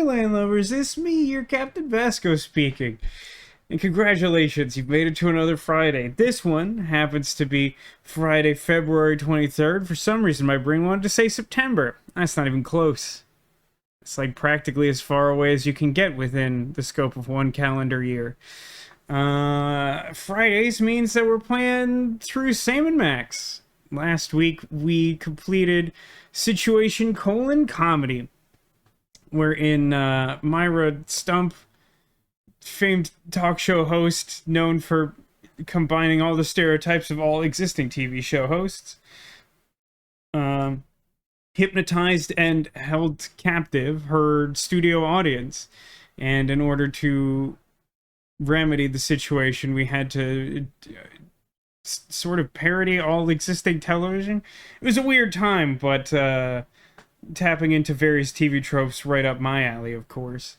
landlubbers, it's me, your Captain Vasco speaking. And congratulations, you've made it to another Friday. This one happens to be Friday, February 23rd. For some reason, my brain wanted to say September. That's not even close. It's like practically as far away as you can get within the scope of one calendar year. Fridays means that we're playing through Sam & Max. Last week, we completed Situation: Comedy, wherein Myra Stump, famed talk show host known for combining all the stereotypes of all existing TV show hosts, hypnotized and held captive her studio audience. And in order to remedy the situation, we had to sort of parody all existing television. It was a weird time, but tapping into various TV tropes right up my alley, of course.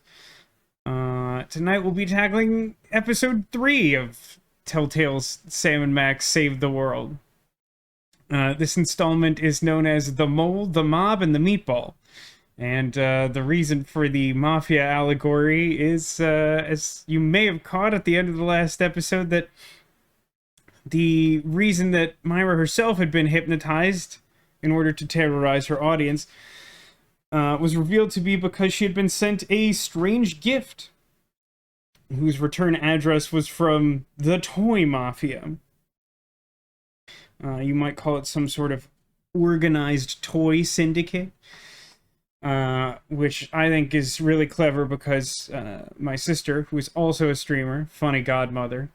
Tonight we'll be tackling episode 3 of Telltale's Sam & Max Save the World. This installment is known as The Mole, the Mob, and the Meatball. And the reason for the mafia allegory is, as you may have caught at the end of the last episode, that the reason that Myra herself had been hypnotized in order to terrorize her audience was revealed to be because she had been sent a strange gift, whose return address was from the Toy Mafia. You might call it some sort of organized toy syndicate, which I think is really clever because my sister, who is also a streamer, Funny Godmother,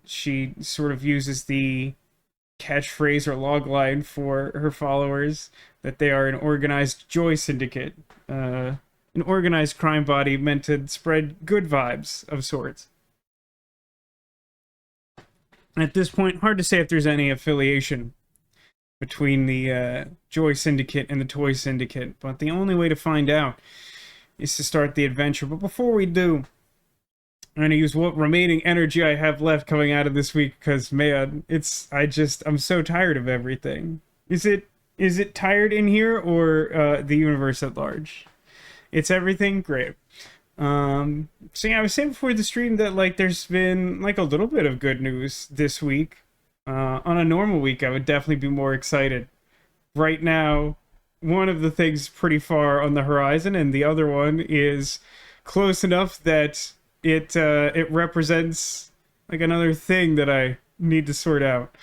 she sort of uses the catchphrase or logline for her followers that they are an organized joy syndicate, an organized crime body meant to spread good vibes of sorts. At this point, hard to say if there's any affiliation between the Joy Syndicate and the Toy Syndicate, but the only way to find out is to start the adventure. But before we do, I'm going to use what remaining energy I have left coming out of this week, because, man, I'm so tired of everything. Is it tired in here, or the universe at large? It's everything? Great. So yeah, I was saying before the stream that, like, there's been, like, a little bit of good news this week. On a normal week, I would definitely be more excited. Right now, one of the things pretty far on the horizon, and the other one is close enough that it represents, like, another thing that I need to sort out.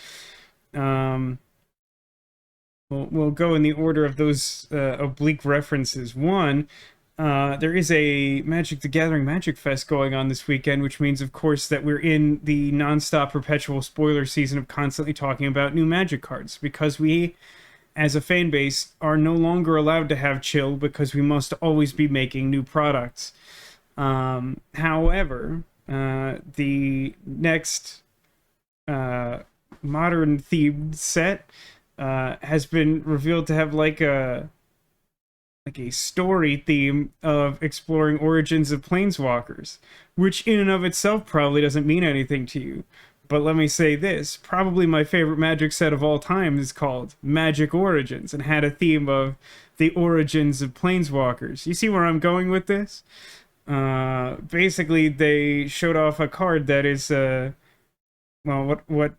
We'll go in the order of those oblique references. One, there is a Magic the Gathering Magic Fest going on this weekend, which means, of course, that we're in the non-stop perpetual spoiler season of constantly talking about new Magic cards, because we, as a fan base, are no longer allowed to have chill because we must always be making new products. However, the next modern-themed set has been revealed to have like a story theme of exploring origins of planeswalkers, which in and of itself probably doesn't mean anything to you. But let me say this, probably my favorite Magic set of all time is called Magic Origins and had a theme of the origins of planeswalkers. You see where I'm going with this? Basically, they showed off a card that is, what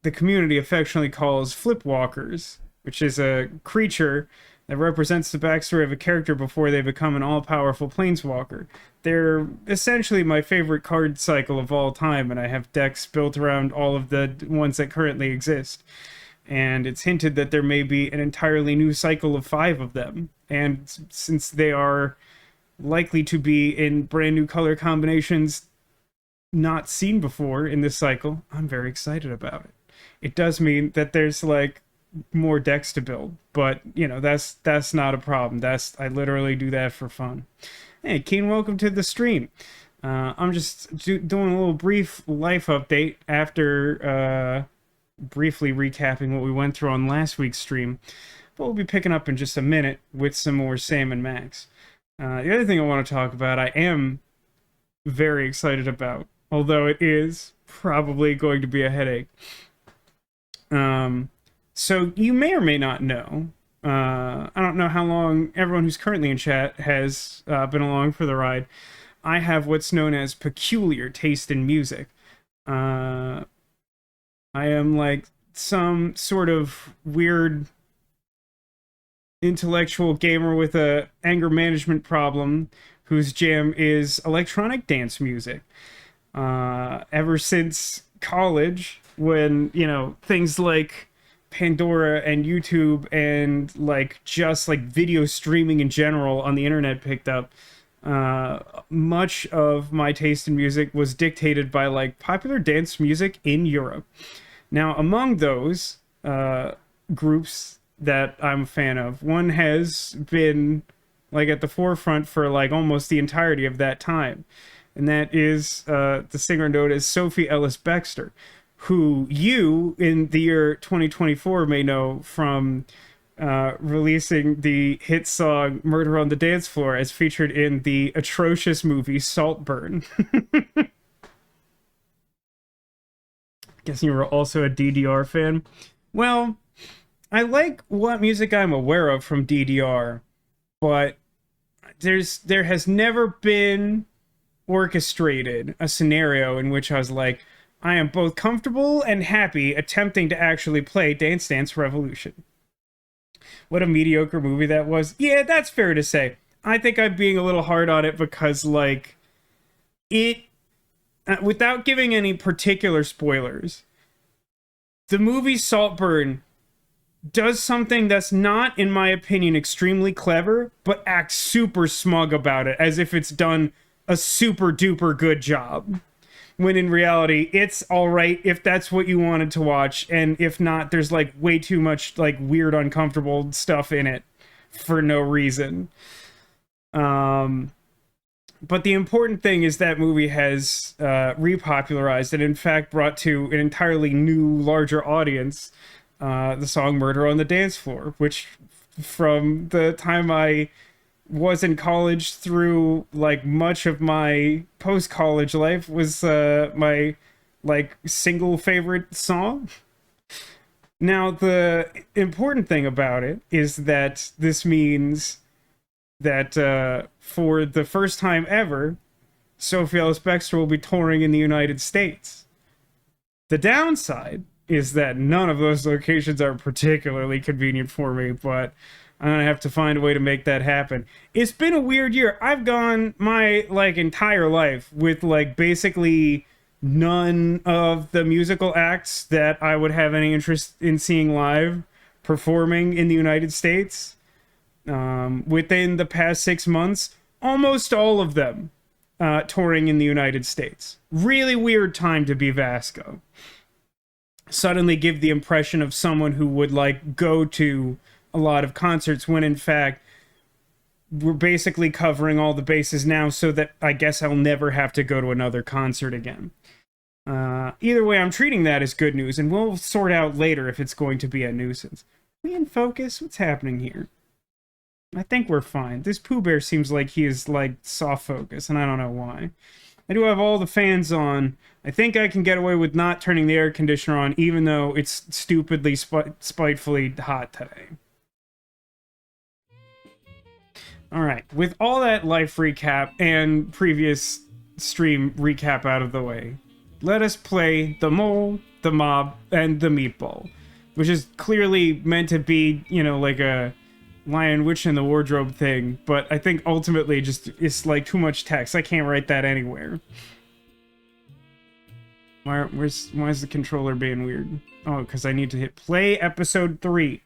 the community affectionately calls Flipwalkers, which is a creature that represents the backstory of a character before they become an all-powerful planeswalker. They're essentially my favorite card cycle of all time, and I have decks built around all of the ones that currently exist. And it's hinted that there may be an entirely new cycle of 5 of them. And since they are likely to be in brand new color combinations not seen before in this cycle, I'm very excited about it. It does mean that there's, like, more decks to build, but you know, that's not a problem. I literally do that for fun. Hey Keen, welcome to the stream. I'm just doing a little brief life update after briefly recapping what we went through on last week's stream, but we'll be picking up in just a minute with some more Sam & Max. The other thing I want to talk about, I am very excited about, although it is probably going to be a headache. So you may or may not know, I don't know how long everyone who's currently in chat has been along for the ride. I have what's known as peculiar taste in music. I am like some sort of weird intellectual gamer with a anger management problem whose jam is electronic dance music. Ever since college, when, you know, things like Pandora and YouTube and like just like video streaming in general on the internet picked up, much of my taste in music was dictated by like popular dance music in Europe. Now, among those groups that I'm a fan of, one has been like at the forefront for like almost the entirety of that time, and that is the singer known as Sophie Ellis-Bextor, who you in the year 2024 may know from releasing the hit song Murder on the Dance Floor as featured in the atrocious movie Saltburn. Guessing you were also a DDR fan. Well, I like what music I'm aware of from DDR, but there has never been orchestrated a scenario in which I was like, I am both comfortable and happy attempting to actually play Dance Dance Revolution. What a mediocre movie that was. Yeah, that's fair to say. I think I'm being a little hard on it because, like, it... without giving any particular spoilers, the movie Saltburn does something that's not, in my opinion, extremely clever, but acts super smug about it, as if it's done a super duper good job. When in reality, it's alright if that's what you wanted to watch, and if not, there's like way too much like weird, uncomfortable stuff in it for no reason. But the important thing is that movie has repopularized and in fact brought to an entirely new, larger audience the song Murder on the Dance Floor, which from the time I was in college through like much of my post-college life was my like single favorite song. Now, the important thing about it is that this means that for the first time ever, Sophie Ellis-Bextor will be touring in the United States. The downside is that none of those locations are particularly convenient for me, but I'm gonna have to find a way to make that happen. It's been a weird year. I've gone my like entire life with like basically none of the musical acts that I would have any interest in seeing live performing in the United States. Within the past 6 months, almost all of them touring in the United States. Really weird time to be Vasco. Suddenly give the impression of someone who would like go to a lot of concerts when in fact we're basically covering all the bases now, so that I guess I'll never have to go to another concert again. Either way, I'm treating that as good news, and we'll sort out later if it's going to be a nuisance. We in focus? What's happening here? I think we're fine. This Pooh Bear seems like he is like soft focus, and I don't know why. I do have all the fans on. I think I can get away with not turning the air conditioner on, even though it's stupidly, spitefully hot today. Alright, with all that life recap and previous stream recap out of the way, let us play the Mole, the Mob, and the Meatball, which is clearly meant to be, you know, like a Lion, Witch, and the Wardrobe thing, but I think ultimately just it's like too much text. I can't write that anywhere. Why is the controller being weird? Oh, because I need to hit play episode 3.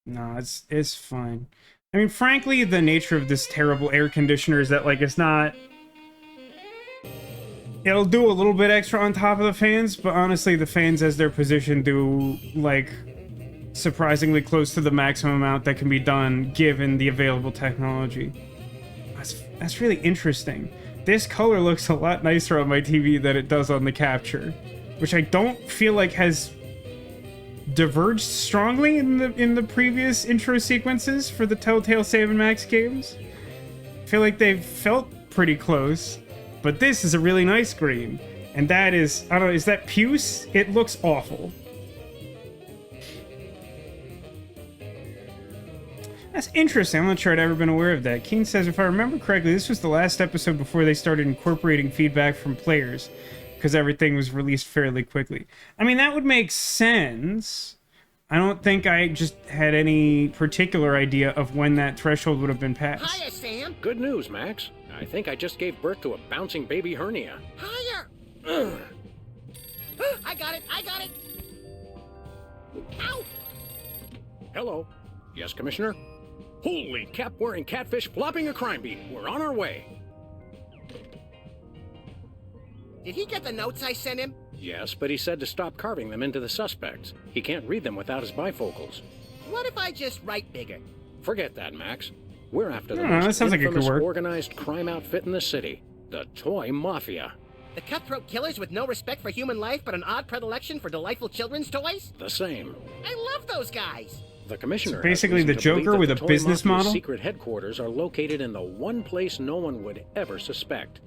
No, it's fine. I mean, frankly, the nature of this terrible air conditioner is that, like, it's not... It'll do a little bit extra on top of the fans, but honestly, the fans as they're positioned do, like, surprisingly close to the maximum amount that can be done given the available technology. That's really interesting. This color looks a lot nicer on my TV than it does on the capture, which I don't feel like has diverged strongly in the previous intro sequences for the Telltale Sam & Max games. I feel like they've felt pretty close, but this is a really nice green. And that is, I don't know, is that puce? It looks awful. That's interesting. I'm not sure I'd ever been aware of that. Keen says, if I remember correctly, this was the last episode before they started incorporating feedback from players, because everything was released fairly quickly. I mean, that would make sense. I don't think I just had any particular idea of when that threshold would have been passed. Hiya, Sam. Good news, Max. I think I just gave birth to a bouncing baby hernia. Hiya. I got it. Ow. Hello. Yes, Commissioner? Holy cap-wearing catfish flopping a crime beat. We're on our way. Did he get the notes I sent him? Yes, but he said to stop carving them into the suspects. He can't read them without his bifocals. What if I just write bigger? Forget that, Max. We're after the that most sounds like it could infamous work. organized crime outfit in the city. The Toy Mafia. The cutthroat killers with no respect for human life but an odd predilection for delightful children's toys? The same. I love those guys. The Commissioner So basically has reason the to believe Joker that with the a Toy business Mafia's model? secret headquarters are located in the one place no one would ever suspect.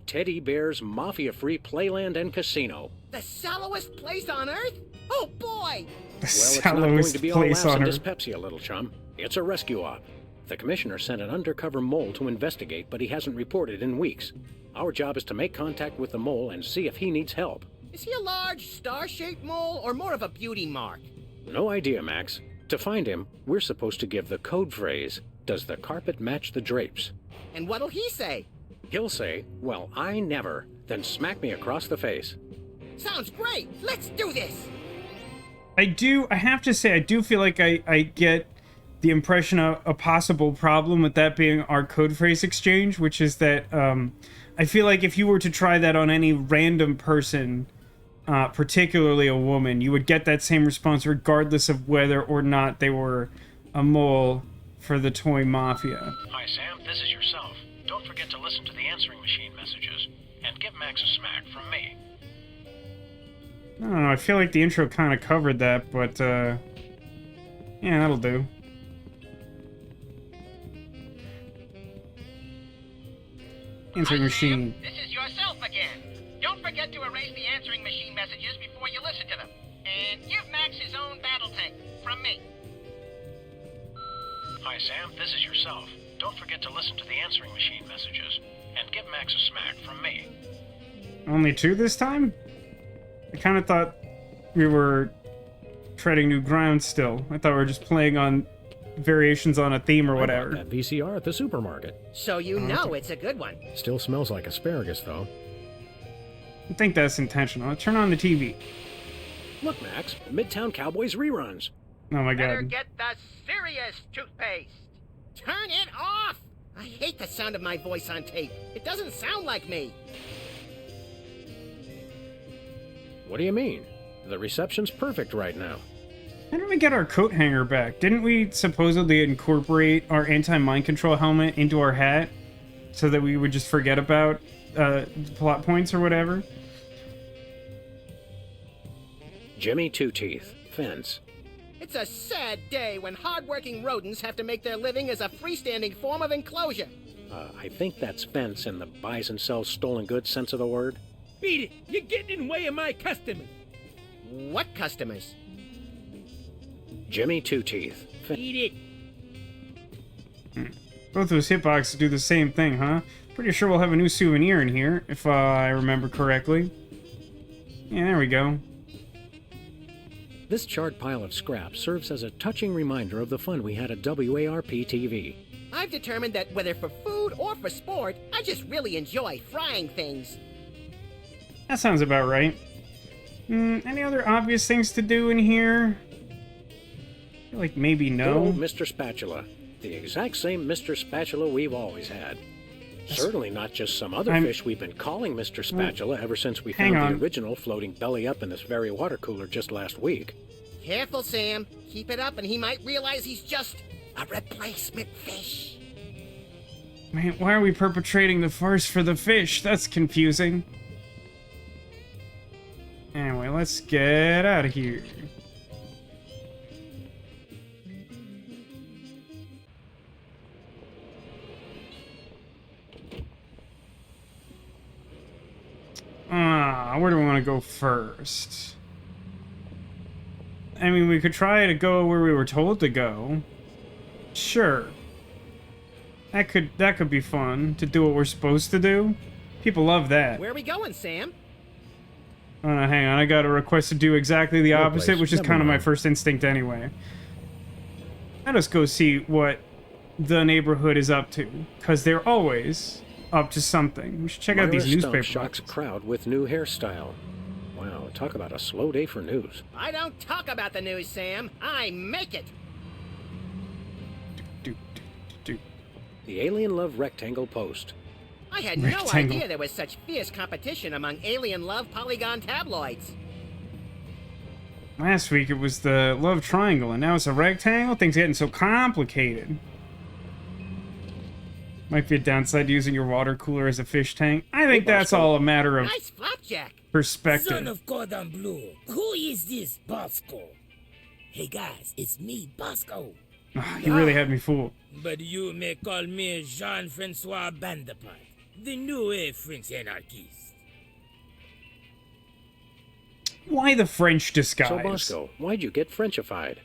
Teddy Bear's mafia-free playland and casino. The sallowest place on earth? Oh boy! The Well, it's not going sallowest to be all place laughs on and Earth. dyspepsia, little chum. It's a rescue op. The Commissioner sent an undercover mole to investigate, but he hasn't reported in weeks. Our job is to make contact with the mole and see if he needs help. Is he a large, star-shaped mole or more of a beauty mark? No idea, Max. To find him, we're supposed to give the code phrase, "Does the carpet match the drapes?" And what'll he say? He'll say, "Well, I never," then smack me across the face. Sounds great! Let's do this! I have to say, I do feel like I get the impression of a possible problem with that being our code phrase exchange, which is that I feel like if you were to try that on any random person, particularly a woman, you would get that same response regardless of whether or not they were a mole for the Toy Mafia. Hi, Sam. This is yourself. Don't forget to listen to the answering machine messages. And give Max a smack from me. I don't know, I feel like the intro kind of covered that, but, yeah, that'll do. Answering machine. This is yourself again. Don't forget to erase the answering machine messages before you listen to them. And give Max his own battle tank from me. Hi, Sam. This is yourself. Don't forget to listen to the answering machine messages. And give Max a smack from me. Only two this time? I kind of thought we were treading new ground still. I thought we were just playing on variations on a theme or I whatever. bought that VCR at the supermarket. So you know it's a good one. Still smells like asparagus, though. I think that's intentional. Turn on the TV. Look, Max, Midtown Cowboys reruns. Oh my Better god. get the serious toothpaste. Turn it off! I hate the sound of my voice on tape. It doesn't sound like me. What do you mean? The reception's perfect right now. How did we get our coat hanger back? Didn't we supposedly incorporate our anti-mind control helmet into our hat so that we would just forget about plot points or whatever? Jimmy Two Teeth, fence. It's a sad day when hard-working rodents have to make their living as a freestanding form of enclosure. I think that's fence in the buys and sells stolen goods sense of the word. Beat it! You're getting in the way of my customers. What customers? Jimmy Two Teeth. Eat it. Both those hitboxes do the same thing, huh? Pretty sure we'll have a new souvenir in here, if I remember correctly. Yeah, there we go. This charred pile of scrap serves as a touching reminder of the fun we had at WARP-TV. I've determined that whether for food or for sport, I just really enjoy frying things. That sounds about right. Any other obvious things to do in here? I feel like maybe Good old no. Mr. Spatula. The exact same Mr. Spatula we've always had. Certainly not just some other fish we've been calling Mr. Spatula ever since we hang found on. the original floating belly up in this very water cooler just last week. Careful, Sam. Keep it up and he might realize he's just a replacement fish. Man, why are we perpetrating the farce for the fish? That's confusing. Anyway, let's get out of here. Ah, Where do we want to go first? I mean, we could try to go where we were told to go. Sure. That could be fun, to do what we're supposed to do. People love that. Where are we going, Sam? Oh, no, hang on. I got a request to do exactly the No opposite, place. which is Never kind of my mind. first instinct anyway. Let us go see what the neighborhood is up to, because they're always up to something. We should check out Myra these newspaper Stump shocks articles. crowd with new hairstyle. Wow, talk about a slow day for news. I don't talk about the news, Sam. I make it. Do. The Alien Love Rectangle Post. I had no Rectangle. idea there was such fierce competition among alien love polygon tabloids. Last week it was the love triangle, and now it's a rectangle? Things getting so complicated. Might be a downside to using your water cooler as a fish tank. I think that's all a matter of Nice flapjack. Son perspective. of Cordon Bleu, who is this Bosco? Hey guys, it's me, Bosco. You really had me fooled. But you may call me Jean-Francois Bandepart, the new French anarchist. Why the French disguise? So, Bosco, why'd you get Frenchified?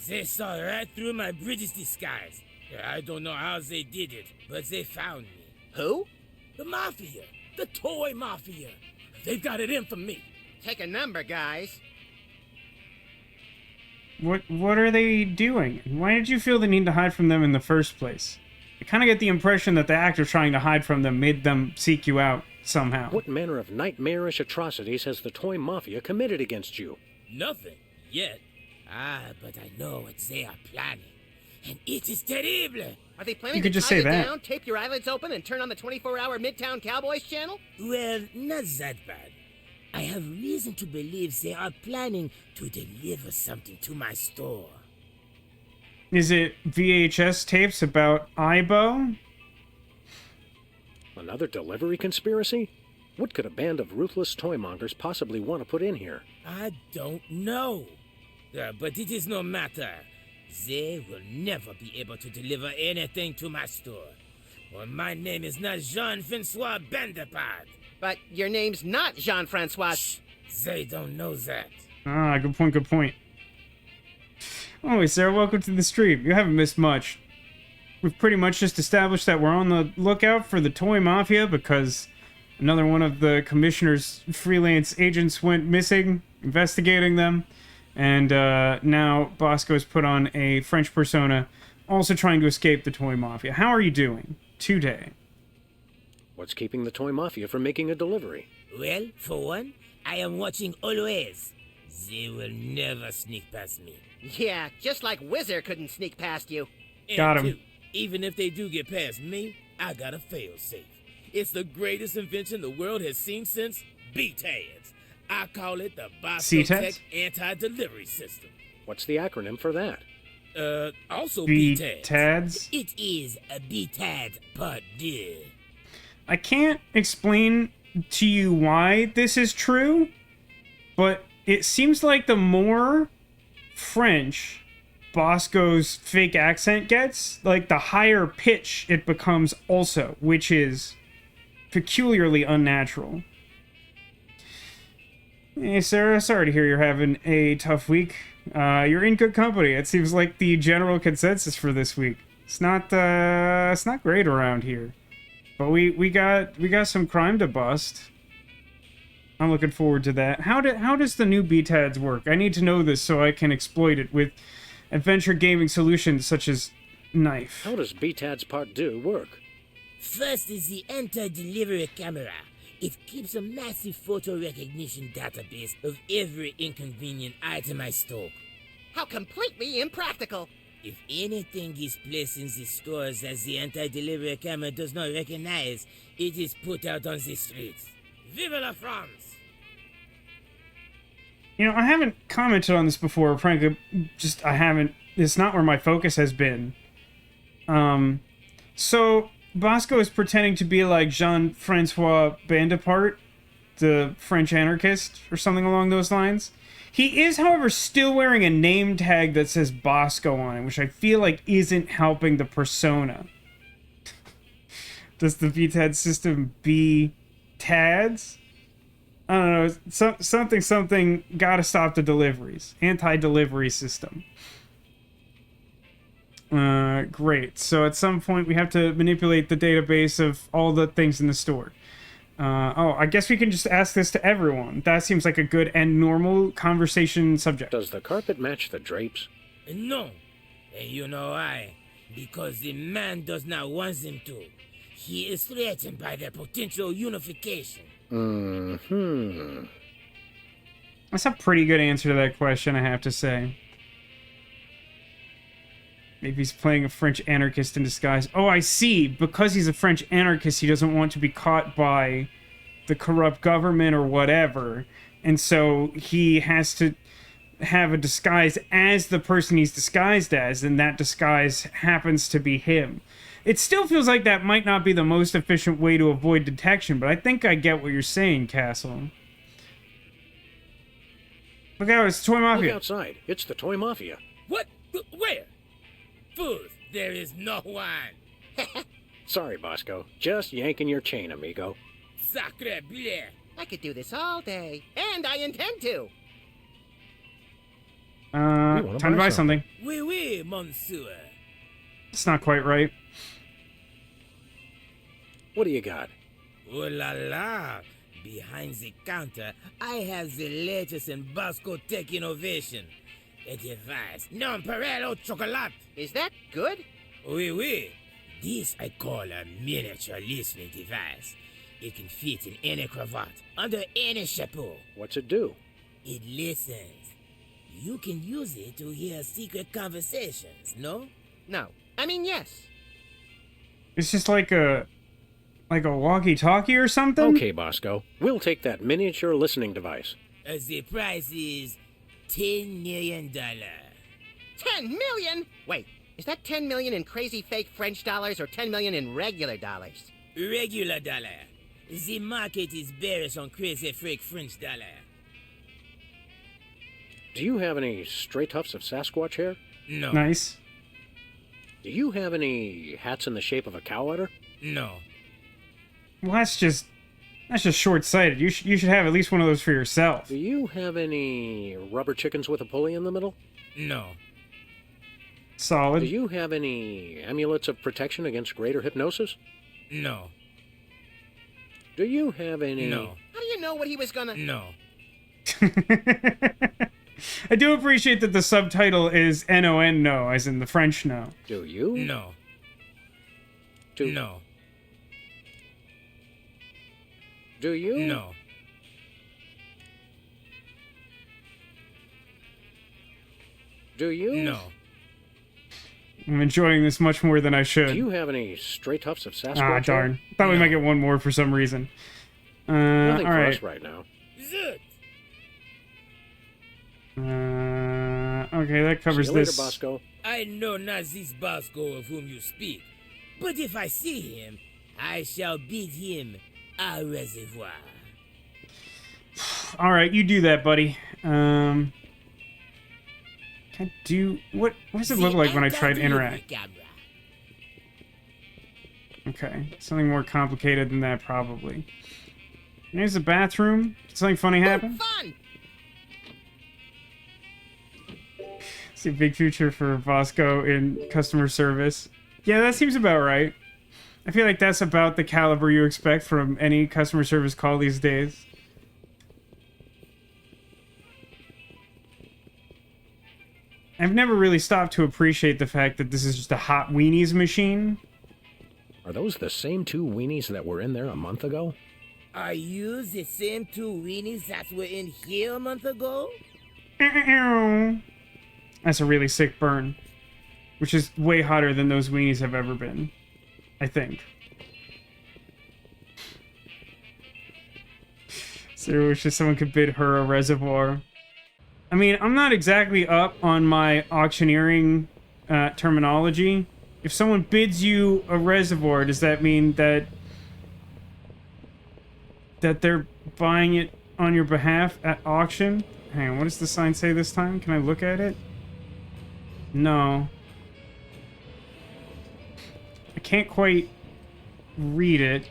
They saw right through my British disguise. I don't know how they did it, but they found me. Who? The Mafia, the toy Mafia. They've got it in for me. Take a number, guys. What are they doing? Why did you feel the need to hide from them in the first place? I kind of get the impression that the actor trying to hide from them made them seek you out somehow. What manner of nightmarish atrocities has the Toy Mafia committed against you? Nothing, yet. But I know what they are planning. And it is terrible. Are they planning You could to just tie say you that. down, tape your eyelids open, and turn on the 24-hour Midtown Cowboys channel? Well, not that bad. I have reason to believe they are planning to deliver something to my store. Is it VHS tapes about Ibo? Another delivery conspiracy? What could a band of ruthless toymongers possibly want to put in here? I don't know. But it is no matter. They will never be able to deliver anything to my store. Well, my name is not Jean-Francois Bandepart. But your name's not Jean-Francois. They don't know that. Ah, good point. Oh, hey, Sarah, welcome to the stream. You haven't missed much. We've pretty much just established that we're on the lookout for the Toy Mafia because another one of the commissioner's freelance agents went missing, investigating them. And now Bosco's put on a French persona, also trying to escape the Toy Mafia. How are you doing today? What's keeping the Toy Mafia from making a delivery? Well, for one, I am watching always. They will never sneak past me. Yeah, just like Whizzer couldn't sneak past you. And Got him. two, even if they do get past me, I got a fail-safe. It's the greatest invention the world has seen since BTADS. I call it the C-Tads? VascoDaGamer anti-delivery system. What's the acronym for that? Also BTADS. B-Tads? It is a BTAD Part 2. I can't explain to you why this is true, but it seems like the more French Bosco's fake accent gets, like the higher pitch it becomes also, which is peculiarly unnatural. Hey Sarah, sorry to hear you're having a tough week. You're in good company. It seems like the general consensus for this week. It's not great around here. But we got some crime to bust. I'm looking forward to that. How does the new BTADS work? I need to know this so I can exploit it with adventure gaming solutions such as Knife. How does BTADS Part 2 work? First is the anti-delivery camera. It keeps a massive photo recognition database of every inconvenient item I stock. How completely impractical. If anything is placed in the stores that the anti-delivery camera does not recognize, it is put out on the streets. Vive la France! You know, I haven't commented on this before, frankly, just I haven't. It's not where my focus has been. So Bosco is pretending to be like Jean-Francois Bandepart, the French anarchist, or something along those lines. He is, however, still wearing a name tag that says Bosco on it, which I feel like isn't helping the persona. Does the VTAD system be TADS? I don't know, something gotta stop the deliveries. Anti-delivery system. Great. So at some point we have to manipulate the database of all the things in the store. Oh, I guess we can just ask this to everyone. That seems like a good and normal conversation subject. Does the carpet match the drapes? No. And you know why? Because the man does not want them to. He is threatened by their potential unification. Mm-hmm. That's a pretty good answer to that question, I have to say. Maybe he's playing a French anarchist in disguise. Oh, I see. Because he's a French anarchist, he doesn't want to be caught by the corrupt government or whatever. And so he has to have a disguise as the person he's disguised as, and that disguise happens to be him. It still feels like that might not be the most efficient way to avoid detection, but I think I get what you're saying, Castle. Look out, it's the Toy Mafia. Look outside. It's the Toy Mafia. What? Where? Fools, there is no one. Sorry, Bosco. Just yanking your chain, amigo. Sacre bleu. I could do this all day, and I intend to. Time to buy something. Oui, oui, monsieur. It's not quite right. What do you got? Oh la la. Behind the counter, I have the latest in Vasco tech innovation. A device non-parallel au chocolat. Is that good? Oui, oui. This I call a miniature listening device. It can fit in any cravat, under any chapeau. What's it do? It listens. You can use it to hear secret conversations, no? No. I mean, yes. It's just like a walkie-talkie or something? Okay, Bosco. We'll take that miniature listening device. The price is $10 million. 10 million? Wait, is that 10 million in crazy fake French dollars or 10 million in regular dollars? Regular dollar. The market is bearish on crazy fake French dollar. Do you have any stray tufts of Sasquatch hair? No. Nice. Do you have any hats in the shape of a cow udder? No. Well, that's just short-sighted. You should have at least one of those for yourself. Do you have any rubber chickens with a pulley in the middle? No. Solid. Do you have any amulets of protection against greater hypnosis? No. Do you have any... No. How do you know what he was gonna... No. I do appreciate that the subtitle is N-O-N no, as in the French no. Do you? No. Do... No. Do you? No. Do you? No. I'm enjoying this much more than I should. Do you have any stray tufts of Sasquatch? Ah, darn. Thought we might get one more for some reason. Nothing for alright. us right now. Zut. Okay, that covers See you later, this. Bosco. I know not this Bosco of whom you speak, but if I see him, I shall bid him au reservoir. Alright, you do that, buddy. Can I do... What does it look like when I try to interact? Okay, something more complicated than that, probably. There's the bathroom. Did something funny happen? Fun! See a big future for Vasco in customer service. Yeah, that seems about right. I feel like that's about the caliber you expect from any customer service call these days. I've never really stopped to appreciate the fact that this is just a hot weenies machine. Are those the same two weenies that were in there a month ago? Are you the same two weenies that were in here a month ago? That's a really sick burn. Which is way hotter than those weenies have ever been. I think. So wish that someone could bid her a reservoir. I mean, I'm not exactly up on my auctioneering terminology. If someone bids you a reservoir, does that mean that they're buying it on your behalf at auction? Hang on, what does the sign say this time? Can I look at it? No. I can't quite read it.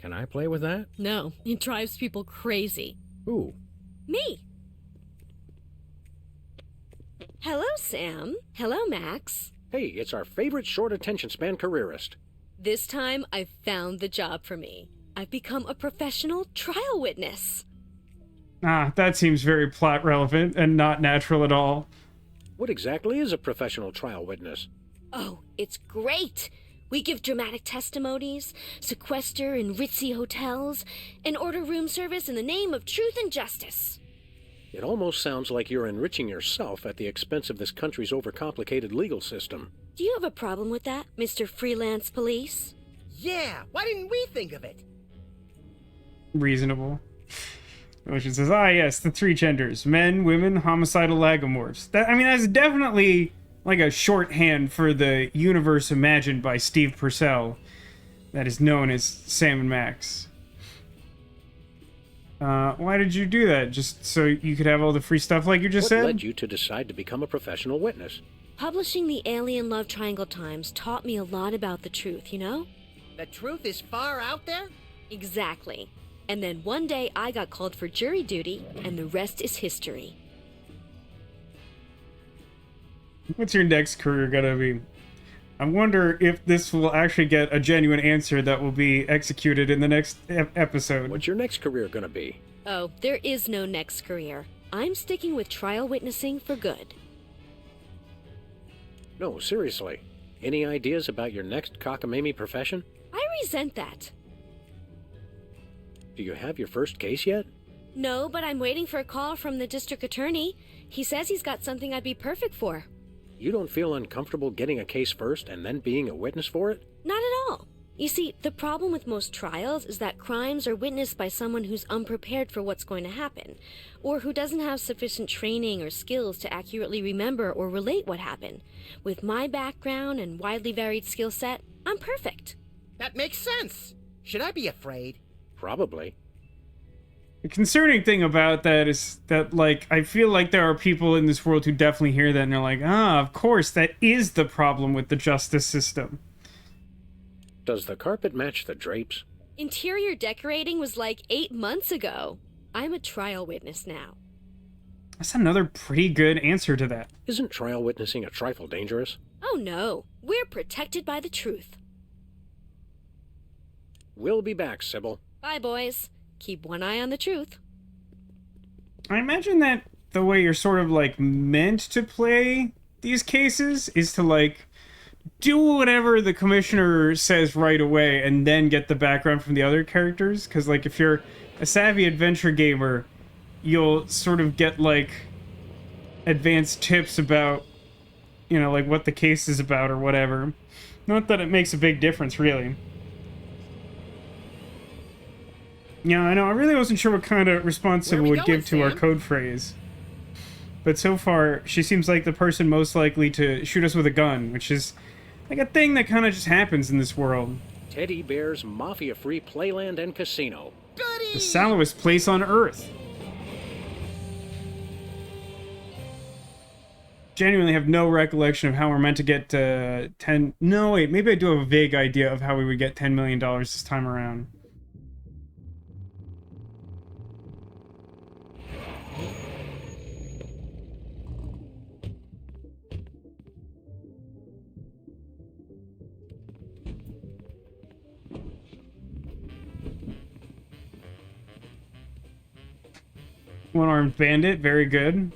Can I play with that? No, it drives people crazy. Ooh. Me. Hello, Sam. Hello, Max. Hey, it's our favorite short attention span careerist. This time, I've found the job for me. I've become a professional trial witness. Ah, that seems very plot relevant and not natural at all. What exactly is a professional trial witness? Oh, it's great! We give dramatic testimonies, sequester in ritzy hotels, and order room service in the name of truth and justice. It almost sounds like you're enriching yourself at the expense of this country's overcomplicated legal system. Do you have a problem with that, Mr. Freelance Police? Yeah, why didn't we think of it? Reasonable. Which says, ah, yes, the three genders. Men, women, homicidal lagomorphs. That's definitely like a shorthand for the universe imagined by Steve Purcell that is known as Sam and Max. Why did you do that? Just so you could have all the free stuff like you just said? What led you to decide to become a professional witness? Publishing the Alien Love Triangle Times taught me a lot about the truth, you know? The truth is far out there? Exactly. And then one day I got called for jury duty, and the rest is history. What's your next career gonna be? I wonder if this will actually get a genuine answer that will be executed in the next episode. What's your next career gonna be? Oh, there is no next career. I'm sticking with trial witnessing for good. No, seriously. Any ideas about your next cockamamie profession? I resent that. Do you have your first case yet? No, but I'm waiting for a call from the district attorney. He says he's got something I'd be perfect for. You don't feel uncomfortable getting a case first and then being a witness for it? Not at all. You see, the problem with most trials is that crimes are witnessed by someone who's unprepared for what's going to happen, or who doesn't have sufficient training or skills to accurately remember or relate what happened. With my background and widely varied skill set, I'm perfect. That makes sense. Should I be afraid? Probably. The concerning thing about that is that, like, I feel like there are people in this world who definitely hear that and they're like, ah, of course, that is the problem with the justice system. Does the carpet match the drapes? Interior decorating was like 8 months ago. I'm a trial witness now. That's another pretty good answer to that. Isn't trial witnessing a trifle dangerous? Oh no, we're protected by the truth. We'll be back, Sybil. Bye, boys. Keep one eye on the truth. I imagine that the way you're sort of, like, meant to play these cases is to, like, do whatever the commissioner says right away and then get the background from the other characters. Because, like, if you're a savvy adventure gamer, you'll sort of get, like, advanced tips about, you know, like, what the case is about or whatever. Not that it makes a big difference, really. Yeah, I know. I really wasn't sure what kind of response Sybil would give to our code phrase. But so far, she seems like the person most likely to shoot us with a gun, which is like a thing that kind of just happens in this world. Teddy Bear's mafia-free playland and casino. Goody! The sallowest place on Earth. Genuinely have no recollection of how we're meant to get 10... No, wait, maybe I do have a vague idea of how we would get $10 million this time around. One-armed bandit, very good.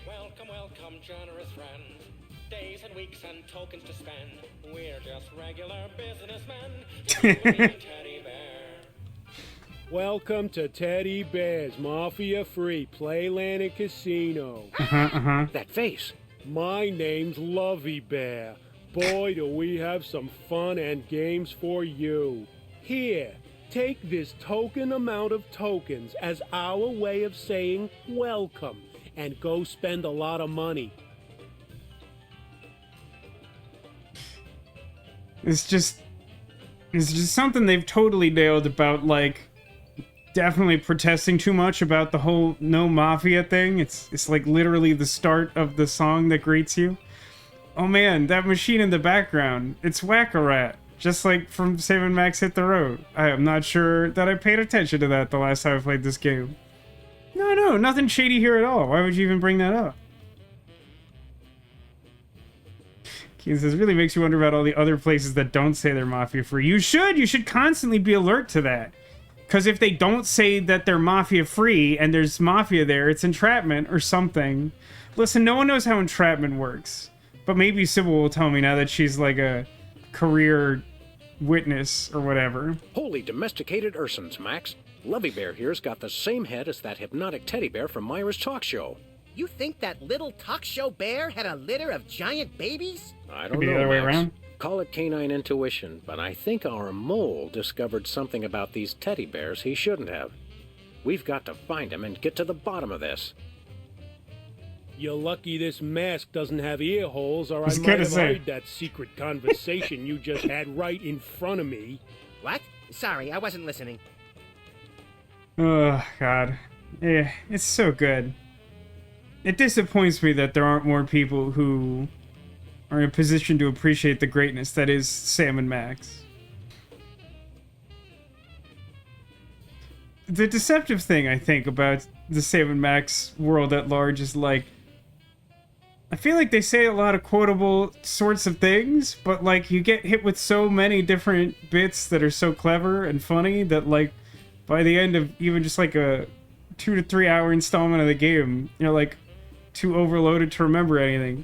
Welcome, welcome, generous friends. Days and weeks and tokens to spend. We're just regular businessmen. Teddy Bear. Welcome to Teddy Bear's mafia-free playland and casino. That face. My name's Lovey Bear. Boy, do we have some fun and games for you. Here, take this token amount of tokens as our way of saying welcome, and go spend a lot of money. It's just something they've totally nailed about, like, definitely protesting too much about the whole no mafia thing. It's like literally the start of the song that greets you. Oh man, that machine in the background. It's Whack-A-Rat. Just like from Sam & Max Hit the Road. I am not sure that I paid attention to that the last time I played this game. No, nothing shady here at all. Why would you even bring that up? Keen says, really makes you wonder about all the other places that don't say they're mafia-free. You should constantly be alert to that. Because if they don't say that they're mafia-free and there's mafia there, it's entrapment or something. Listen, no one knows how entrapment works. But maybe Sybil will tell me now that she's like a career witness or whatever. Holy domesticated Ursons, Max. Lovey Bear here's got the same head as that hypnotic teddy bear from Myra's talk show. You think that little talk show bear had a litter of giant babies? I don't Could be know, the other way Max. around. Call it canine intuition, but I think our mole discovered something about these teddy bears he shouldn't have. We've got to find him and get to the bottom of this. You're lucky this mask doesn't have ear holes, or I was might gonna have say. heard that secret conversation you just had right in front of me. What? Sorry, I wasn't listening. Oh, God. Yeah, it's so good. It disappoints me that there aren't more people who are in a position to appreciate the greatness that is Sam & Max. The deceptive thing, I think, about the Sam & Max world at large is, like, I feel like they say a lot of quotable sorts of things, but, like, you get hit with so many different bits that are so clever and funny that, like, by the end of even just, like, a 2 to 3 hour installment of the game, you're, like, too overloaded to remember anything.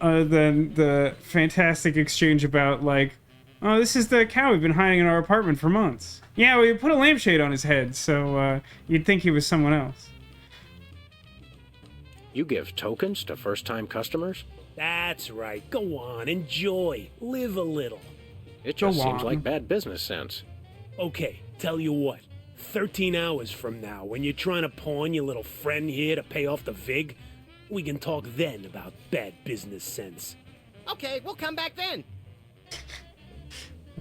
Other than the fantastic exchange about, like, oh, this is the cow we've been hiding in our apartment for months. Yeah, we put a lampshade on his head, so you'd think he was someone else. You give tokens to first-time customers? That's right. Go on, enjoy, live a little. It just Go seems on. like bad business sense. Okay, tell you what. 13 hours from now, when you're trying to pawn your little friend here to pay off the VIG, we can talk then about bad business sense. Okay, we'll come back then.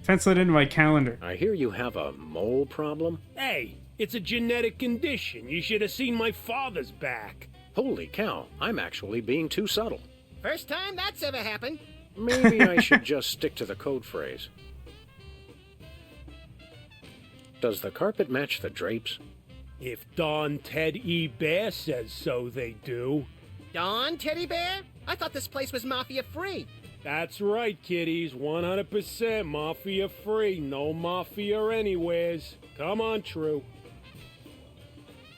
Pencil it into my calendar. I hear you have a mole problem? Hey, it's a genetic condition. You should have seen my father's back. Holy cow, I'm actually being too subtle. First time that's ever happened. Maybe I should just stick to the code phrase. Does the carpet match the drapes? If Don Ted E. Bear says so, they do. Don Teddy Bear? I thought this place was mafia-free. That's right, kiddies. 100% mafia-free. No mafia anywheres. Come on, True.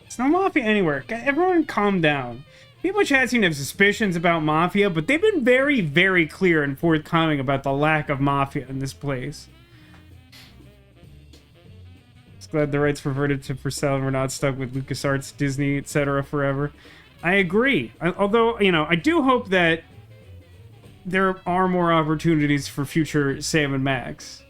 It's no mafia anywhere. Everyone calm down. People in chat seem to have suspicions about mafia, but they've been very, very clear and forthcoming about the lack of mafia in this place. Just glad the rights reverted to Purcell and we're not stuck with LucasArts, Disney, etc. forever. I agree. Although, you know, I do hope that there are more opportunities for future Sam & Max.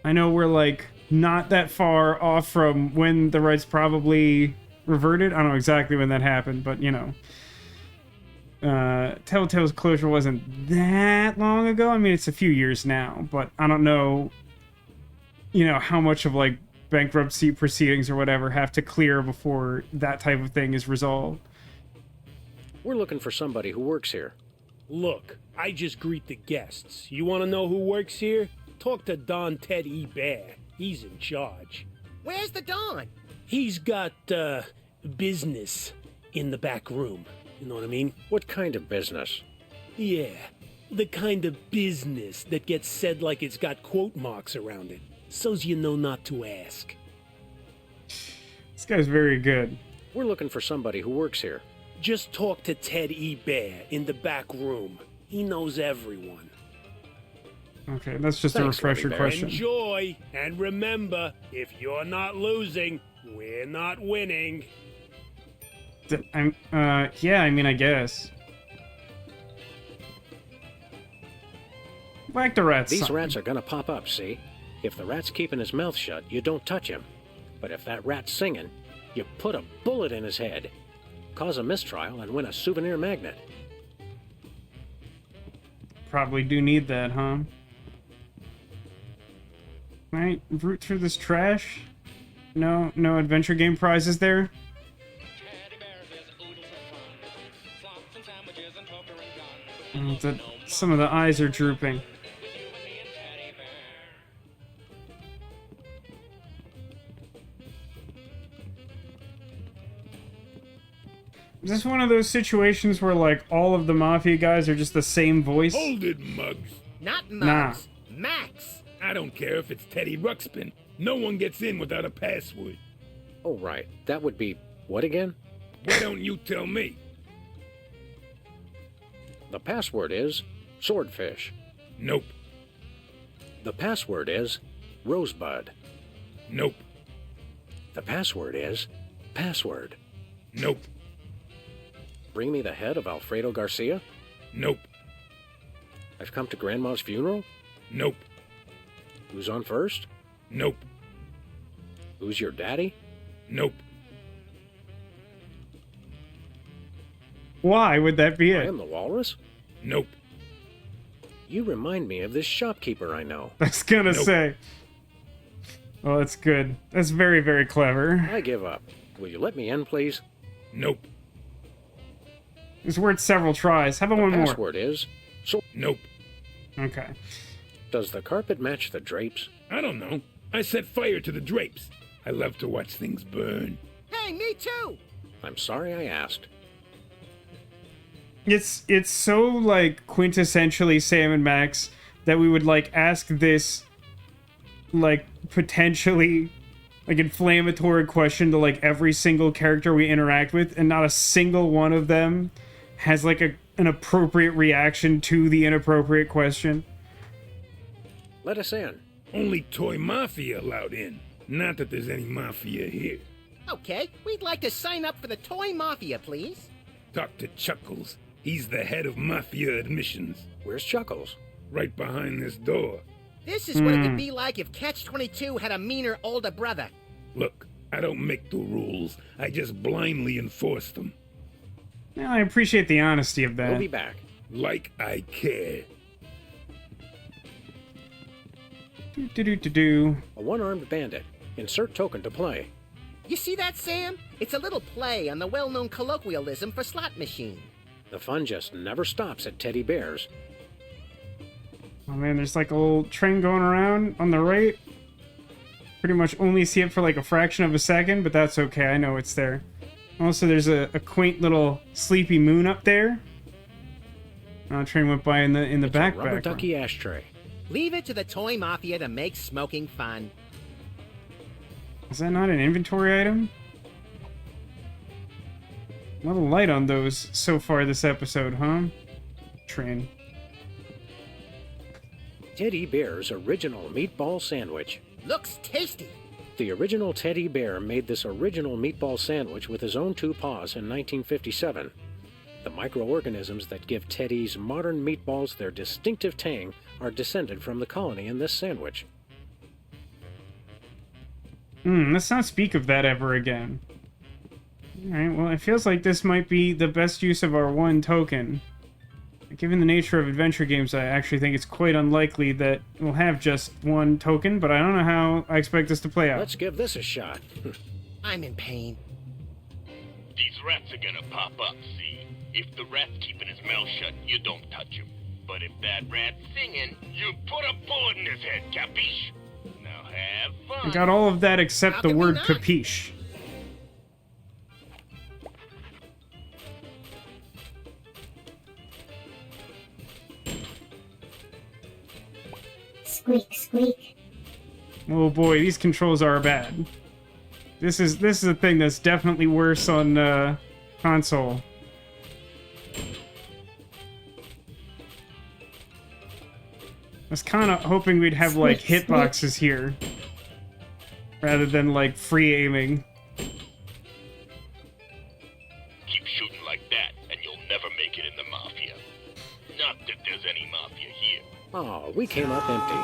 I know we're, like, not that far off from when the rights probably reverted. I don't know exactly when that happened, but, you know. Telltale's closure wasn't that long ago. I mean, it's a few years now, but I don't know, you know, how much of, like, bankruptcy proceedings or whatever have to clear before that type of thing is resolved. We're looking for somebody who works here. Look, I just greet the guests. You want to know who works here? Talk to Don Ted E. Bear. He's in charge. Where's the Don? He's got, business in the back room. You know what I mean? What kind of business? Yeah, the kind of business that gets said like it's got quote marks around it, so's you know not to ask. This guy's very good. We're looking for somebody who works here. Just talk to Ted E. Bear in the back room. He knows everyone. Okay, that's just Thanks, a refresher Lovey Bear. question. Enjoy, and remember, if you're not losing, we're not winning. Yeah, I mean, I guess. Whack the rats. These son. rats are gonna pop up, see? If the rat's keeping his mouth shut, you don't touch him. But if that rat's singing, you put a bullet in his head. Cause a mistrial and win a souvenir magnet. Probably do need that, huh? Right, root through this trash? No adventure game prizes there? Teddy bears is oodles of fun. Slops and sandwiches and poker and Some of the eyes are drooping. Is this one of those situations where, like, all of the Mafia guys are just the same voice? Hold it, Muggs. Not Muggs. Max. I don't care if it's Teddy Ruxpin. No one gets in without a password. Oh, right. That would be what again? Why don't you tell me? The password is swordfish. Nope. The password is rosebud. Nope. The password is password. Nope. Bring me the head of Alfredo Garcia? Nope. I've come to Grandma's funeral? Nope. Who's on first? Nope. Who's your daddy? Nope. Why would that be I it? am the walrus? Nope. You remind me of this shopkeeper I know. I was gonna Nope. say. Oh, that's good. That's very, very clever. I give up. Will you let me in, please? Nope. It's worth several tries. How about one more? Password is Nope. Okay. Does the carpet match the drapes? I don't know. I set fire to the drapes. I love to watch things burn. Hey, me too. I'm sorry I asked. It's so, like, quintessentially Sam and Max that we would, like, ask this, like, potentially, like, inflammatory question to, like, every single character we interact with, and not a single one of them has, like, an appropriate reaction to the inappropriate question. Let us in. Only Toy Mafia allowed in. Not that there's any Mafia here. Okay, we'd like to sign up for the Toy Mafia, please. Talk to Chuckles. He's the head of Mafia admissions. Where's Chuckles? Right behind this door. This is what it would be like if Catch-22 had a meaner older brother. Look, I don't make the rules. I just blindly enforce them. Well, I appreciate the honesty of We'll that. be back. Like I care. Do. A one-armed bandit. Insert token to play. You see that, Sam? It's a little play on the well-known colloquialism for slot machine. The fun just never stops at Teddy Bear's. Oh man, there's like a little train going around on the right. Pretty much only see it for like a fraction of a second, but that's okay. I know it's there. Also, there's a quaint little sleepy moon up there. A train went by in the It's back a rubber background. ducky ashtray. Leave it to the Toy Mafia to make smoking fun. Is that not an inventory item? A lot of light on those so far this episode, huh? Train. Teddy Bear's original meatball sandwich. Looks tasty. The original Teddy Bear made this original meatball sandwich with his own two paws in 1957. The microorganisms that give Teddy's modern meatballs their distinctive tang are descended from the colony in this sandwich. Let's not speak of that ever again. Alright, well, it feels like this might be the best use of our one token. Given the nature of adventure games, I actually think it's quite unlikely that we'll have just one token, but I don't know how I expect this to play out. Let's give this a shot. I'm in pain. These rats are gonna pop up, see? If the rat's keeping his mouth shut, you don't touch him. But if that rat's singing, you put a bullet in his head, capiche? Now have fun. I got all of that except How the can we word not? capiche. Squeak, squeak. Oh boy, these controls are bad. This is a thing that's definitely worse on console. I was kind of hoping we'd have like Squeak, hitboxes here, rather than like free aiming. Keep shooting like that, and you'll never make it in the Mafia. Not that there's any Mafia here. Oh, we came up empty.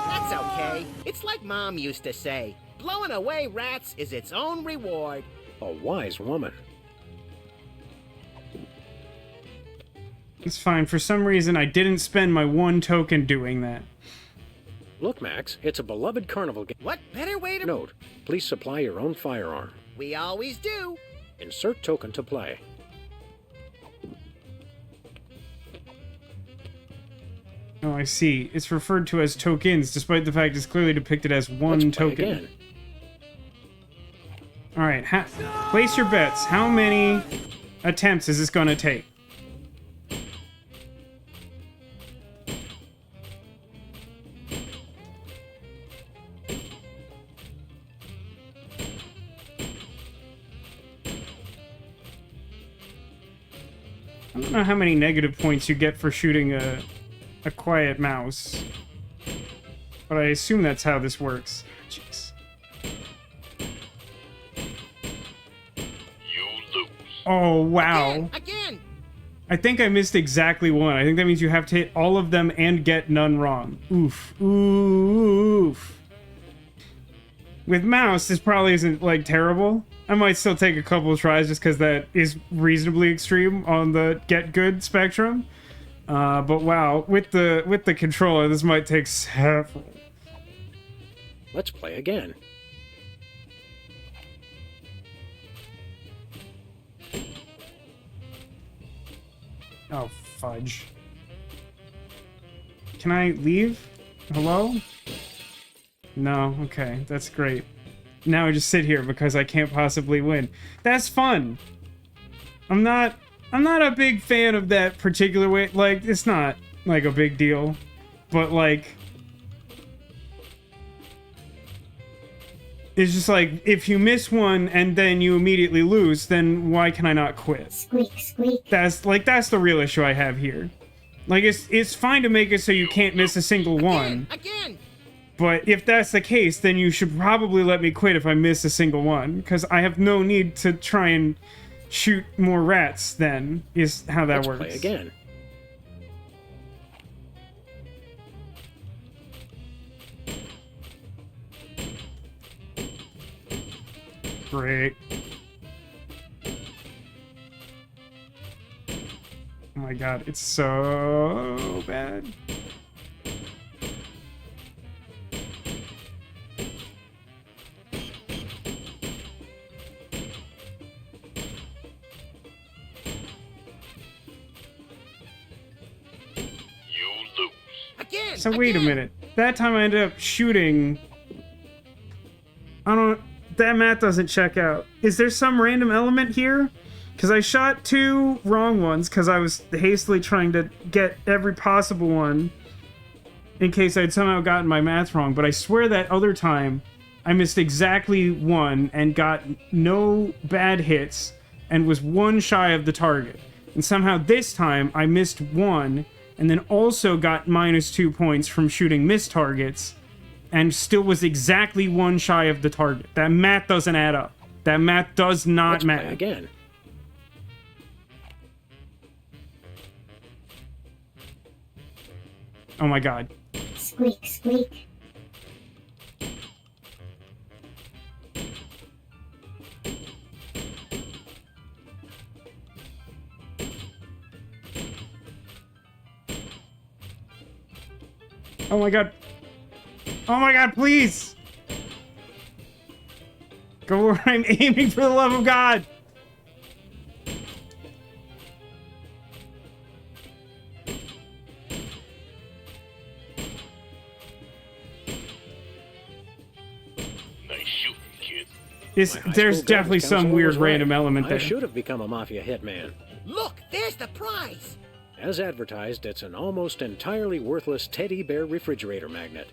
That's okay. It's like Mom used to say. Blowing away rats is its own reward. A wise woman. It's fine. For some reason, I didn't spend my one token doing that. Look, Max, it's a beloved carnival game. What better way to... Note, please supply your own firearm. We always do. Insert token to play. Oh, I see. It's referred to as tokens, despite the fact it's clearly depicted as one Let's play token. again. Alright, place your bets. How many attempts is this gonna take? I don't know how many negative points you get for shooting a quiet mouse, but I assume that's how this works. Jeez. You lose. Oh, wow. Again! I think I missed exactly one. I think that means you have to hit all of them and get none wrong. Oof. Oof. With mouse, this probably isn't, like, terrible. I might still take a couple of tries just because that is reasonably extreme on the get good spectrum. But wow, with the controller, this might take several. Let's play again. Oh, fudge. Can I leave? Hello? No, okay, that's great. Now I just sit here because I can't possibly win. That's fun. I'm not a big fan of that particular way. Like, it's not like a big deal, but like, it's just like, if you miss one and then you immediately lose, then why can I not quit? Squeak, squeak. That's the real issue I have here. Like, it's fine to make it so you can't miss a single one. Again! But if that's the case, then you should probably let me quit if I miss a single one, because I have no need to try and shoot more rats, then, is how that works. Let's play again. Great. Oh my god, it's so bad. Again! So wait a minute. That time I ended up shooting... That math doesn't check out. Is there some random element here? Because I shot two wrong ones because I was hastily trying to get every possible one in case I'd somehow gotten my math wrong. But I swear that other time I missed exactly one and got no bad hits and was one shy of the target. And somehow this time I missed one and then also got -2 points from shooting missed targets, and still was exactly one shy of the target. That math doesn't add up. That math does not Let's play math. again. Oh my god. Squeak, squeak. Oh my god. Oh my god, please! Go where I'm aiming, for the love of God! Nice shooting, kid. There's My high definitely school guidance some counselor weird was right. random element I there. should have become a mafia hitman. Look, there's the prize! As advertised, it's an almost entirely worthless teddy bear refrigerator magnet.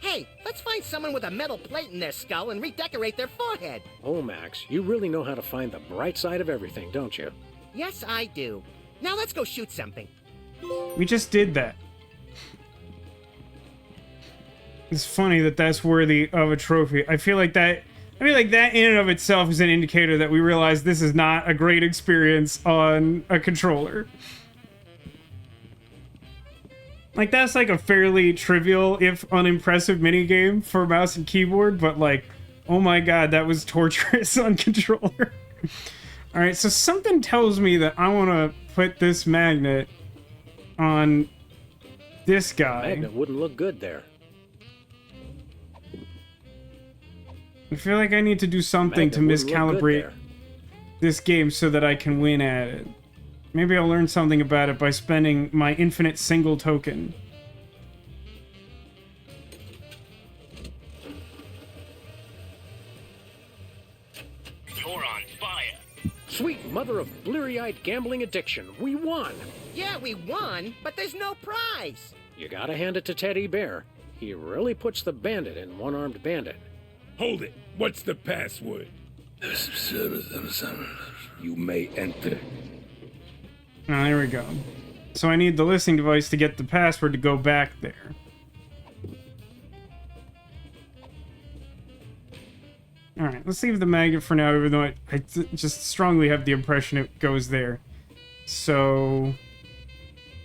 Hey, let's find someone with a metal plate in their skull and redecorate their forehead. Oh, Max, you really know how to find the bright side of everything, don't you? Yes, I do. Now let's go shoot something. We just did that. It's funny that that's worthy of a trophy. I feel like that in and of itself is an indicator that we realize this is not a great experience on a controller. Like, that's like a fairly trivial, if unimpressive minigame for mouse and keyboard, but like, oh my god, that was torturous on controller. Alright, so something tells me that I want to put this magnet on this guy. Magnet wouldn't look good there. I feel like I need to do something to Magnet wouldn't look good miscalibrate there. this game so that I can win at it. Maybe I'll learn something about it by spending my infinite single token. You're on fire. Sweet mother of bleary-eyed gambling addiction, we won! Yeah, we won, but there's no prize. You gotta hand it to Teddy Bear. He really puts the bandit in One-Armed Bandit. Hold it. What's the password? You may enter. Oh, there we go. So I need the listening device to get the password to go back there. Alright, let's leave the magnet for now, even though I just strongly have the impression it goes there. So...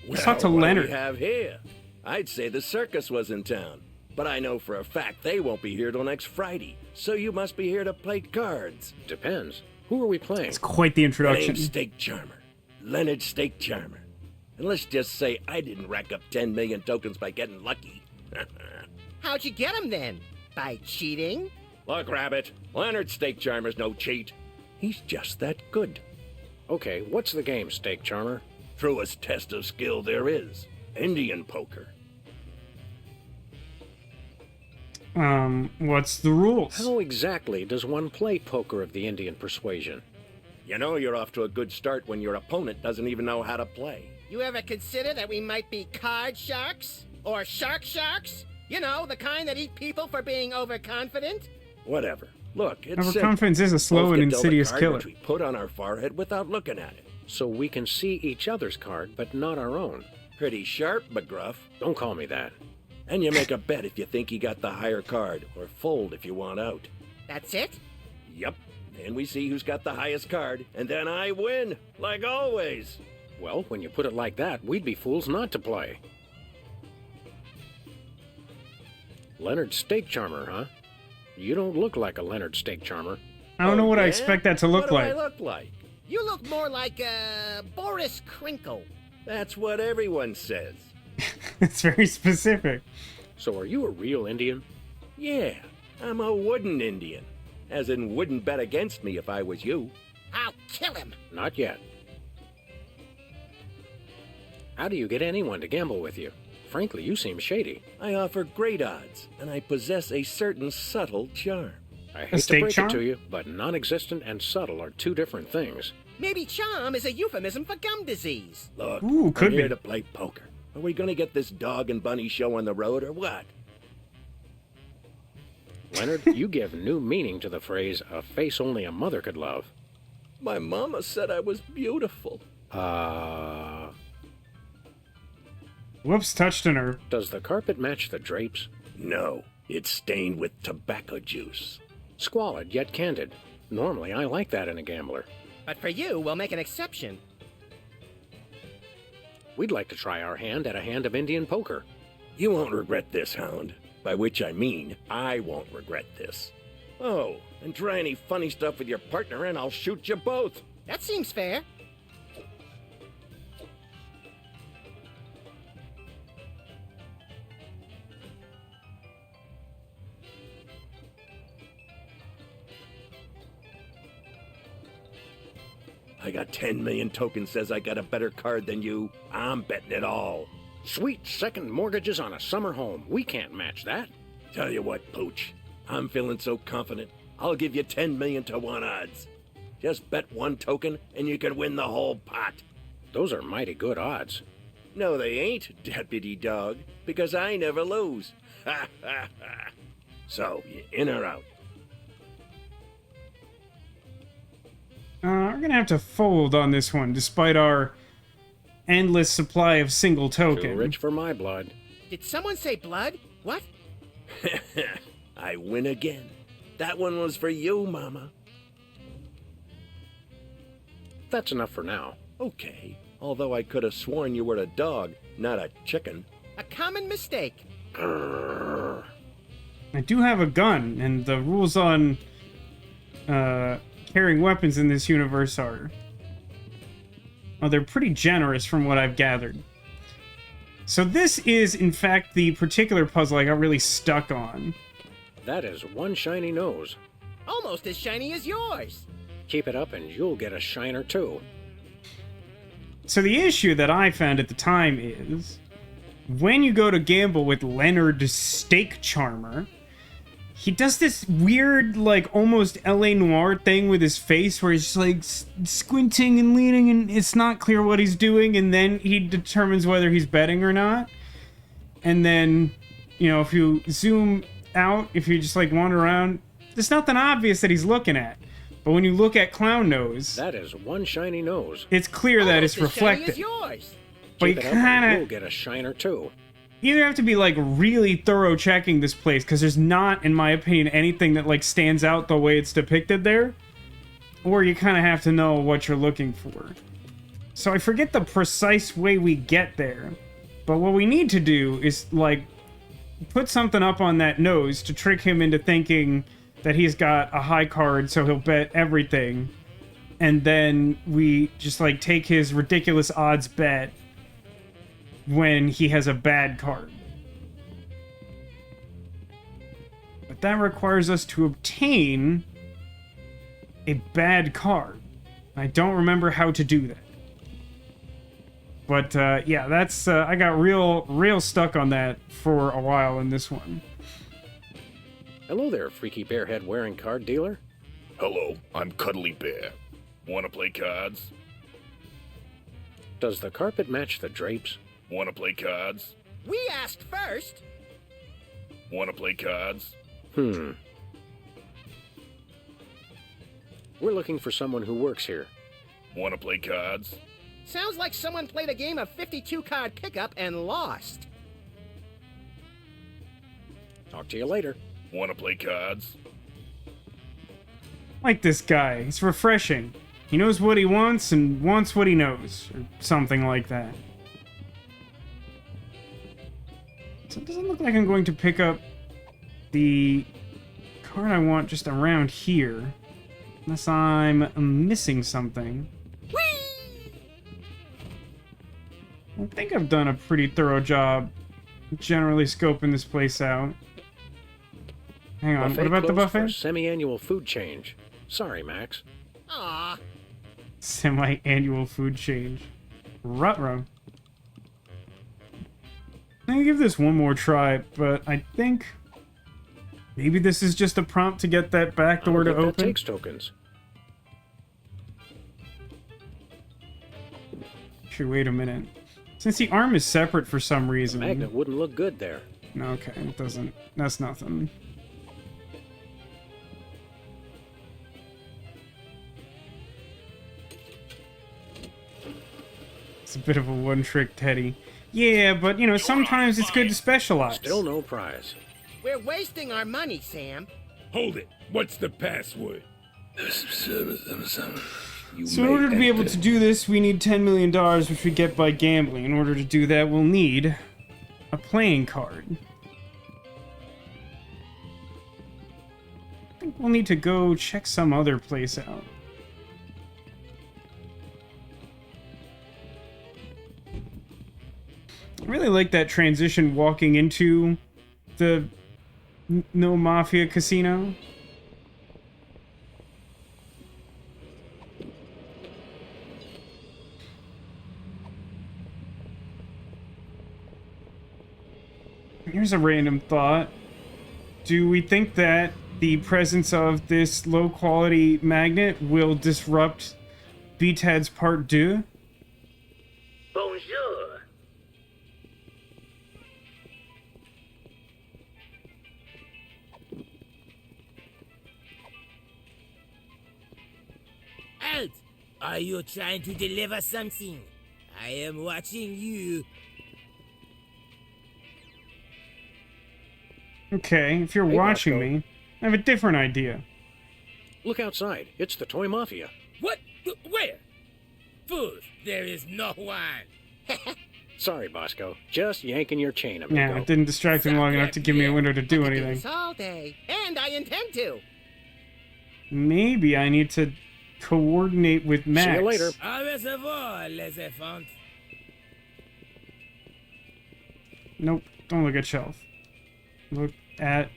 let's talk to what Leonard. do we have here? I'd say the circus was in town, but I know for a fact they won't be here till next Friday, so you must be here to play cards. Depends. Who are we playing? It's quite the introduction. Name's Steak Charmer. Leonard Steak Charmer. And let's just say I didn't rack up 10 million tokens by getting lucky. How'd you get him then? By cheating? Look, Rabbit, Leonard Steak Charmer's no cheat. He's just that good. Okay, what's the game, Steak Charmer? Truest test of skill there is. Indian poker. What's the rules? How exactly does one play poker of the Indian persuasion? You know you're off to a good start when your opponent doesn't even know how to play. You ever consider that we might be card sharks? Or shark sharks? You know, the kind that eat people for being overconfident? Whatever. Look, it's Overconfidence is a slow Both and get dealt a insidious card killer. which we put on our forehead without looking at it. So we can see each other's card, but not our own. Pretty sharp, McGruff. Don't call me that. And you make a bet if you think you got the higher card, or fold if you want out. That's it? Yep. And we see who's got the highest card, and then I win, like always. Well, when you put it like that, we'd be fools not to play. Leonard Steak Charmer, huh? You don't look like a Leonard Steak Charmer. I don't know what I yeah? expect that to look What like. do I look like? You look more like, Boris Crinkle. That's what everyone says. It's very specific. So are you a real Indian? Yeah, I'm a wooden Indian. As in, wouldn't bet against me if I was you. I'll kill him. Not yet. How do you get anyone to gamble with you? Frankly, you seem shady. I offer great odds, and I possess a certain subtle charm. I hate to steak break charm? it to you, but non-existent and subtle are two different things. Maybe charm is a euphemism for gum disease. Look, Ooh, could I'm here be. to play poker. Are we gonna get this dog and bunny show on the road, or what? Leonard, you give new meaning to the phrase, a face only a mother could love. My mama said I was beautiful. Whoops, touched a nerve. Does the carpet match the drapes? No, it's stained with tobacco juice. Squalid yet candid. Normally, I like that in a gambler. But for you, we'll make an exception. We'd like to try our hand at a hand of Indian poker. You won't regret this, Hound. By which I mean, I won't regret this. Oh, and try any funny stuff with your partner and I'll shoot you both. That seems fair. I got 10 million tokens says I got a better card than you. I'm betting it all. Sweet second mortgages on a summer home. We can't match that. Tell you what, Pooch. I'm feeling so confident. I'll give you 10 million to 1 odds. Just bet 1 token and you can win the whole pot. Those are mighty good odds. No, they ain't, Deputy Dog, because I never lose. Ha ha ha. So, you in or out? We're gonna have to fold on this one, despite our endless supply of single Too token. rich for my blood. Did someone say blood? What? I win again. That one was for you, Mama. That's enough for now. Okay, although I could have sworn you were a dog, not a chicken. A common mistake. Grrr. I do have a gun, and the rules on carrying weapons in this universe are... oh, they're pretty generous from what I've gathered. So this is, in fact, the particular puzzle I got really stuck on. That is one shiny nose. Almost as shiny as yours. Keep it up and you'll get a shiner too. So the issue that I found at the time is, when you go to gamble with Leonard Steak Charmer, he does this weird, like, almost L.A. Noire thing with his face where he's just, like, squinting and leaning, and it's not clear what he's doing, and then he determines whether he's betting or not. And then, you know, if you zoom out, if you just, like, wander around, there's nothing obvious that he's looking at. But when you look at Clown Nose... That is one shiny nose. It's clear that it's reflected. Yours. But you Keep it up and kind you'll of... get a shiner too. You either have to be, like, really thorough checking this place, because there's not, in my opinion, anything that, like, stands out the way it's depicted there. Or you kind of have to know what you're looking for. So I forget the precise way we get there. But what we need to do is, like, put something up on that nose to trick him into thinking that he's got a high card, so he'll bet everything. And then we just, like, take his ridiculous odds bet when he has a bad card. But that requires us to obtain a bad card. I don't remember how to do that. But, yeah, that's, I got real stuck on that for a while in this one. Hello there, freaky bearhead wearing card dealer. Hello, I'm Cuddly Bear. Wanna play cards? Does the carpet match the drapes? Wanna play cards? We asked first. Wanna play cards? We're looking for someone who works here. Wanna play cards? Sounds like someone played a game of 52 card pickup and lost. Talk to you later. Wanna play cards? Like this guy. He's refreshing. He knows what he wants and wants what he knows. Or something like that. So it doesn't look like I'm going to pick up the card I want just around here. Unless I'm missing something. I think I've done a pretty thorough job generally scoping this place out. Hang on, what about the closed for buffet? Semi-annual food change. Sorry, Max. Aw. Semi-annual food change. Ruh-roh. I'm gonna give this one more try, but I think maybe this is just a prompt to get that back door to That open. takes tokens. Actually, wait a minute. Since the arm is separate for some The reason... magnet wouldn't look good there. No, okay, it doesn't. That's nothing. It's a bit of a one-trick Teddy. Yeah, but, you know, sometimes it's good to specialize. Still no prize. We're wasting our money, Sam. Hold it. What's the password? So in order to be able to do this, we need $10 million, which we get by gambling. In order to do that, we'll need a playing card. I think we'll need to go check some other place out. I really like that transition walking into the No Mafia Casino. Here's a random thought. Do we think that the presence of this low-quality magnet will disrupt BTAD's Part 2? Bonjour. Halt! Are you trying to deliver something? I am watching you. Okay, if you're Hey, watching Vasco. me, I have a different idea. Look outside. It's the Toy Mafia. What? Where? Fools, there is no one. Sorry, Bosco. Just yanking your chain, amigo. Yeah, it didn't distract him long enough to give me a window to do I could anything. this all day, and I intend to. Maybe I need to coordinate with Max. See you later. Au reservoir, les enfants. Nope, don't look at shelf. Look at...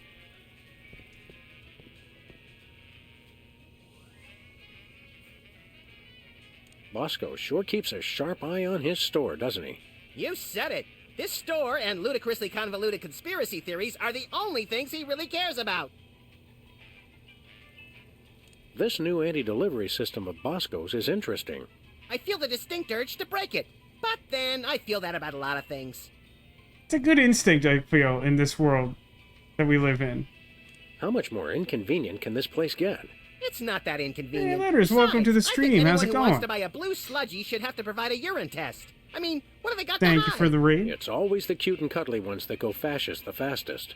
Bosco sure keeps a sharp eye on his store, doesn't he? You said it. This store and ludicrously convoluted conspiracy theories are the only things he really cares about. This new anti-delivery system of Bosco's is interesting. I feel the distinct urge to break it, but then I feel that about a lot of things. It's a good instinct, I feel, in this world that we live in. How much more inconvenient can this place get? It's not that inconvenient. Hey, Letters, welcome to the stream. I think How's it anyone who going? wants to buy a blue sludgy should have to provide a urine test. I mean, what have they got Thank to you hide? for the raid. It's always the cute and cuddly ones that go fascist the fastest.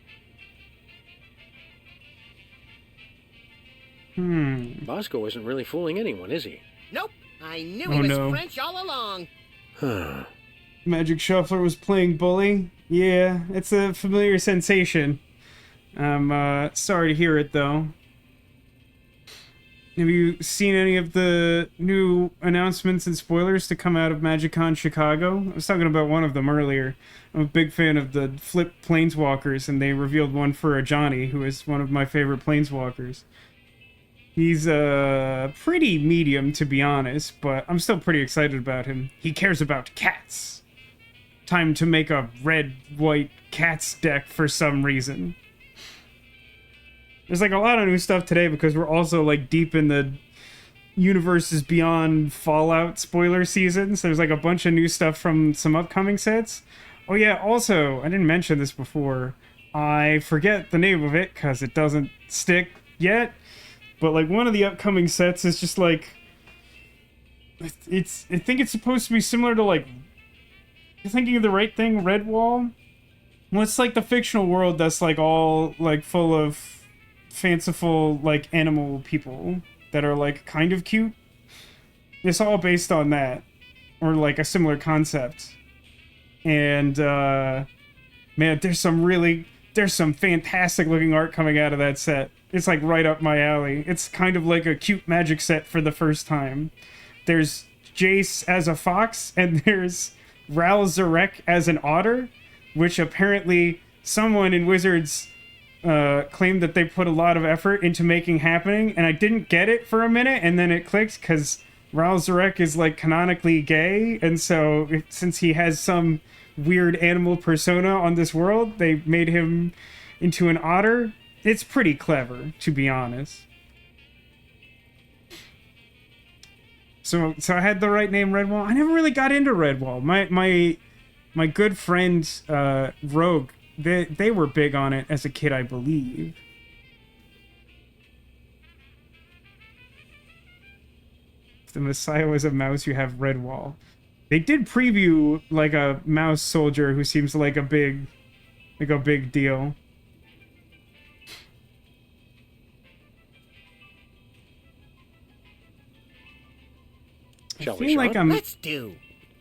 Bosco isn't really fooling anyone, is he? Nope. I knew he was French all along. Magic Shuffler was playing bully. Yeah, it's a familiar sensation. I'm sorry to hear it, though. Have you seen any of the new announcements and spoilers to come out of MagicCon Chicago? I was talking about one of them earlier. I'm a big fan of the Flip Planeswalkers, and they revealed one for Johnny, who is one of my favorite Planeswalkers. He's pretty medium, to be honest, but I'm still pretty excited about him. He cares about cats. Time to make a red-white cats deck for some reason. There's like a lot of new stuff today because we're also like deep in the Universes Beyond Fallout spoiler season. So there's like a bunch of new stuff from some upcoming sets. Oh yeah, also, I didn't mention this before. I forget the name of it because it doesn't stick yet. But like one of the upcoming sets is just like, I think it's supposed to be similar to like, you're thinking of the right thing, Redwall? Well, it's like the fictional world that's like all like full of fanciful like animal people that are like kind of cute. It's all based on that, or like a similar concept. And man, there's some fantastic looking art coming out of that set. It's like right up my alley. It's kind of like a cute Magic set for the first time. There's Jace as a fox, and there's Ral Zarek as an otter, which apparently someone in Wizards claimed that they put a lot of effort into making happening, and I didn't get it for a minute, and then it clicked because Ral Zarek is like canonically gay, and so since he has some weird animal persona on this world, they made him into an otter. It's pretty clever, to be honest. So I had the right name, Redwall. I never really got into Redwall. My good friend Rogue, they were big on it as a kid, I believe. If the Messiah was a mouse, you have Redwall. They did preview like a mouse soldier who seems like a big deal. Shall I we feel like I'm Let's do.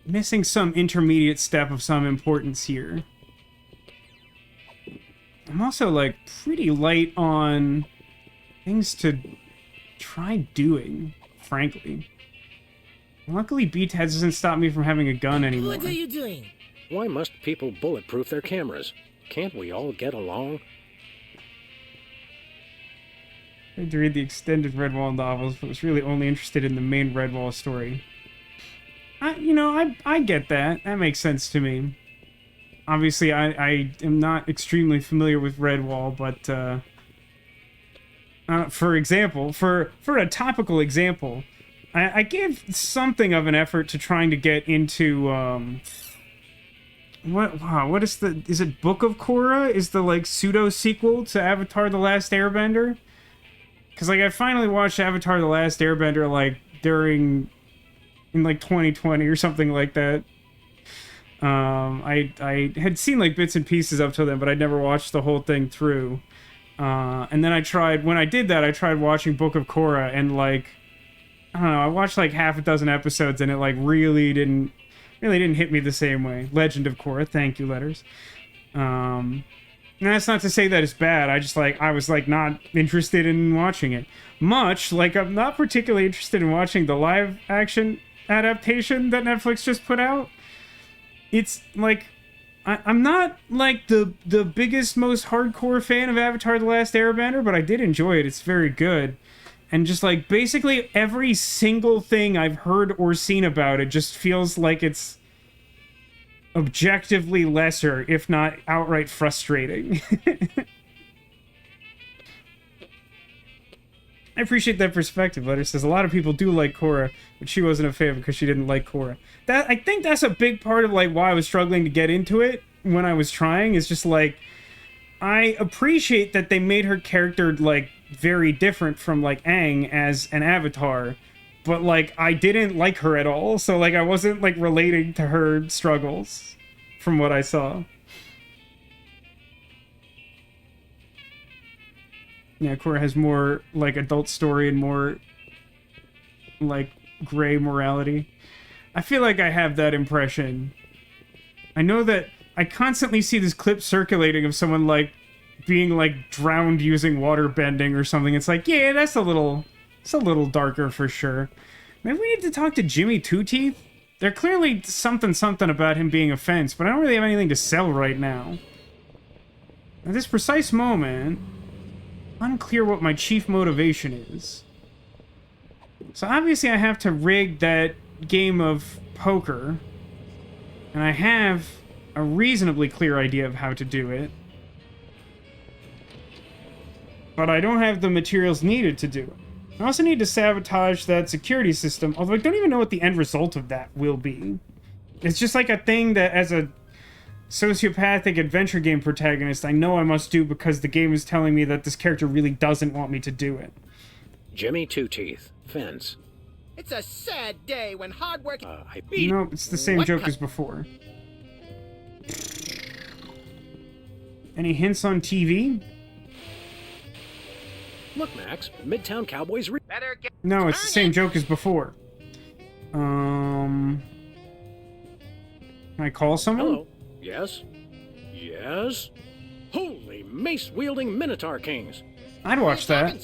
missing some intermediate step of some importance here. I'm also like pretty light on things to try doing, frankly. Luckily, Beatheads doesn't stop me from having a gun anymore. What are you doing? Why must people bulletproof their cameras? Can't we all get along? I had to read the extended Redwall novels, but was really only interested in the main Redwall story. I get that. That makes sense to me. Obviously, I am not extremely familiar with Redwall, but for example, for a topical example, I gave something of an effort to trying to get into what is it Book of Korra? Is the like pseudo sequel to Avatar: The Last Airbender? Because like I finally watched Avatar: The Last Airbender like in like 2020 or something like that. I had seen like bits and pieces up till then, but I'd never watched the whole thing through. And then when I did that, I tried watching Book of Korra, and like, I don't know, I watched like half a dozen episodes, and it like really didn't hit me the same way. Legend of Korra, thank you, Letters. And that's not to say that it's bad. I was like not interested in watching it. Much like I'm not particularly interested in watching the live action adaptation that Netflix just put out. It's like I'm not like the biggest, most hardcore fan of Avatar: The Last Airbender, but I did enjoy it. It's very good. And just like basically every single thing I've heard or seen about it just feels like it's objectively lesser, if not outright frustrating. I appreciate that perspective. Letter says a lot of people do like Korra, but she wasn't a fan because she didn't like Korra. That I think that's a big part of like why I was struggling to get into it when I was trying. Is just like I appreciate that they made her character like very different from like Aang as an avatar, but like I didn't like her at all. So like I wasn't like relating to her struggles from what I saw. Yeah, Korra has more, like, adult story and more, like, gray morality. I feel like I have that impression. I know that I constantly see this clip circulating of someone, like, being, like, drowned using water bending or something. It's like, yeah, it's a little darker for sure. Maybe we need to talk to Jimmy Two Teeth? They're clearly something about him being a fence, but I don't really have anything to sell right now. At this precise moment... unclear what my chief motivation is. So obviously I have to rig that game of poker, and I have a reasonably clear idea of how to do it. But I don't have the materials needed to do it. I also need to sabotage that security system, although I don't even know what the end result of that will be. It's just like a thing that as a sociopathic adventure game protagonist, I know I must do because the game is telling me that this character really doesn't want me to do it. Jimmy Two Teeth, fence. It's a sad day when hard work... No, it's the same joke as before. Any hints on TV? Look, Max, Midtown Cowboys... No, it's the same joke as before. Can I call someone? Hello. Yes? Yes? Holy mace-wielding Minotaur Kings! I'd watch that.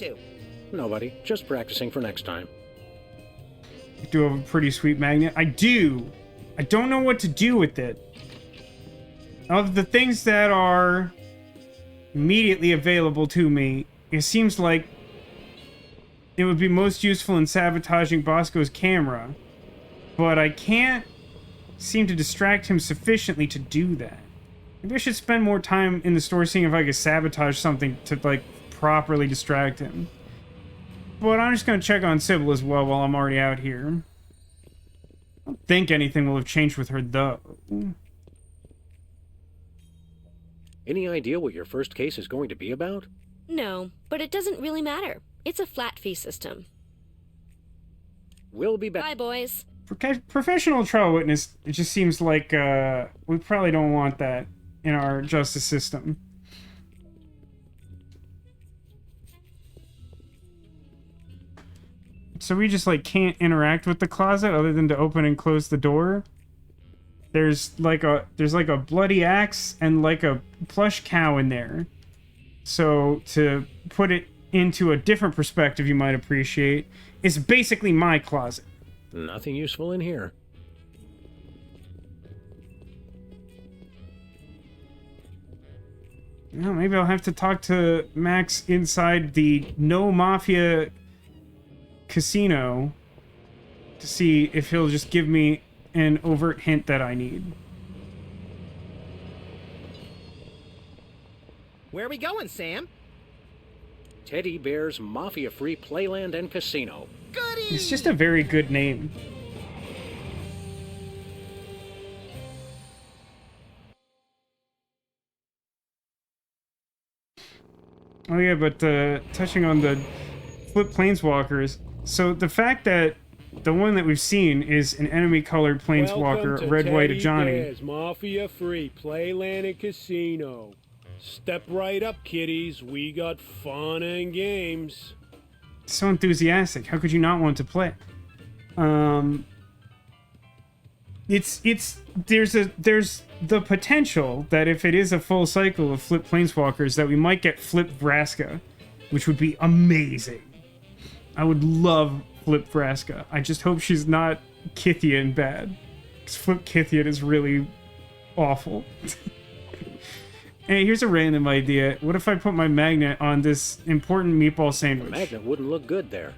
Nobody. Just practicing for next time. You do have a pretty sweet magnet. I do. I don't know what to do with it. Of the things that are immediately available to me, it seems like it would be most useful in sabotaging Bosco's camera. But I can't seem to distract him sufficiently to do that. Maybe I should spend more time in the store seeing if I could sabotage something to, like, properly distract him. But I'm just gonna check on Sybil as well while I'm already out here. I don't think anything will have changed with her, though. Any idea what your first case is going to be about? No, but it doesn't really matter. It's a flat fee system. We'll be back. Bye, boys. Professional trial witness, it just seems like we probably don't want that in our justice system. So we just like can't interact with the closet other than to open and close the door. There's like a bloody axe and like a plush cow in there. So to put it into a different perspective you might appreciate, it's basically my closet. Nothing useful in here. Well, maybe I'll have to talk to Max inside the No Mafia casino to see if he'll just give me an overt hint that I need. Where are we going, Sam? Teddy Bear's Mafia-Free Playland and Casino. Goody! It's just a very good name. Oh yeah, but touching on the flip planeswalkers, so the fact that the one that we've seen is an enemy-colored planeswalker, Red, White, and Johnny. Mafia-Free Playland and Casino. Step right up, kiddies. We got fun and games. So enthusiastic. How could you not want to play? There's the potential that if it is a full cycle of flip planeswalkers that we might get flip Vraska, which would be amazing. I would love flip Vraska. I just hope she's not Kithian bad, because flip Kithian is really awful. Hey, here's a random idea. What if I put my magnet on this important meatball sandwich? The magnet wouldn't look good there.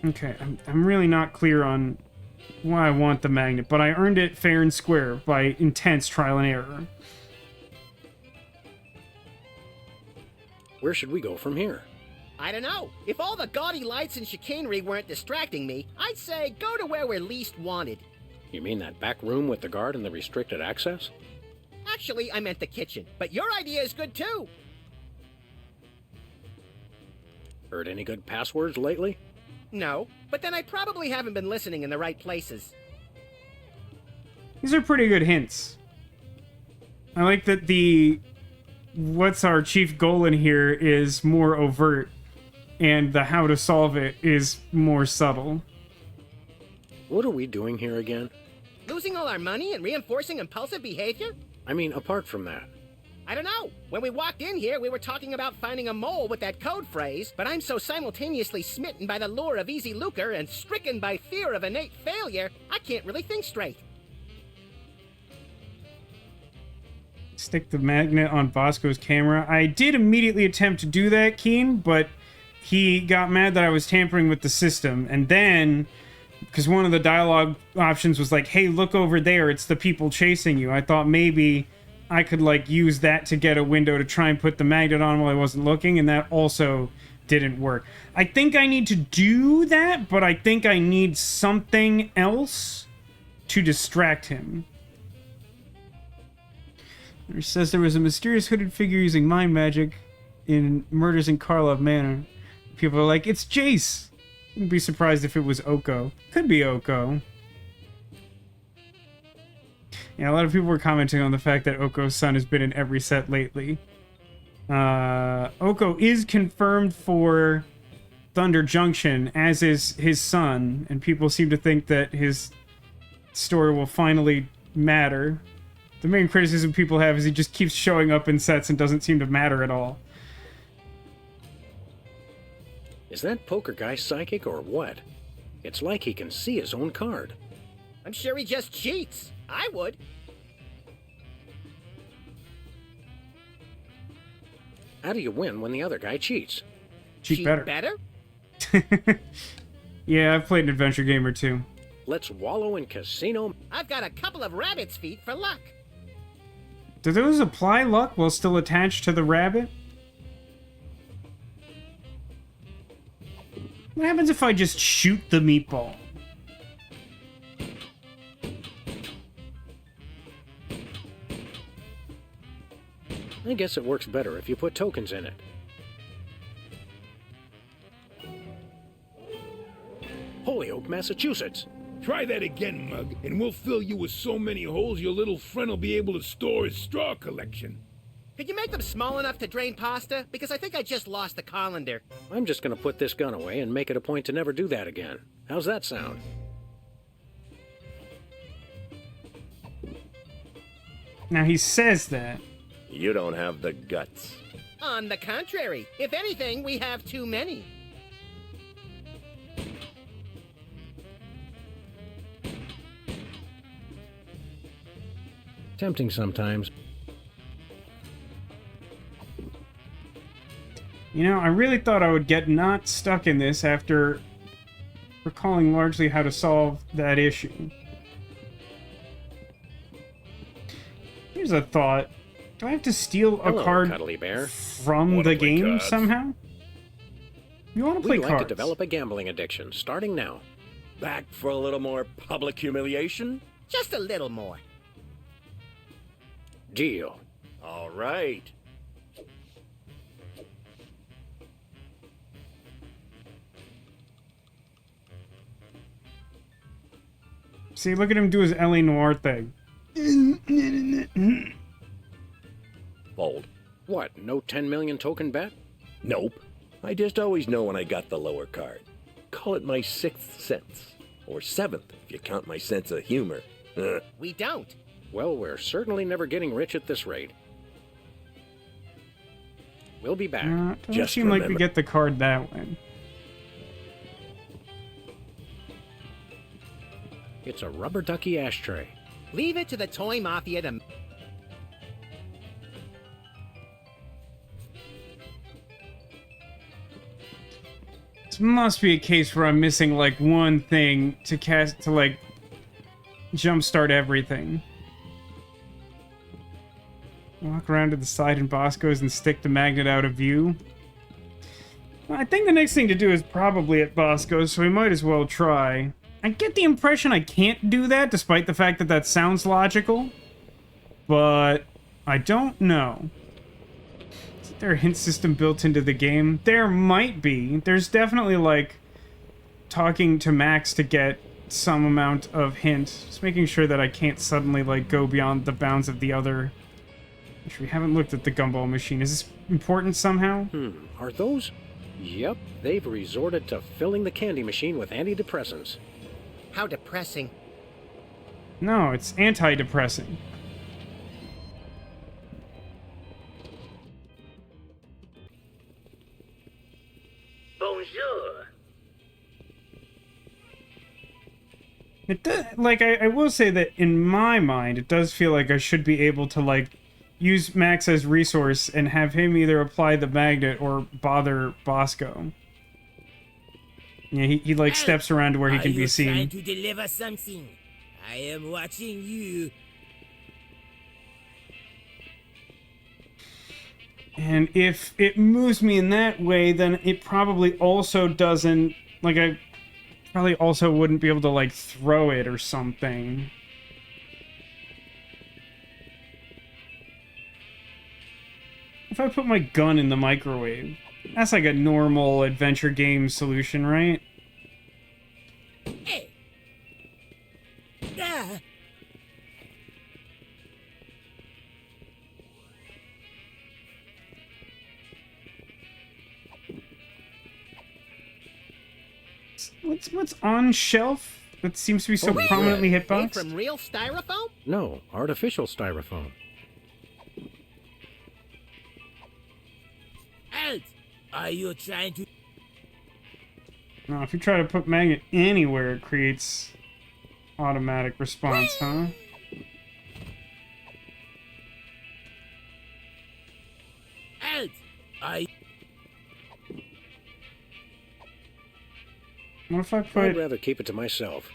Okay, I'm really not clear on why I want the magnet, but I earned it fair and square by intense trial and error. Where should we go from here? I don't know. If all the gaudy lights and chicanery weren't distracting me, I'd say go to where we're least wanted. You mean that back room with the guard and the restricted access? Actually, I meant the kitchen, but your idea is good too. Heard any good passwords lately? No, but then I probably haven't been listening in the right places. These are pretty good hints. I like that the what's our chief goal in here is more overt, and the how to solve it is more subtle. What are we doing here again? Losing all our money and reinforcing impulsive behavior? I mean, apart from that. I don't know. When we walked in here, we were talking about finding a mole with that code phrase, but I'm so simultaneously smitten by the lure of easy lucre and stricken by fear of innate failure, I can't really think straight. Stick the magnet on Vasco's camera. I did immediately attempt to do that, Keen, but he got mad that I was tampering with the system. And then, because one of the dialogue options was like, hey, look over there, it's the people chasing you. I thought maybe I could, like, use that to get a window to try and put the magnet on while I wasn't looking, and that also didn't work. I think I need to do that, but I think I need something else to distract him. It says there was a mysterious hooded figure using mind magic in Murders in Karlov Manor. People are like, it's Jace! Wouldn't be surprised if it was Oko. Could be Oko. Yeah, a lot of people were commenting on the fact that Oko's son has been in every set lately. Oko is confirmed for Thunder Junction, as is his son, and people seem to think that his story will finally matter. The main criticism people have is he just keeps showing up in sets and doesn't seem to matter at all. Is that poker guy psychic or what? It's like he can see his own card. I'm sure he just cheats. I would. How do you win when the other guy cheats? Cheat better. Better? Yeah, I've played an adventure game or two. Let's wallow in casino. I've got a couple of rabbit's feet for luck. Do those apply luck while still attached to the rabbit? What happens if I just shoot the meatball? I guess it works better if you put tokens in it. Holyoke, Massachusetts. Try that again, Mug, and we'll fill you with so many holes your little friend will be able to store his straw collection. Could you make them small enough to drain pasta? Because I think I just lost the colander. I'm just gonna put this gun away and make it a point to never do that again. How's that sound? Now he says that. You don't have the guts. On the contrary, if anything, we have too many. Tempting sometimes. You know, I really thought I would get not stuck in this after recalling largely how to solve that issue. Here's a thought. Do I have to steal a Hello, card Cuddly Bear. from the game cards? somehow? You want to play We'd like cards? to develop a gambling addiction, starting now. Back for a little more public humiliation? Just a little more. Deal. All right. See, look at him do his L.A. Noire thing. Fold. What, no 10 million token bet? Nope. I just always know when I got the lower card. Call it my sixth sense. Or seventh, if you count my sense of humor. We don't. Well, we're certainly never getting rich at this rate. We'll be back. Doesn't Just seem like we remember- get the card that way. It's a rubber ducky ashtray. Leave it to the toy mafia to... This must be a case where I'm missing, like, one thing to cast to, like, jumpstart everything. Walk around to the side in Bosco's and stick the magnet out of view. I think the next thing to do is probably at Bosco's, so we might as well try. I get the impression I can't do that, despite the fact that that sounds logical. But I don't know. Is there a hint system built into the game? There might be. There's definitely, like, talking to Max to get some amount of hint. Just making sure that I can't suddenly, like, go beyond the bounds of the other. Actually, we haven't looked at the gumball machine. Is this important somehow? Are those? Yep, they've resorted to filling the candy machine with antidepressants. How depressing. No, it's antidepressing. Bonjour. It does, like, I will say that in my mind, it does feel like I should be able to, like, use Max as resource and have him either apply the magnet or bother Bosco. Yeah, he like, steps around to where he can be seen. Are you trying to deliver something? I am watching you. And if it moves me in that way, then it probably also doesn't... Like, I probably also wouldn't be able to, like, throw it or something. If I put my gun in the microwave, that's like a normal adventure game solution, right? Hey. Ah. What's on shelf that seems to be so prominently Made hitboxed? from real styrofoam? No, artificial styrofoam. Alt, are you trying to... No, if you try to put magnet anywhere, it creates automatic response, huh? Alt, are you... What if I I'd put... rather keep it to myself.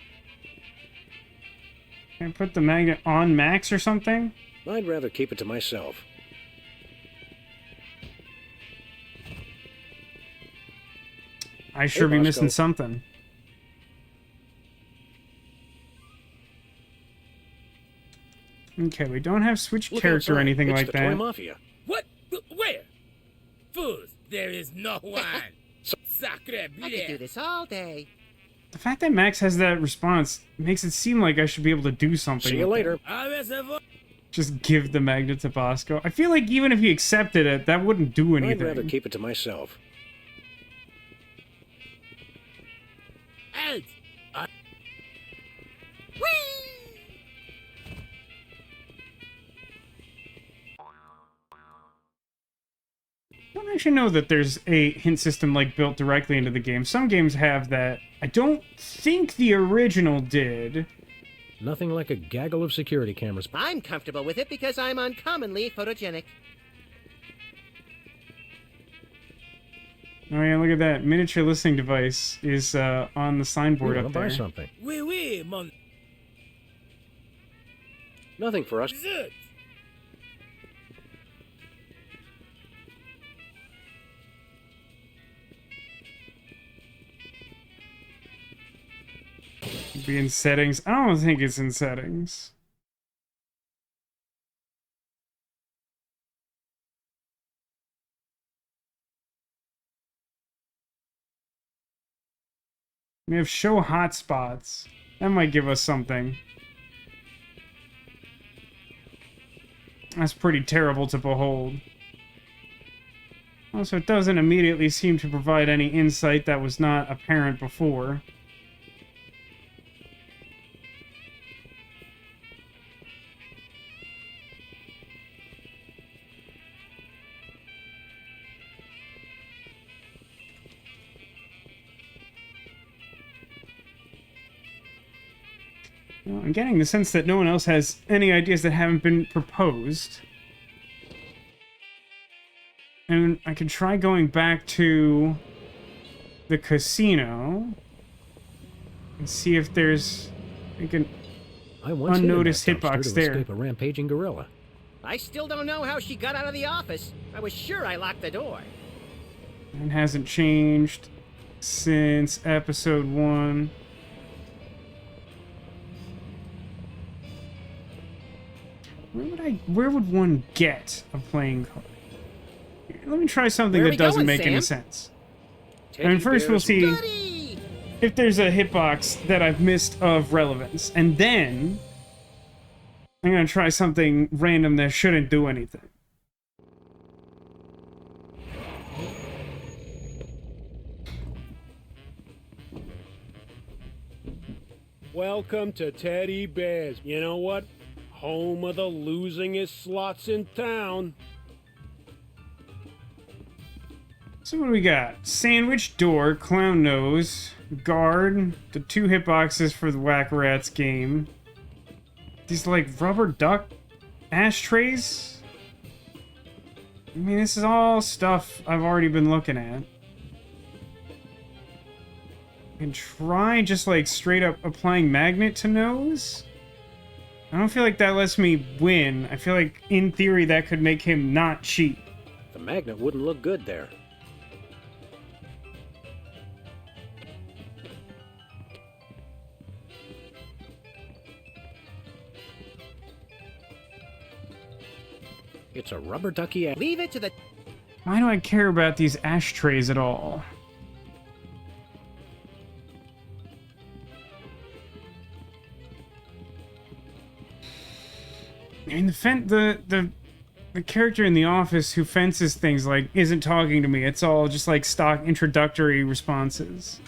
Can I put the magnet on Max or something? I'd rather keep it to myself. I sure Hey, be Bosco. missing something. Okay, we don't have switch Look character or outside. anything It's like the that. Toy Mafia. What? Where? Fools, there is no one. Sacre I could bleu. do this all day. The fact that Max has that response makes it seem like I should be able to do something. See you with later. it. Au reservoir. Just give the magnet to Bosco. I feel like even if he accepted it, that wouldn't do I'd anything. rather keep it to myself. Alt. I don't actually know that there's a hint system like built directly into the game. Some games have that. I don't think the original did. Nothing like a gaggle of security cameras. I'm comfortable with it because I'm uncommonly photogenic. Oh yeah, look at that. Miniature listening device is on the signboard You up wanna buy there. something? Oui, oui, mon... Nothing for us. Zut. Be in settings. I don't think it's in settings. We have show hotspots. That might give us something. That's pretty terrible to behold. Also, it doesn't immediately seem to provide any insight that was not apparent before. Well, I'm getting the sense that no one else has any ideas that haven't been proposed. And I can try going back to the casino and see if there's like an I once unnoticed hid in that hitbox dumpster to there. escape a rampaging gorilla. I still don't know how she got out of the office. I was sure I locked the door. It hasn't changed since episode 1. Where would one get a playing card? Let me try something that doesn't make any sense. And first we'll see if there's a hitbox that I've missed of relevance. And then I'm going to try something random that shouldn't do anything. Welcome to Teddy Bears. You know what? Home of the losingest slots in town. So what do we got? Sandwich, door, clown nose, guard, the 2 hitboxes for the Whack Rats game. These like rubber duck ashtrays? I mean, this is all stuff I've already been looking at. And try just like straight up applying magnet to nose? I don't feel like that lets me win. I feel like in theory that could make him not cheat. The magnet wouldn't look good there. It's a rubber ducky. Leave it to the... Why do I care about these ashtrays at all? I mean, the character in The Office who fences things, like, isn't talking to me. It's all just, like, stock introductory responses.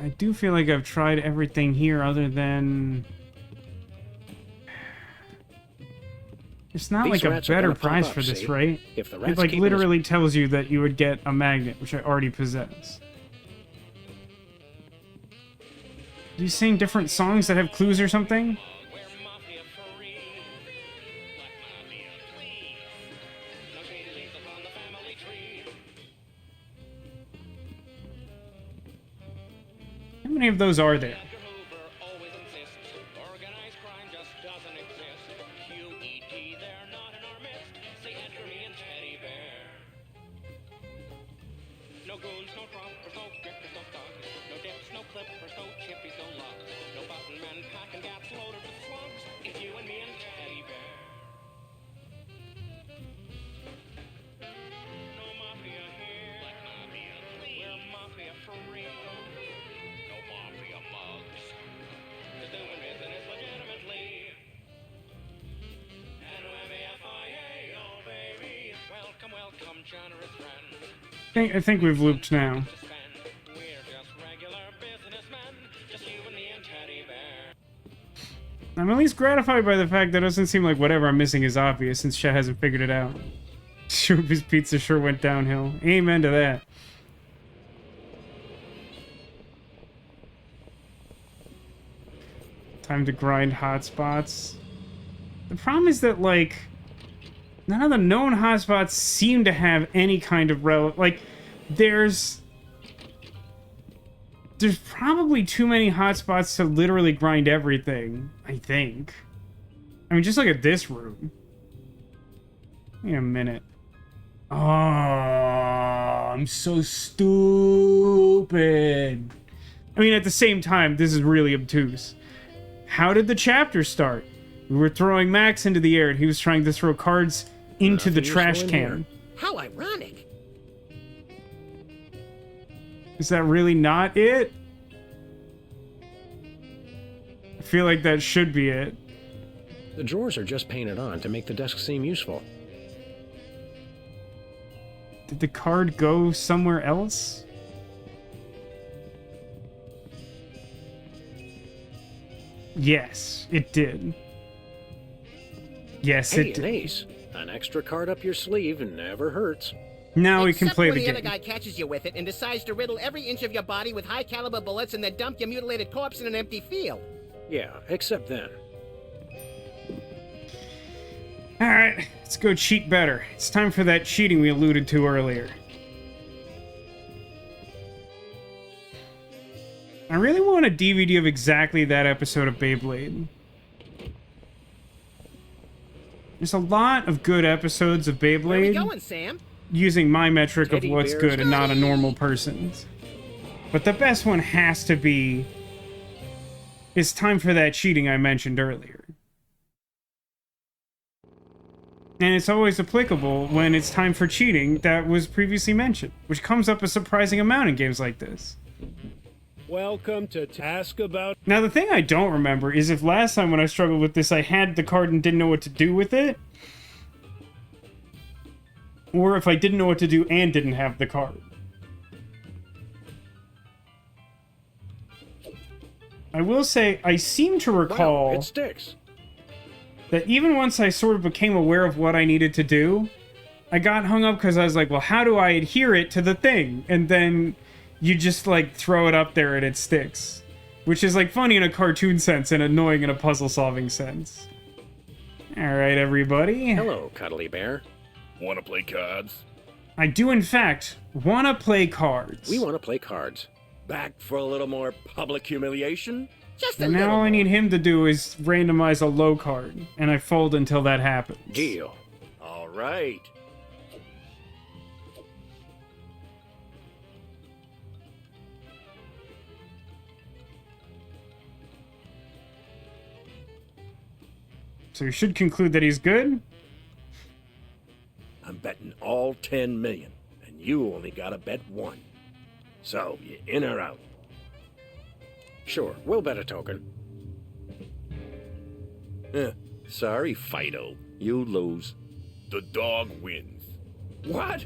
I do feel like I've tried everything here other than... It's not These like a rats are better gonna pop prize up, for this, see? right? If the It, rats like, keep literally tells you that you would get a magnet, which I already possess. Do you sing different songs that have clues or something? We're mafia-free. Black mafia, please. No shady leaves upon the family tree. How many of those are there? Dr. Hoover always insists organized crime just doesn't exist. QED, they're not in our midst. Say enter me and Teddy Bear. No goons, no troopers, no grifters, no thugs. No dips, no clippers, no chippies, no lugs. No button men packing gaps loaded with slugs. It's you and me and Teddy Bear. No mafia here. Black mafia, please. We're mafia-free. No mafia mugs. Just doing business legitimately. NMFIA, oh baby. Welcome, welcome, generous friend. I think we've looped now. We're just regular businessmen. Just you and me and Teddy Bear. I'm at least gratified by the fact that it doesn't seem like whatever I'm missing is obvious since Chet hasn't figured it out. His pizza sure went downhill. Amen to that. Time to grind hotspots. The problem is that, like, none of the known hotspots seem to have any kind of like, there's probably too many hotspots to literally grind everything, I think. I mean, just look at this room. Wait a minute. Oh, I'm so stupid. I mean, at the same time, this is really obtuse. How did the chapter start? We were throwing Max into the air, and he was trying to throw cards into the trash can. How ironic. Is that really not it? I feel like that should be it. The drawers are just painted on to make the desk seem useful. Did the card go somewhere else? Yes, it did. Yes, Hey, it an did. ace. An extra card up your sleeve never hurts. Now we can Except play when the the other game. guy catches you with it and decides to riddle every inch of your body with high-caliber bullets and then dump your mutilated corpse in an empty field. Yeah, except then. Alright, let's go cheat better. It's time for that cheating we alluded to earlier. I really want a DVD of exactly that episode of Beyblade. There's a lot of good episodes of Where we Beyblade going, Sam? using my metric Teddy of what's bears. good and not a normal person's. But the best one has to be It's time for that cheating I mentioned earlier. And it's always applicable when it's time for cheating that was previously mentioned, which comes up a surprising amount in games like this. Welcome to Task About... Now, the thing I don't remember is if last time when I struggled with this, I had the card and didn't know what to do with it. Or if I didn't know what to do and didn't have the card. I will say, I seem to recall... Wow, it sticks. That even once I sort of became aware of what I needed to do, I got hung up because I was like, well, how do I adhere it to the thing? And then you just, like, throw it up there and it sticks. Which is, like, funny in a cartoon sense and annoying in a puzzle-solving sense. Alright, everybody. Hello, Cuddly Bear. Wanna play cards? I do, in fact, want to play cards. We want to play cards. Back for a little more public humiliation? Just a And little now all I more. need him to do is randomize a low card, and I fold until that happens. Deal. All right. So you should conclude that he's good. I'm betting all 10 million, and you only gotta bet one. So, you in or out? Sure, we'll bet a token. Sorry, Fido. You lose. The dog wins. What?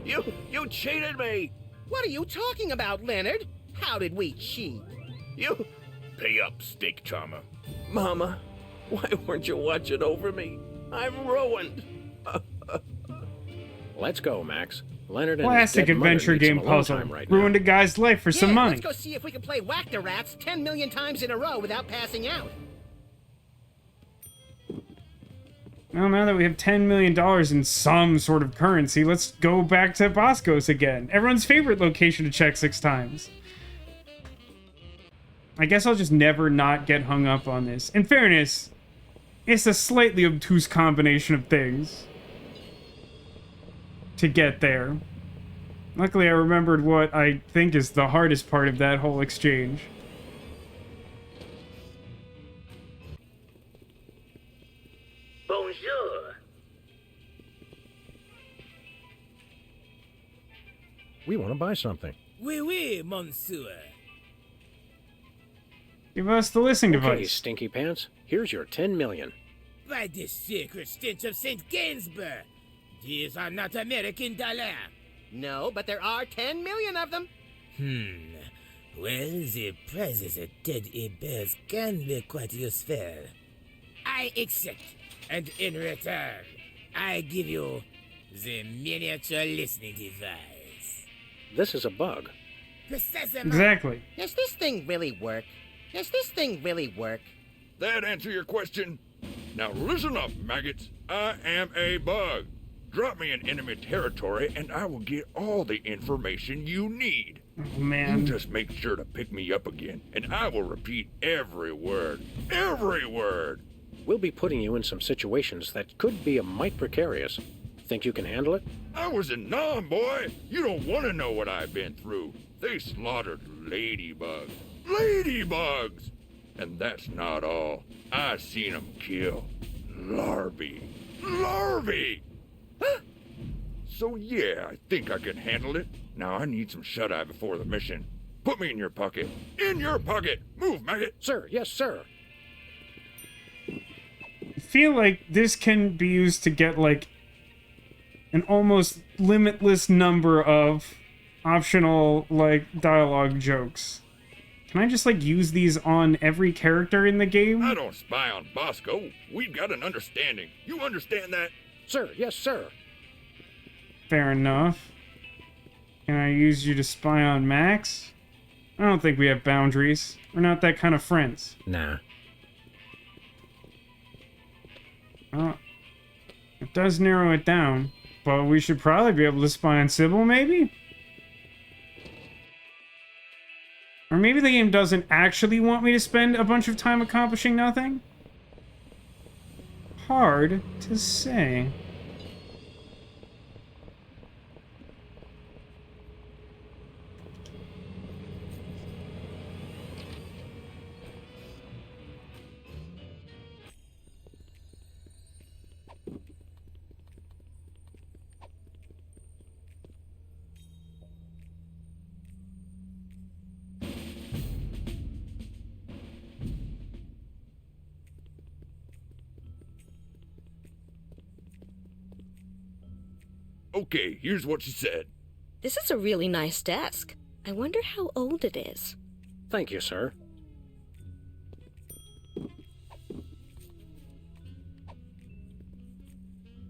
You cheated me! What are you talking about, Leonard? How did we cheat? You... Pay up, Steak Charmer. Mama, why weren't you watching over me? I'm ruined. Let's go, Max. Leonard and Classic his dead mother adventure need game some alone puzzle. time right now. Ruined a guy's life for some money. Let's go see if we can play Whack-the-Rats 10 million times in a row without passing out. Well, now that we have $10 million in some sort of currency, let's go back to Bosco's again. Everyone's favorite location to check 6 times. I guess I'll just never not get hung up on this. In fairness, it's a slightly obtuse combination of things to get there. Luckily, I remembered what I think is the hardest part of that whole exchange. Bonjour. We want to buy something. Oui, monsieur. Give us the listening Okay, device. Stinky Pants. Here's your 10 million. By the sacred stench of St. Gainsbourg. These are not American dollars. No, but there are 10 million of them. Well, the prizes at Teddy Bears can be quite useful. I accept, and in return, I give you the miniature listening device. This is a bug. Precisely. Exactly. Does this thing really work? Does this thing really work? That answer your question? Now listen up, maggots. I am a bug. Drop me in enemy territory and I will get all the information you need. Oh, You man. just make sure to pick me up again, and I will repeat every word. Every word! We'll be putting you in some situations that could be a mite precarious. Think you can handle it? I was in Nam, boy! You don't want to know what I've been through. They slaughtered ladybugs. Ladybugs! And that's not all. I seen them kill larvae. Larvae! So yeah, I think I can handle it. Now I need some shut-eye before the mission. Put me in your pocket. In your pocket! Move, maggot! Sir, yes, sir. I feel like this can be used to get, like, an almost limitless number of optional, like, dialogue jokes. Can I just, like, use these on every character in the game? I don't spy on Bosco. We've got an understanding. You understand that? Sir, yes, sir. Fair enough. Can I use you to spy on Max? I don't think we have boundaries. We're not that kind of friends. Nah. Well, it does narrow it down, but we should probably be able to spy on Sybil, maybe? Or maybe the game doesn't actually want me to spend a bunch of time accomplishing nothing? hard to say. Okay, here's what she said. This is a really nice desk. I wonder how old it is. Thank you, sir.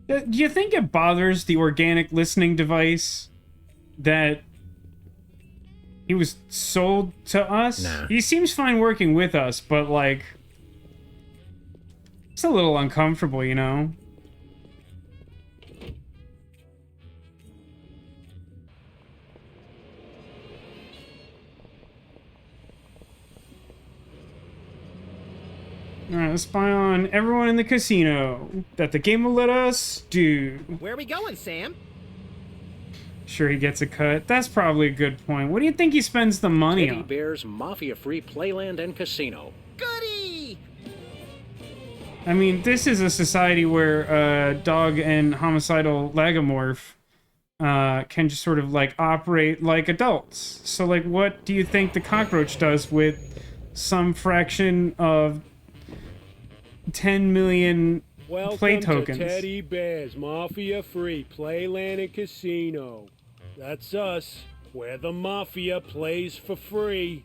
Do you think it bothers the organic listening device that he was sold to us? Nah. He seems fine working with us, but, like, it's a little uncomfortable, you know? Alright, let's spy on everyone in the casino that the game will let us do. Where are we going, Sam? Sure, he gets a cut. That's probably a good point. What do you think he spends the money Teddy on? Bear's mafia-free playland and casino. Goody! I mean, this is a society where dog and homicidal lagomorph can just sort of, like, operate like adults. So, like, what do you think the cockroach does with some fraction of 10 million Welcome play tokens? to Teddy Bear's Mafia-Free Playland and Casino. That's us, where the Mafia plays for free.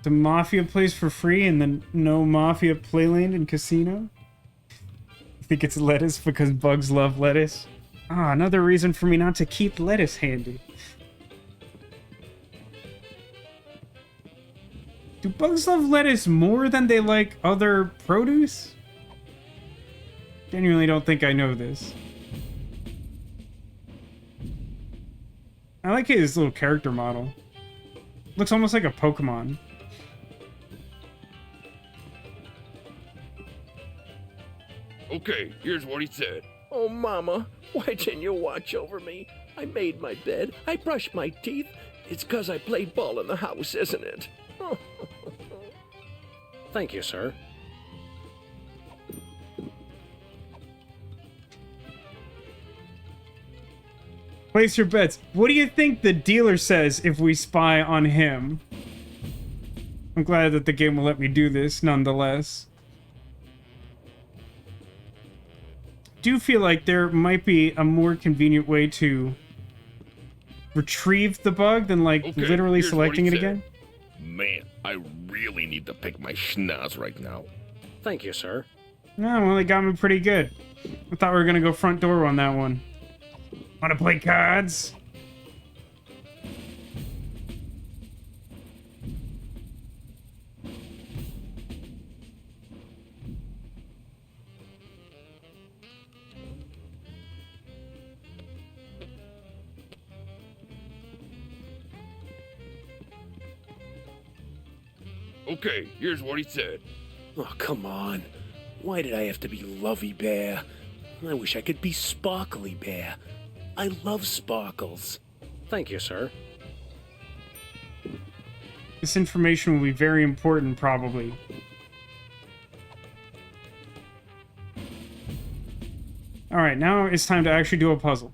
The Mafia plays for free and then no Mafia playland and casino? I think it's lettuce because bugs love lettuce. Ah, another reason for me not to keep lettuce handy. Do bugs love lettuce more than they like other produce? Genuinely don't think I know this. I like his little character model. Looks almost like a Pokemon. Okay, here's what he said. Oh, Mama, why didn't you watch over me? I made my bed. I brushed my teeth. It's 'cause I played ball in the house, isn't it? Thank you, sir. Place your bets. What do you think the dealer says if we spy on him? I'm glad that the game will let me do this, nonetheless. Do feel like there might be a more convenient way to retrieve the bug than, like, Okay, literally here's what selecting he it said. again. Man, I really need to pick my schnoz right now. Thank you, sir. No, well, they got me pretty good. I thought we were gonna go front door on that one. Wanna play cards? Okay, here's what he said. Oh, come on. Why did I have to be Lovey Bear? I wish I could be Sparkly Bear. I love sparkles. Thank you, sir. This information will be very important, probably. Alright, now it's time to actually do a puzzle.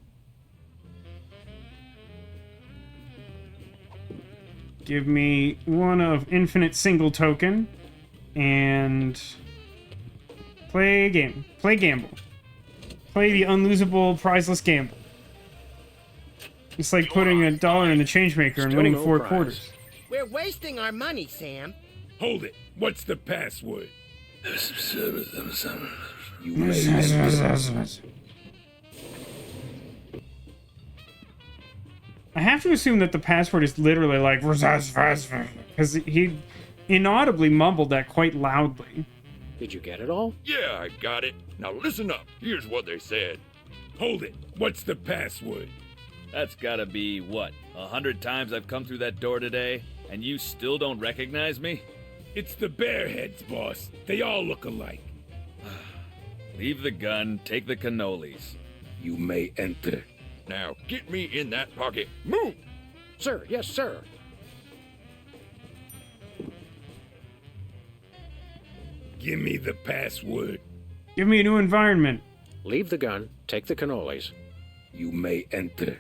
Give me one of infinite single token. And... play a game. Play gamble. Play the unlosable, prizeless gamble. It's like putting $1 in the changemaker and Still winning no 4 prize. quarters. We're wasting our money, Sam. Hold it. What's the password? I have to assume that the password is literally like because he inaudibly mumbled that quite loudly. Did you get it all? Yeah, I got it. Now listen up. Here's what they said. Hold it. What's the password? That's gotta be, what, 100 times I've come through that door today, and you still don't recognize me? It's the bear heads, boss. They all look alike. Leave the gun, take the cannolis. You may enter. Now get me in that pocket. Move! Sir, yes, sir. Give me the password. Give me a new environment. Leave the gun, take the cannolis. You may enter.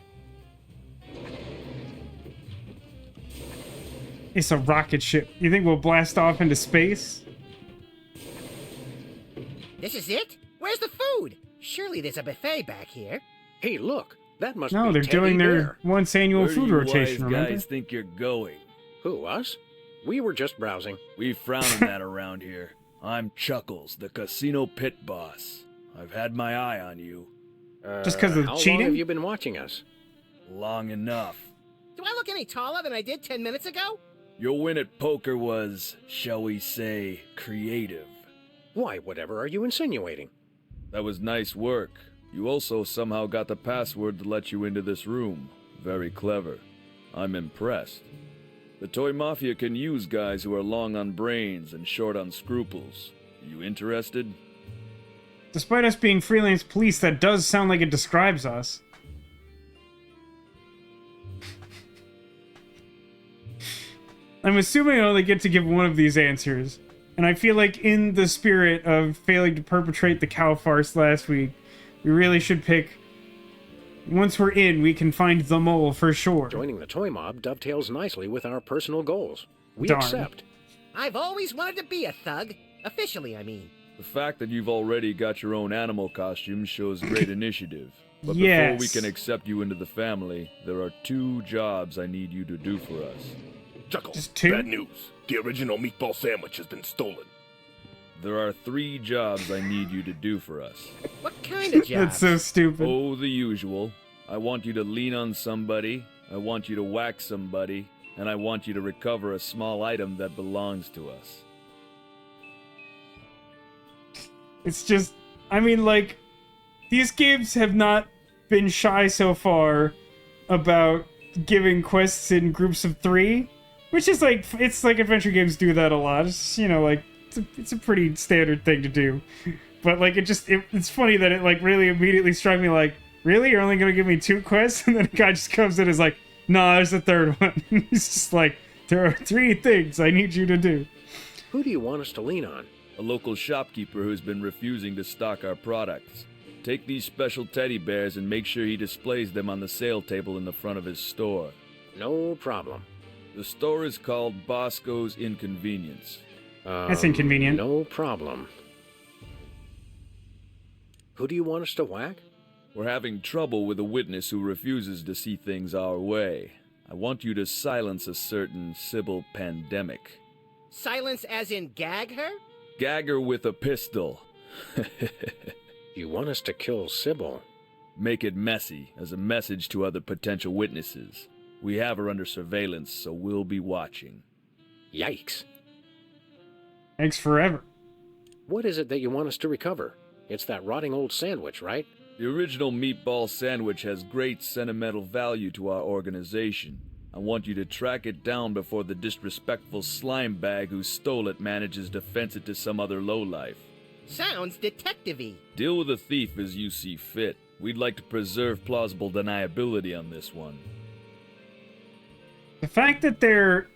It's a rocket ship. You think we'll blast off into space? This is it? Where's the food? Surely there's a buffet back here. Hey, look, that must No, be they're Teddy doing their Bear. once annual Where do food you rotation, wise remember? guys think you're going? Who, us? We were just browsing. We frown on that around here. I'm Chuckles, the casino pit boss. I've had my eye on you. Just 'cause of how cheating? long have you been watching us? Long enough. Do I look any taller than I did 10 minutes ago? Your win at poker was, shall we say, creative. Why, whatever are you insinuating? That was nice work. You also somehow got the password to let you into this room. Very clever. I'm impressed. The Toy Mafia can use guys who are long on brains and short on scruples. You interested? Despite us being freelance police, that does sound like it describes us. I'm assuming I only get to give one of these answers. And I feel like in the spirit of failing to perpetrate the cow farce last week, we really should pick... Once we're in, we can find the mole for sure. Joining the toy mob dovetails nicely with our personal goals. We Darn. accept. I've always wanted to be a thug. Officially, I mean. The fact that you've already got your own animal costume shows great initiative. But before Yes. we can accept you into the family, there are 2 jobs I need you to do for us. Chuckles, Just 2? bad news. The original meatball sandwich has been stolen. There are 3 jobs I need you to do for us. What kind of job? That's so stupid. Oh, the usual. I want you to lean on somebody, I want you to whack somebody, and I want you to recover a small item that belongs to us. It's just... I mean, like... These games have not been shy so far about giving quests in groups of 3. Which is like... It's like adventure games do that a lot. It's, you know, like... It's a pretty standard thing to do. But, like, it's funny that it, like, really immediately struck me like... Really? You're only gonna give me 2 quests? And then a guy just comes in and is like, nah, there's a 3rd one. He's just like, there are 3 things I need you to do. Who do you want us to lean on? A local shopkeeper who's been refusing to stock our products. Take these special teddy bears and make sure he displays them on the sale table in the front of his store. No problem. The store is called Bosco's Inconvenience. That's inconvenient. No problem. Who do you want us to whack? We're having trouble with a witness who refuses to see things our way. I want you to silence a certain Sybil Pandemic. Silence as in gag her? Gag her with a pistol. You want us to kill Sybil? Make it messy, as a message to other potential witnesses. We have her under surveillance, so we'll be watching. Yikes. Thanks forever. What is it that you want us to recover? It's that rotting old sandwich, right? The original meatball sandwich has great sentimental value to our organization. I want you to track it down before the disrespectful slime bag who stole it manages to fence it to some other lowlife. Sounds detective-y. Deal with the thief as you see fit. We'd like to preserve plausible deniability on this one. The fact that their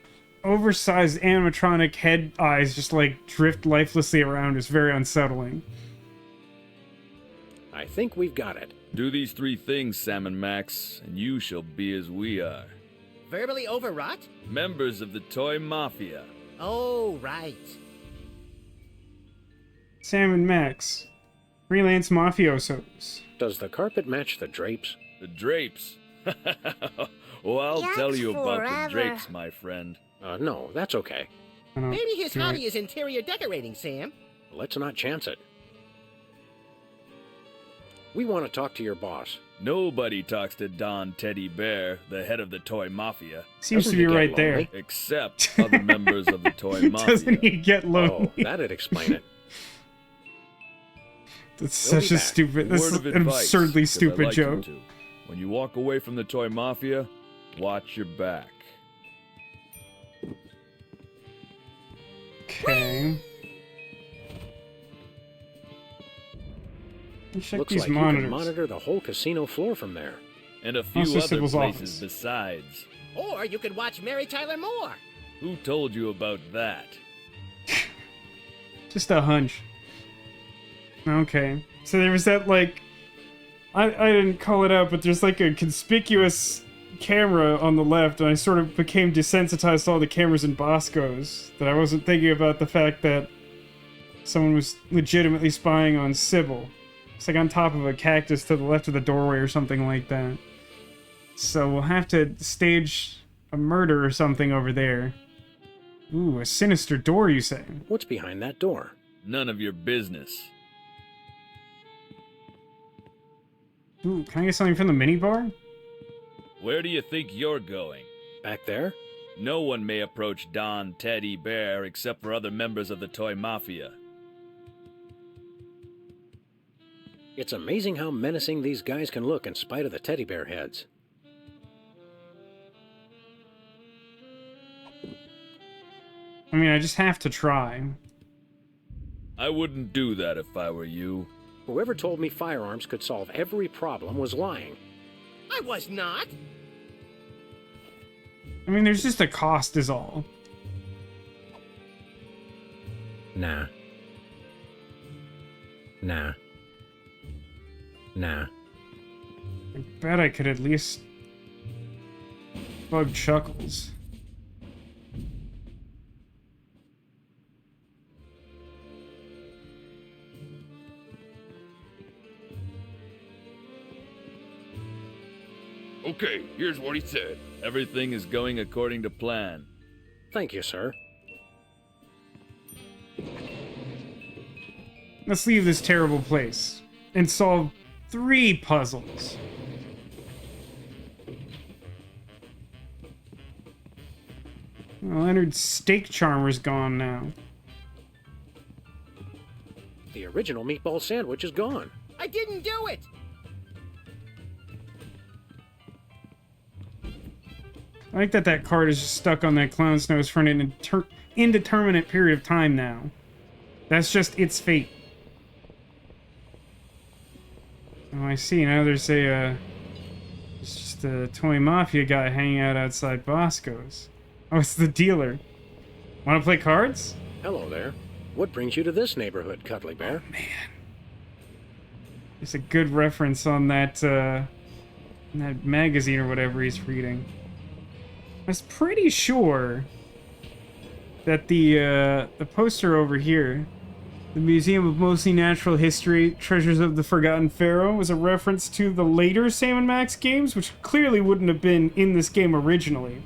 oversized animatronic head eyes just like drift lifelessly around is very unsettling. I think we've got it. Do these 3 things, Sam and Max, and you shall be as we are. Verbally overwrought? Members of the Toy Mafia. Oh, right. Sam and Max. Freelance mafiosos. Does the carpet match the drapes? The drapes? Well, I'll That's tell you about forever. the drapes, my friend. No, that's okay. I don't Maybe his do it. hobby is interior decorating, Sam. Let's not chance it. We want to talk to your boss. Nobody talks to Don Teddy Bear, the head of the Toy Mafia. Seems Doesn't to be he get right there. lonely? Except other members of the Toy Mafia. Doesn't he get lonely? Oh, that'd explain it. That's We'll such be a back. stupid, this is Word of an advice, absurdly 'cause I stupid like you joke. to. When you walk away from the Toy Mafia, watch your back. Okay. Check Looks these like you monitors. can monitor the whole casino floor from there. And a few Also other Sybil's places office. besides. Or you could watch Mary Tyler Moore. Who told you about that? Just a hunch. Okay. So there was that, like... I didn't call it out, but there's like a conspicuous camera on the left, and I sort of became desensitized to all the cameras in Bosco's, that I wasn't thinking about the fact that someone was legitimately spying on Sybil. It's like on top of a cactus to the left of the doorway or something like that. So we'll have to stage a murder or something over there. Ooh, a sinister door, you say? What's behind that door? None of your business. Ooh, can I get something from the minibar? Where do you think you're going? Back there? No one may approach Don Teddy Bear except for other members of the Toy Mafia. It's amazing how menacing these guys can look in spite of the teddy bear heads. I mean, I just have to try. I wouldn't do that if I were you. Whoever told me firearms could solve every problem was lying. I was not. I mean, there's just a cost is all. Nah. Nah. Nah. I bet I could at least bug Chuckles. Okay, here's what he said. Everything is going according to plan. Thank you, sir. Let's leave this terrible place and solve 3 puzzles. Well, Leonard's steak charmer's gone now. The original meatball sandwich is gone. I didn't do it. I like that card is just stuck on that clown's nose for an indeterminate period of time now. That's just its fate. Oh, I see. Now there's it's just a toy mafia guy hanging out outside Bosco's. Oh, it's the dealer. Want to play cards? Hello there. What brings you to this neighborhood, Cuddly Bear? Oh, man. It's a good reference on that magazine or whatever he's reading. I was pretty sure that the poster over here, the Museum of Mostly Natural History, Treasures of the Forgotten Pharaoh, was a reference to the later Sam & Max games, which clearly wouldn't have been in this game originally,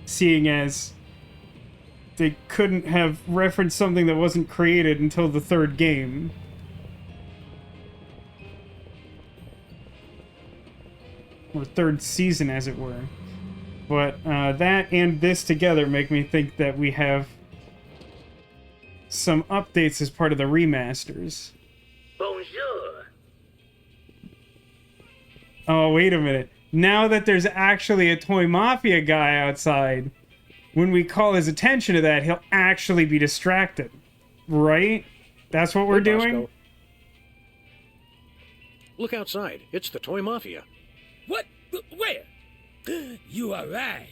seeing as they couldn't have referenced something that wasn't created until the 3rd game. Or 3rd season, as it were. But that and this together make me think that we have some updates as part of the remasters. Bonjour. Oh, wait a minute. Now that there's actually a Toy Mafia guy outside, when we call his attention to that, he'll actually be distracted. Right? That's what we're doing? Vasco. Look outside. It's the Toy Mafia. What? Where? You are right.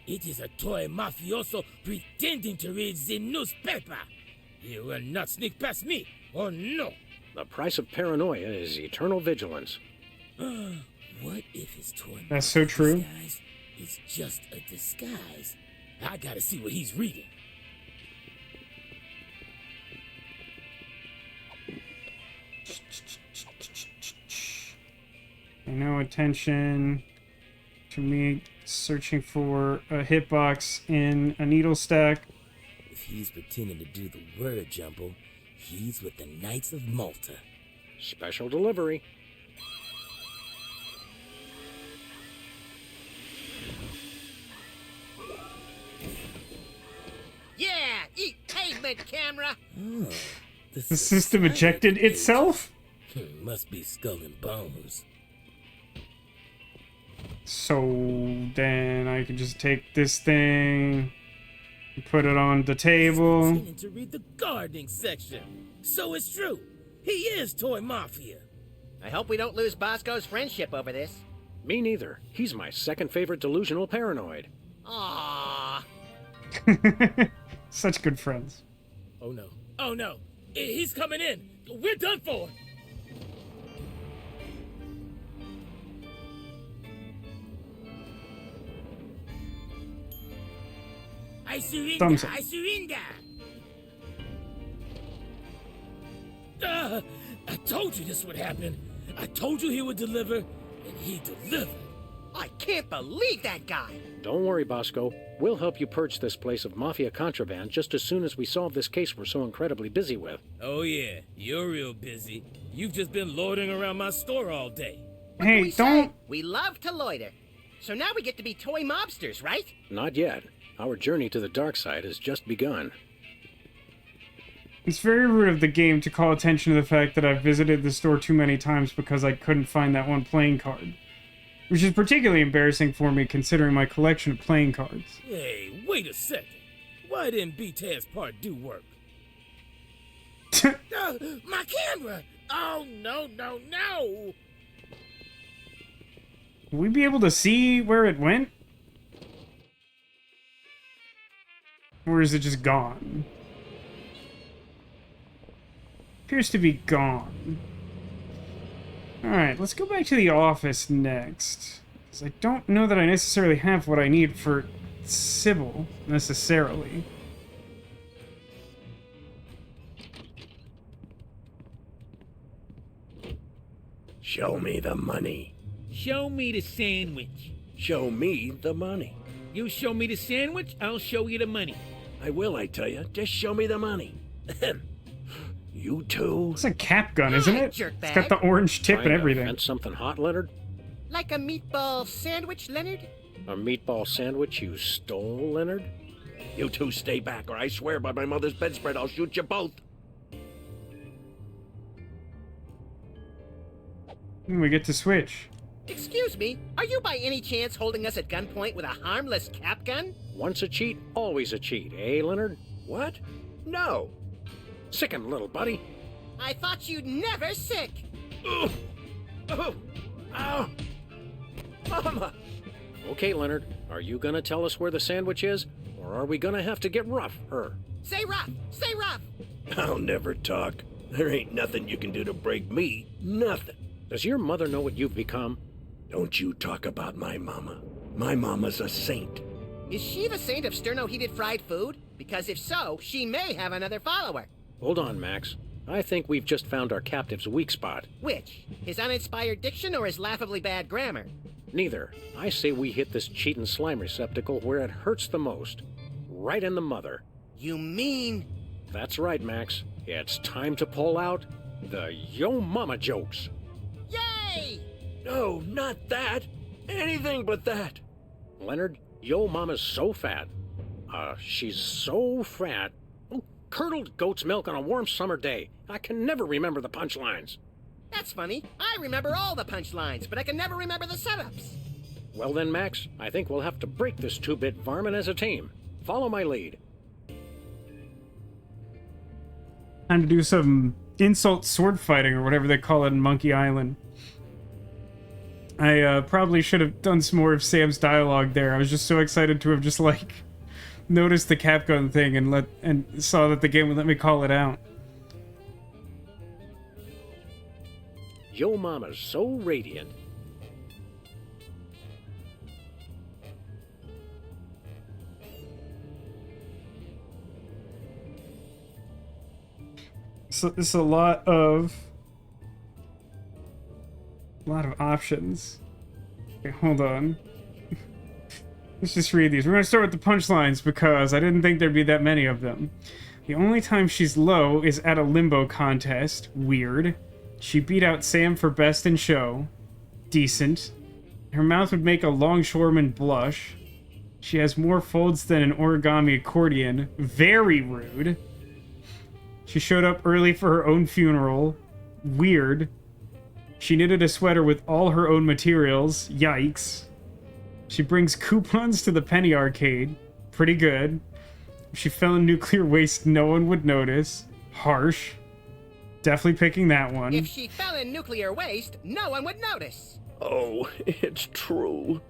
It is a toy mafioso pretending to read the newspaper. He will not sneak past me. Oh no. The price of paranoia is eternal vigilance. What if his toy That's so true. disguise is just a disguise? I gotta see what he's reading. No attention to me searching for a hitbox in a needle stack. If he's pretending to do the word jumble, he's with the Knights of Malta. Special delivery. Yeah, eat pavement, camera. Oh, The system ejected itself? Must be Skull and Bones. So then I can just take this thing and put it on the table. Pretending to read the gardening section. So it's true. He is Toy Mafia. I hope we don't lose Bosco's friendship over this. Me neither. He's my second favorite delusional paranoid. Aww. Such good friends. Oh no. Oh no. He's coming in. We're done for. I surrender. Thumbs up. I surrender. I told you this would happen. I told you he would deliver, and he delivered. I can't believe that guy. Don't worry, Bosco. We'll help you purge this place of mafia contraband just as soon as we solve this case we're so incredibly busy with. Oh yeah, you're real busy. You've just been loitering around my store all day. What Hey, can we don't- say? We love to loiter. So now we get to be toy mobsters, right? Not yet. Our journey to the dark side has just begun. It's very rude of the game to call attention to the fact that I've visited the store too many times because I couldn't find that one playing card. Which is particularly embarrassing for me considering my collection of playing cards. Hey, wait a second. Why didn't B-Tad's part do work? My camera! Oh, no, no, no! Will we be able to see where it went? Or is it just gone? Appears to be gone. Alright, let's go back to the office next. Because I don't know that I necessarily have what I need for Sybil, necessarily. Show me the money. Show me the sandwich. Show me the money. You show me the sandwich, I'll show you the money. I will, I tell you. Just show me the money. You too? It's a cap gun, isn't Hi, it? jerkbag. It's got the orange tip Trying and to everything. invent something hot, Leonard? Like a meatball sandwich, Leonard? A meatball sandwich you stole, Leonard? You two stay back, or I swear by my mother's bedspread I'll shoot you both. And we get to switch. Excuse me, are you by any chance holding us at gunpoint with a harmless cap gun? Once a cheat, always a cheat, eh, Leonard? What? No. Sickin' little buddy. I thought you'd never sick. Ugh. Oh. Ow. Mama. Okay, Leonard, are you gonna tell us where the sandwich is? Or are we gonna have to get rough, her? Say rough, say rough. I'll never talk. There ain't nothing you can do to break me. Nothing. Does your mother know what you've become? Don't you talk about my mama. My mama's a saint. Is she the saint of sterno-heated fried food? Because if so, she may have another follower. Hold on, Max. I think we've just found our captive's weak spot. Which? His uninspired diction or his laughably bad grammar? Neither. I say we hit this cheatin' slime receptacle where it hurts the most. Right in the mother. You mean... That's right, Max. It's time to pull out the Yo Mama jokes. Yay! No, not that. Anything but that. Leonard, Yo Mama's so fat. She's so fat. Oh, curdled goat's milk on a warm summer day. I can never remember the punchlines. That's funny. I remember all the punchlines, but I can never remember the setups. Well then, Max, I think we'll have to break this two-bit varmint as a team. Follow my lead. Time to do some insult sword fighting or whatever they call it in Monkey Island. I probably should have done some more of Sam's dialogue there. I was just so excited to have just like noticed the cap gun thing and saw that the game would let me call it out. Yo Mama's so radiant. So it's a lot of options. Okay, hold on. Let's just read these. We're gonna start with the punchlines because I didn't think there'd be that many of them. The only time she's low is at a limbo contest. Weird. She beat out Sam for best in show. Decent. Her mouth would make a longshoreman blush. She has more folds than an origami accordion. Very rude. She showed up early for her own funeral. Weird. She knitted a sweater with all her own materials. Yikes. She brings coupons to the penny arcade. Pretty good. If she fell in nuclear waste, no one would notice. Harsh. definitely picking that one. If she fell in nuclear waste, no one would notice. Oh, it's true.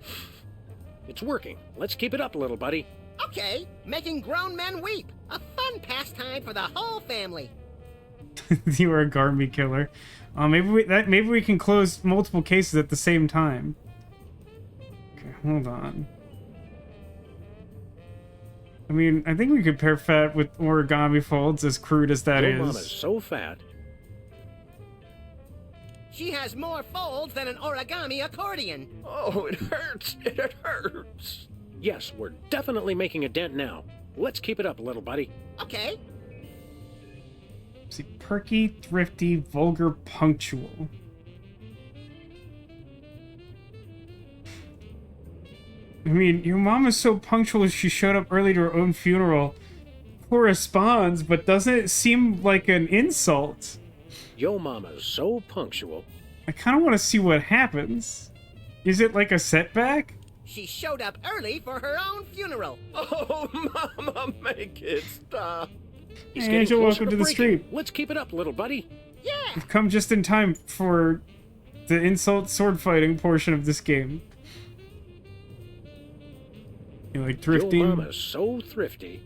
It's working. Let's keep it up, little buddy. Okay, making grown men weep. A fun pastime for the whole family. You are a Garmy killer. Maybe we can close multiple cases at the same time. Okay, hold on. I mean, I think we could pair fat with origami folds, as crude as that Your is. mama's so fat. She has more folds than an origami accordion. Oh, it hurts. It hurts. Yes, we're definitely making a dent now. Let's keep it up, little buddy. Okay. See, perky, thrifty, vulgar, punctual. I mean, your mom is so punctual she showed up early to her own funeral. Corresponds, but doesn't it seem like an insult? Yo mama's so punctual. I kind of want to see what happens. Is it like a setback? She showed up early for her own funeral. Oh, Mama, make it stop. He's Hey, getting Angel, closer welcome to the breaking. stream. Let's keep it up, little buddy. Yeah. We've come just in time for the insult sword fighting portion of this game. You like thrifting? Yo mama's so thrifty.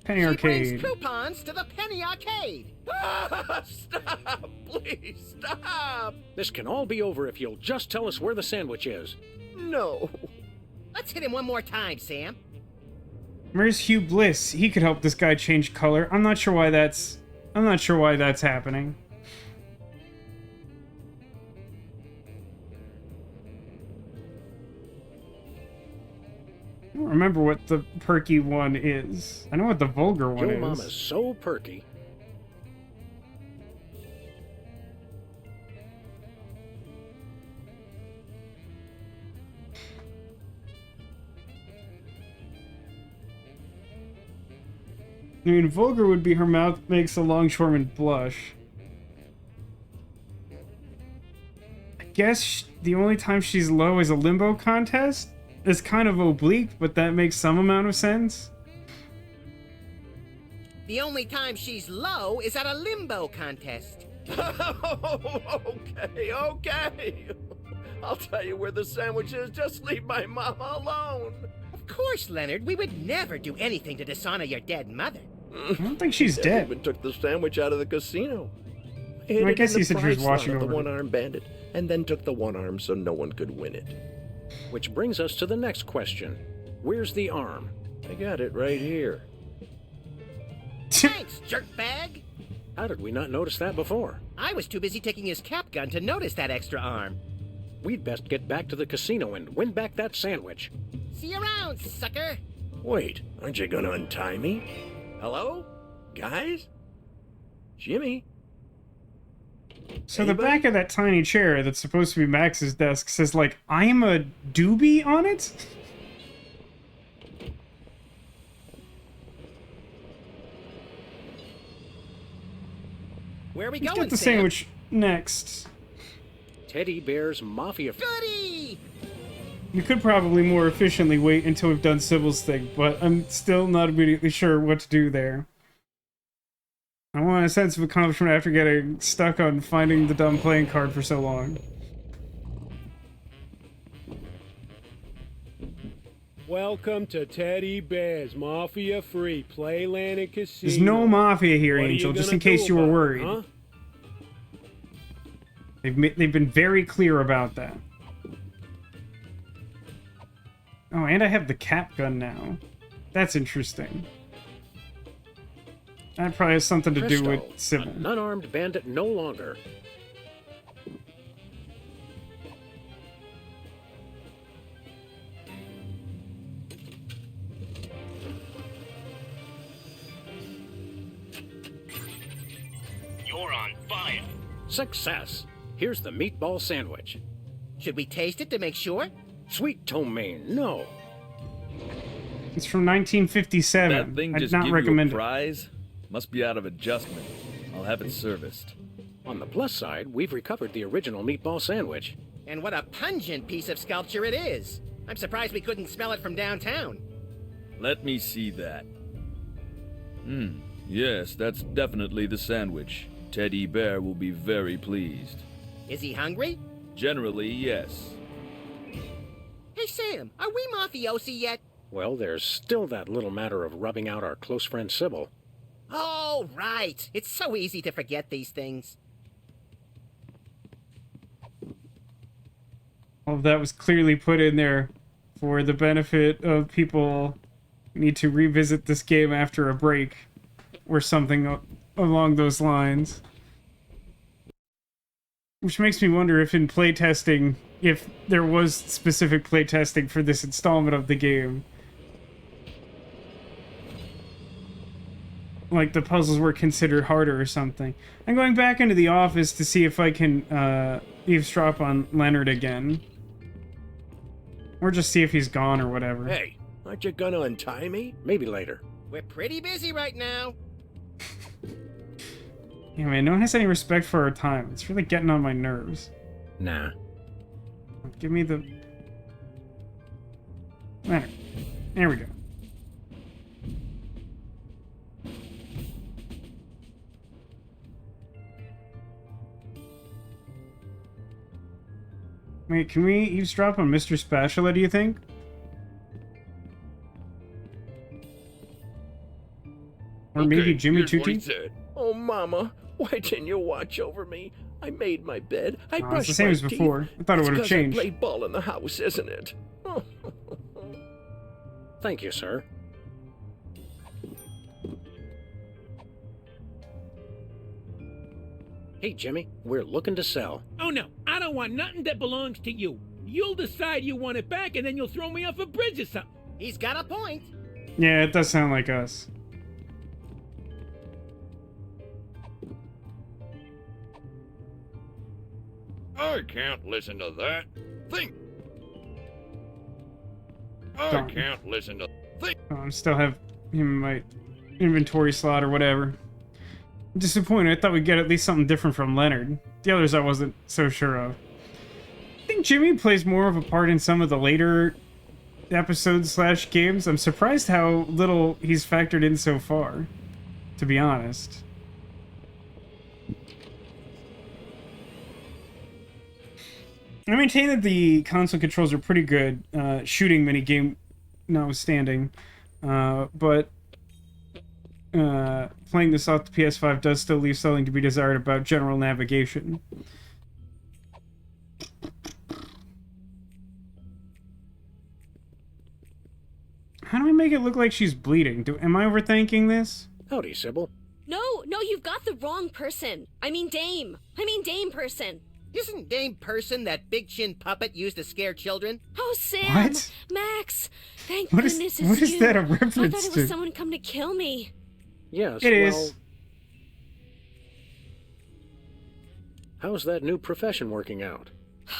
Penny She Arcade. brings coupons to the Penny Arcade. Stop, please, stop. This can all be over if you'll just tell us where the sandwich is. No. Let's hit him one more time, Sam. Where's Hugh Bliss? He could help this guy change color. I'm not sure why that's happening. I don't remember what the perky one is. I know what the vulgar one Yo is. mama's so perky. I mean, vulgar would be her mouth makes a longshoreman blush. I guess the only time she's low is a limbo contest? It's kind of oblique, but that makes some amount of sense. The only time she's low is at a limbo contest. Okay. I'll tell you where the sandwich is. Just leave my mama alone. Of course, Leonard. We would never do anything to dishonor your dead mother. I don't think she's They dead. even took the sandwich out of the casino. I guess he said she was watching the over it. one-armed bandit, and then took the one arm so no one could win it. Which brings us to the next question. Where's the arm? I got it right here. Thanks, jerkbag. How did we not notice that before? I was too busy taking his cap gun to notice that extra arm. We'd best get back to the casino and win back that sandwich. See you around, sucker. Wait, aren't you gonna untie me? Hello? Guys? Jimmy? So Anybody? the back of that tiny chair that's supposed to be Max's desk says, like, I'm a doobie on it? Where are we Let's going, get the Sam? sandwich next. Teddy Bear's Mafia. Goody! We could probably more efficiently wait until we've done Sybil's thing, but I'm still not immediately sure what to do there. I want a sense of accomplishment after getting stuck on finding the dumb playing card for so long. Welcome to Teddy Bear's Mafia-Free Playland and Casino. There's no mafia here, What are you Angel, just gonna in case do you were about it, worried. huh? They've been very clear about that. Oh, and I have the cap gun now. That's interesting. That probably has something to do with Presto, Sybil. an unarmed bandit no longer. You're on fire. Success! Here's the meatball sandwich. Should we taste it to make sure? Sweet ptomaine, no. It's from 1957. That thing I'd just not give recommend you a it. prize? Must be out of adjustment. I'll have it serviced. On the plus side, we've recovered the original meatball sandwich. And what a pungent piece of sculpture it is. I'm surprised we couldn't smell it from downtown. Let me see that. Yes, that's definitely the sandwich. Teddy Bear will be very pleased. Is he hungry? Generally, yes. Hey, Sam, are we mafiosi yet? Well, there's still that little matter of rubbing out our close friend Sybil. Oh, right. It's so easy to forget these things. All of that was clearly put in there for the benefit of people who need to revisit this game after a break or something along those lines. Which makes me wonder if in playtesting, if there was specific playtesting for this installment of the game. Like the puzzles were considered harder or something. I'm going back into the office to see if I can eavesdrop on Leonard again. Or just see if he's gone or whatever. Hey, aren't you gonna untie me? Maybe later. We're pretty busy right now. Yeah, man, no one has any respect for our time. It's really getting on my nerves. Nah. Give me the... Leonard. There we go. Wait, can we eavesdrop on Mr. Spatula, do you think? Or maybe Jimmy here's what he Tutti? said. Oh, Mama, why didn't you watch over me? I made my bed. I Oh, it's brushed the same my as before. teeth. I thought it It's would have 'cause I changed. played ball in the house, isn't it? Thank you, sir. Hey, Jimmy, we're looking to sell. Oh no, I don't want nothing that belongs to you. You'll decide you want it back and then you'll throw me off a bridge or something. He's got a point. Yeah, it does sound like us. I can't listen to that. Think. I Darn. can't listen to think. Oh, I still have him in my inventory slot or whatever. I'm disappointed. I thought we'd get at least something different from Leonard. The others I wasn't so sure of. I think Jimmy plays more of a part in some of the later episodes / games. I'm surprised how little he's factored in so far, to be honest. I maintain that the console controls are pretty good, shooting minigame notwithstanding, but playing this off the PS5 does still leave something to be desired about general navigation. How do I make it look like she's bleeding? Am I overthinking this? Howdy, Sybil. No, you've got the wrong person. I mean Dame person. Isn't Dame Person that big chin puppet used to scare children? Oh, Sam! What? Max! Thank What goodness is- what is you. that a I thought reference it to? was someone come to kill me. Yes, It well... is. How's that new profession working out?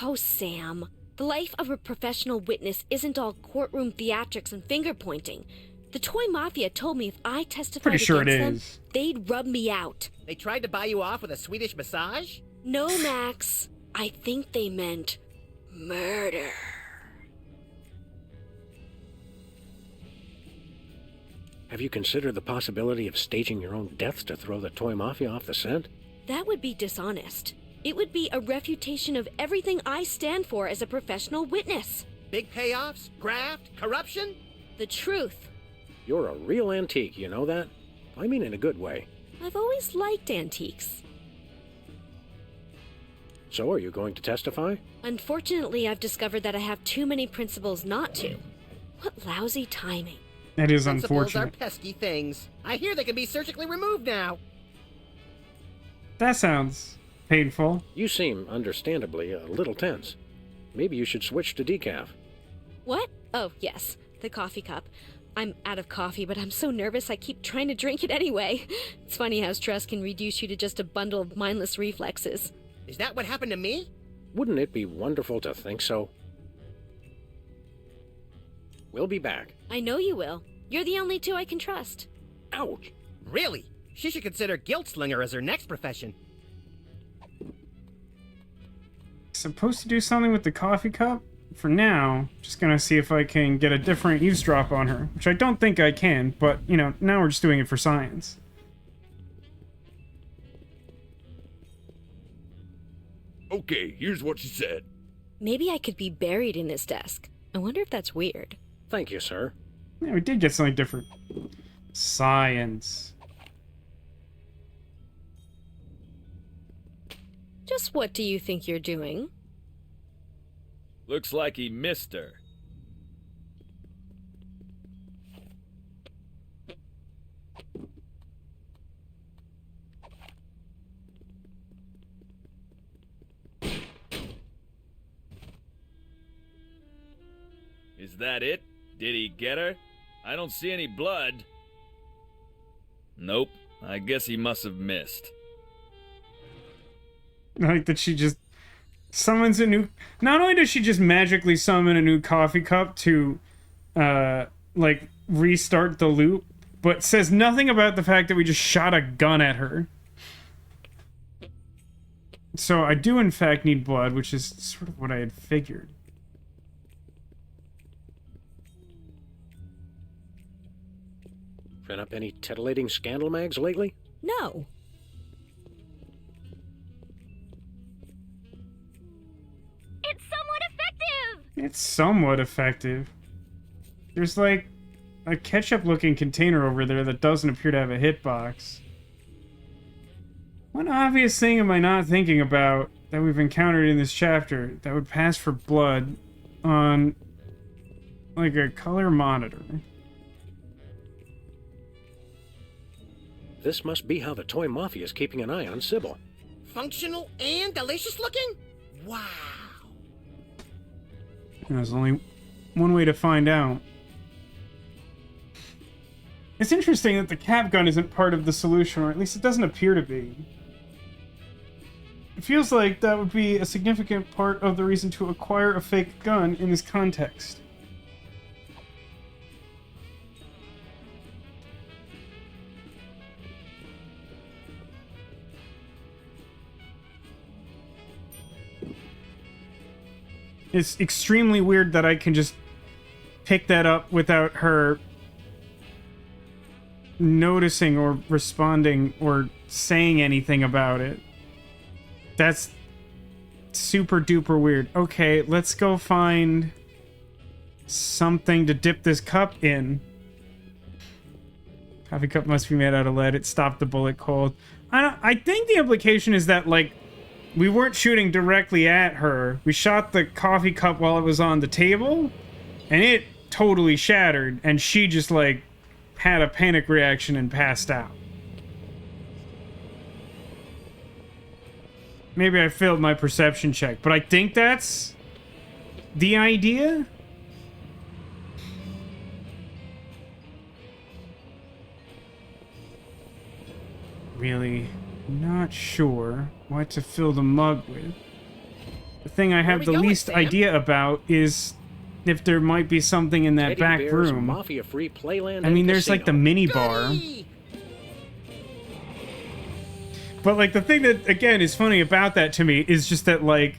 Oh, Sam. The life of a professional witness isn't all courtroom theatrics and finger-pointing. The Toy Mafia told me if I testified Pretty sure it against them, is. they'd rub me out. They tried to buy you off with a Swedish massage? No, Max. I think they meant murder. Have you considered the possibility of staging your own deaths to throw the Toy Mafia off the scent? That would be dishonest. It would be a refutation of everything I stand for as a professional witness. Big payoffs? Graft? Corruption? The truth. You're a real antique, you know that? I mean in a good way. I've always liked antiques. So are you going to testify? Unfortunately, I've discovered that I have too many principles not to. What lousy timing. That is Principles are unfortunate. pesky things. I hear they can be surgically removed now. That sounds painful. You seem, understandably, a little tense. Maybe you should switch to decaf. What? Oh, yes. The coffee cup. I'm out of coffee, but I'm so nervous I keep trying to drink it anyway. It's funny how stress can reduce you to just a bundle of mindless reflexes. Is that what happened to me? Wouldn't it be wonderful to think so? We'll be back. I know you will. You're the only two I can trust. Ouch! Really? She should consider guilt slinger as her next profession. Supposed to do something with the coffee cup? For now, just gonna see if I can get a different eavesdrop on her, which I don't think I can, but, you know, now we're just doing it for science. Okay, here's what she said. Maybe I could be buried in this desk. I wonder if that's weird. Thank you, sir. Yeah, we did get something different. Science. Just what do you think you're doing? Looks like he missed her. Is that it? Did he get her? I don't see any blood. Nope. I guess he must have missed. I like that she just summons a new... Not only does she just magically summon a new coffee cup to, like, restart the loop, but says nothing about the fact that we just shot a gun at her. So I do, in fact, need blood, which is sort of what I had figured. Been up any titillating scandal mags lately? No. It's somewhat effective! It's somewhat effective. There's, like, a ketchup-looking container over there that doesn't appear to have a hitbox. What obvious thing am I not thinking about that we've encountered in this chapter that would pass for blood on, like, a color monitor? This must be how the toy mafia is keeping an eye on Sybil. Functional and delicious looking? Wow. There's only one way to find out. It's interesting that the cap gun isn't part of the solution, or at least it doesn't appear to be. It feels like that would be a significant part of the reason to acquire a fake gun in this context. It's extremely weird that I can just pick that up without her noticing or responding or saying anything about it. That's super duper weird. Okay, let's go find something to dip this cup in. Coffee cup must be made out of lead. It stopped the bullet cold. I think the implication is that, like, we weren't shooting directly at her. We shot the coffee cup while it was on the table, and it totally shattered, and she just, like, had a panic reaction and passed out. Maybe I failed my perception check, but I think that's the idea. Really not sure what to fill the mug with. The thing I have the least idea about is if there might be something in that Teddy back Bear's room. Mafia-free playland I mean, and there's like the casino. mini bar. But like the thing that, again, is funny about that to me is just that, like,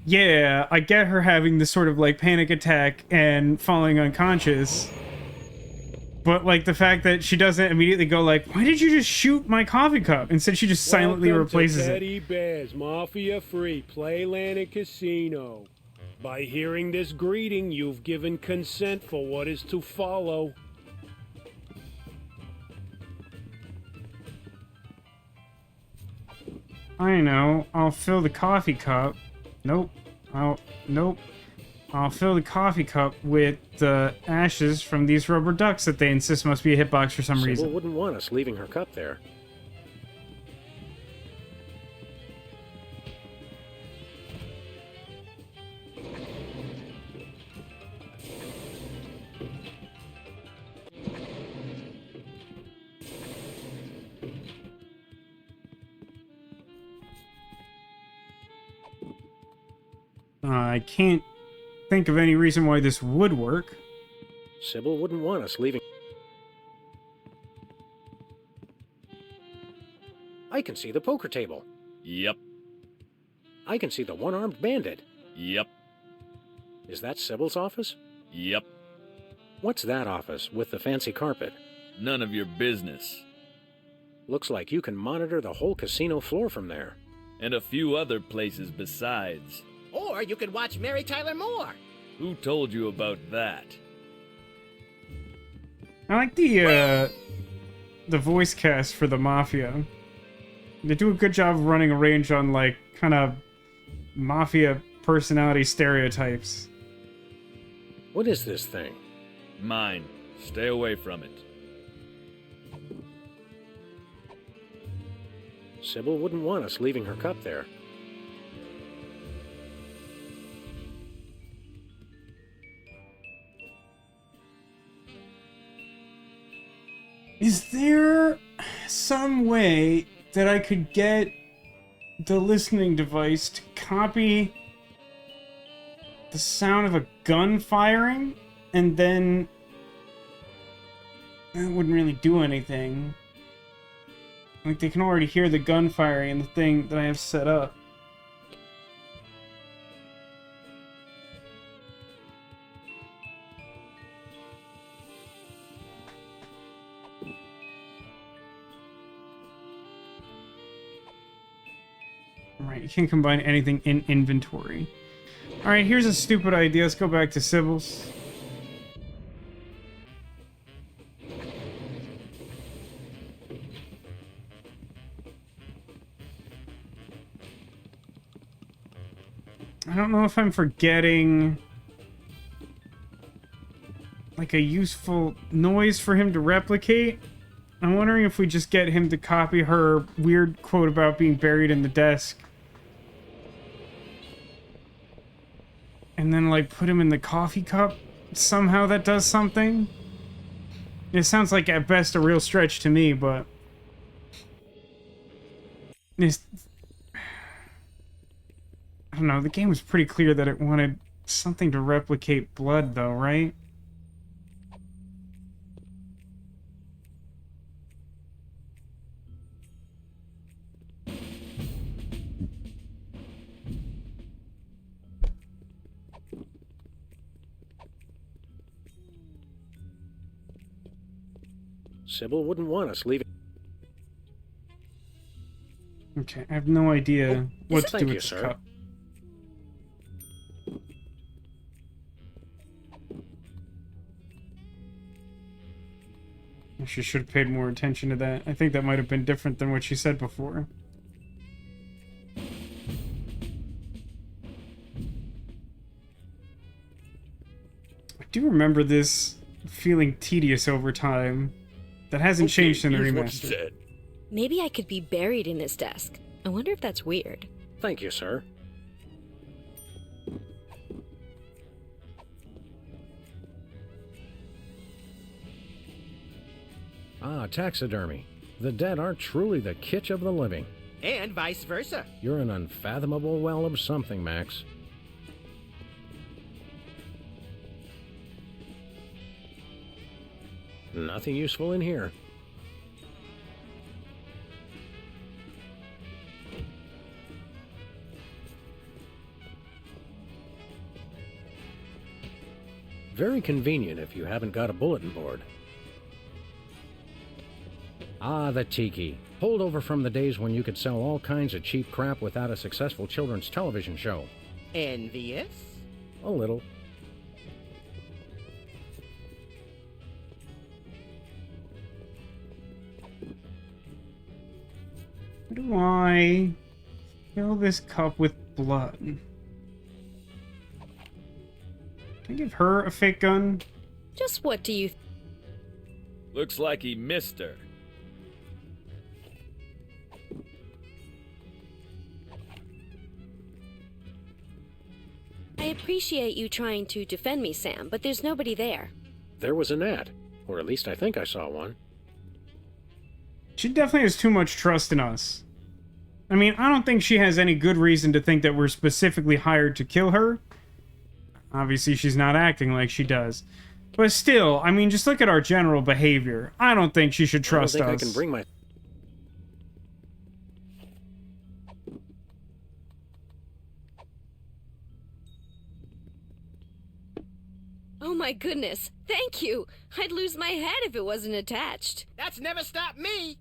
yeah, I get her having this sort of like panic attack and falling unconscious. But like the fact that she doesn't immediately go like, why did you just shoot my coffee cup? Instead she just silently replaces it. Teddy Bear's Mafia-free Playland and Casino. By hearing this greeting, you've given consent for what is to follow. I know. I'll fill the coffee cup. Nope. Nope. I'll fill the coffee cup with the ashes from these rubber ducks that they insist must be a hitbox for some Sybil reason. wouldn't want us leaving her cup there. I can't think of any reason why this would work. Sybil wouldn't want us leaving. I can see the poker table. Yep. I can see the one-armed bandit. Yep. Is that Sybil's office? Yep. What's that office with the fancy carpet? None of your business. Looks like you can monitor the whole casino floor from there. And a few other places besides. Or you could watch Mary Tyler Moore. Who told you about that? I like the voice cast for the Mafia. They do a good job of running a range on, like, kind of Mafia personality stereotypes. What is this thing? Mine. Stay away from it. Sybil wouldn't want us leaving her cup there. Is there some way that I could get the listening device to copy the sound of a gun firing, and then that wouldn't really do anything? Like, they can already hear the gun firing in the thing that I have set up. Alright, you can combine anything in inventory. Alright, here's a stupid idea. Let's go back to Sybil's. I don't know if I'm forgetting, like, a useful noise for him to replicate. I'm wondering if we just get him to copy her weird quote about being buried in the desk. And then, like, put him in the coffee cup. Somehow that does something. It sounds like, at best, a real stretch to me, but it's... I don't know, the game was pretty clear that it wanted something to replicate blood, though, right? Sybil wouldn't want us leaving. Okay, I have no idea what to do with this cup. She should have paid more attention to that. I think that might have been different than what she said before. I do remember this feeling tedious over time. That hasn't changed in the remaster. Maybe I could be buried in this desk. I wonder if that's weird. Thank you, sir. Ah, taxidermy. The dead are truly the kitsch of the living. And vice versa. You're an unfathomable well of something, Max. Nothing useful in here. Very convenient if you haven't got a bulletin board. Ah, the tiki. Holdover from the days when you could sell all kinds of cheap crap without a successful children's television show. Envious? A little. How do I fill this cup with blood? Can I give her a fake gun? Just what do you... Looks like he missed her. I appreciate you trying to defend me, Sam, but there's nobody there. There was an ad. Or at least I think I saw one. She definitely has too much trust in us. I mean, I don't think she has any good reason to think that we're specifically hired to kill her. Obviously, she's not acting like she does. But still, I mean, just look at our general behavior. I don't think she should trust us. I don't think I can bring my... Oh my goodness, thank you! I'd lose my head if it wasn't attached. That's never stopped me!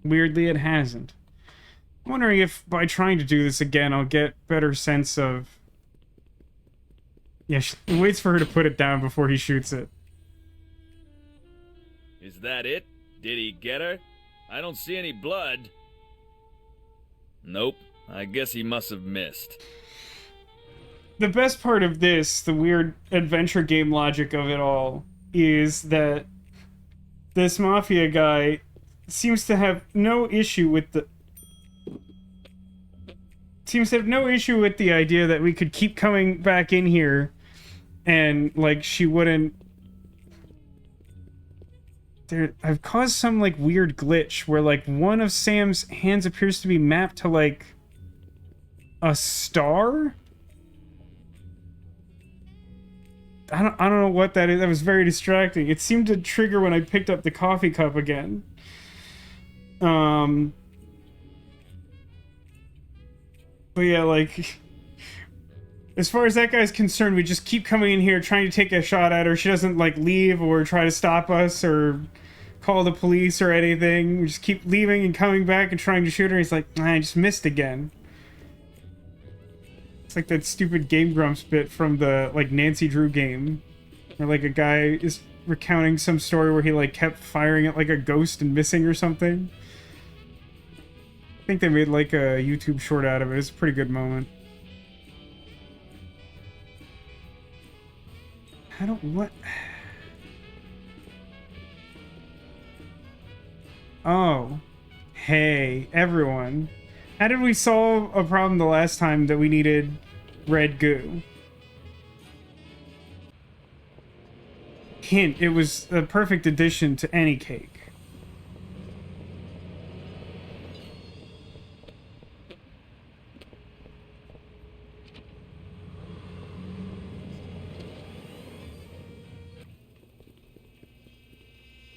Weirdly, it hasn't. I'm wondering if by trying to do this again, I'll get better sense of... Yeah, he waits for her to put it down before he shoots it. Is that it? Did he get her? I don't see any blood. Nope. I guess he must have missed. The best part of this, the weird adventure game logic of it all, is that this mafia guy seems to have no issue with the... Seems to have no issue with the idea that we could keep coming back in here and, like, she wouldn't... I've caused some, like, weird glitch where, like, one of Sam's hands appears to be mapped to, like, a star? I don't know what that is. That was very distracting. It seemed to trigger when I picked up the coffee cup again. But yeah, like, as far as that guy's concerned, we just keep coming in here trying to take a shot at her. She doesn't, like, leave or try to stop us or call the police or anything. We just keep leaving and coming back and trying to shoot her. He's like, I just missed again. It's like that stupid Game Grumps bit from the, like, Nancy Drew game. Where, like, a guy is recounting some story where he, like, kept firing at, like, a ghost and missing or something. I think they made, like, a YouTube short out of it. It's a pretty good moment. What? Oh. Hey, everyone. How did we solve a problem the last time that we needed red goo? Hint, it was a perfect addition to any cake.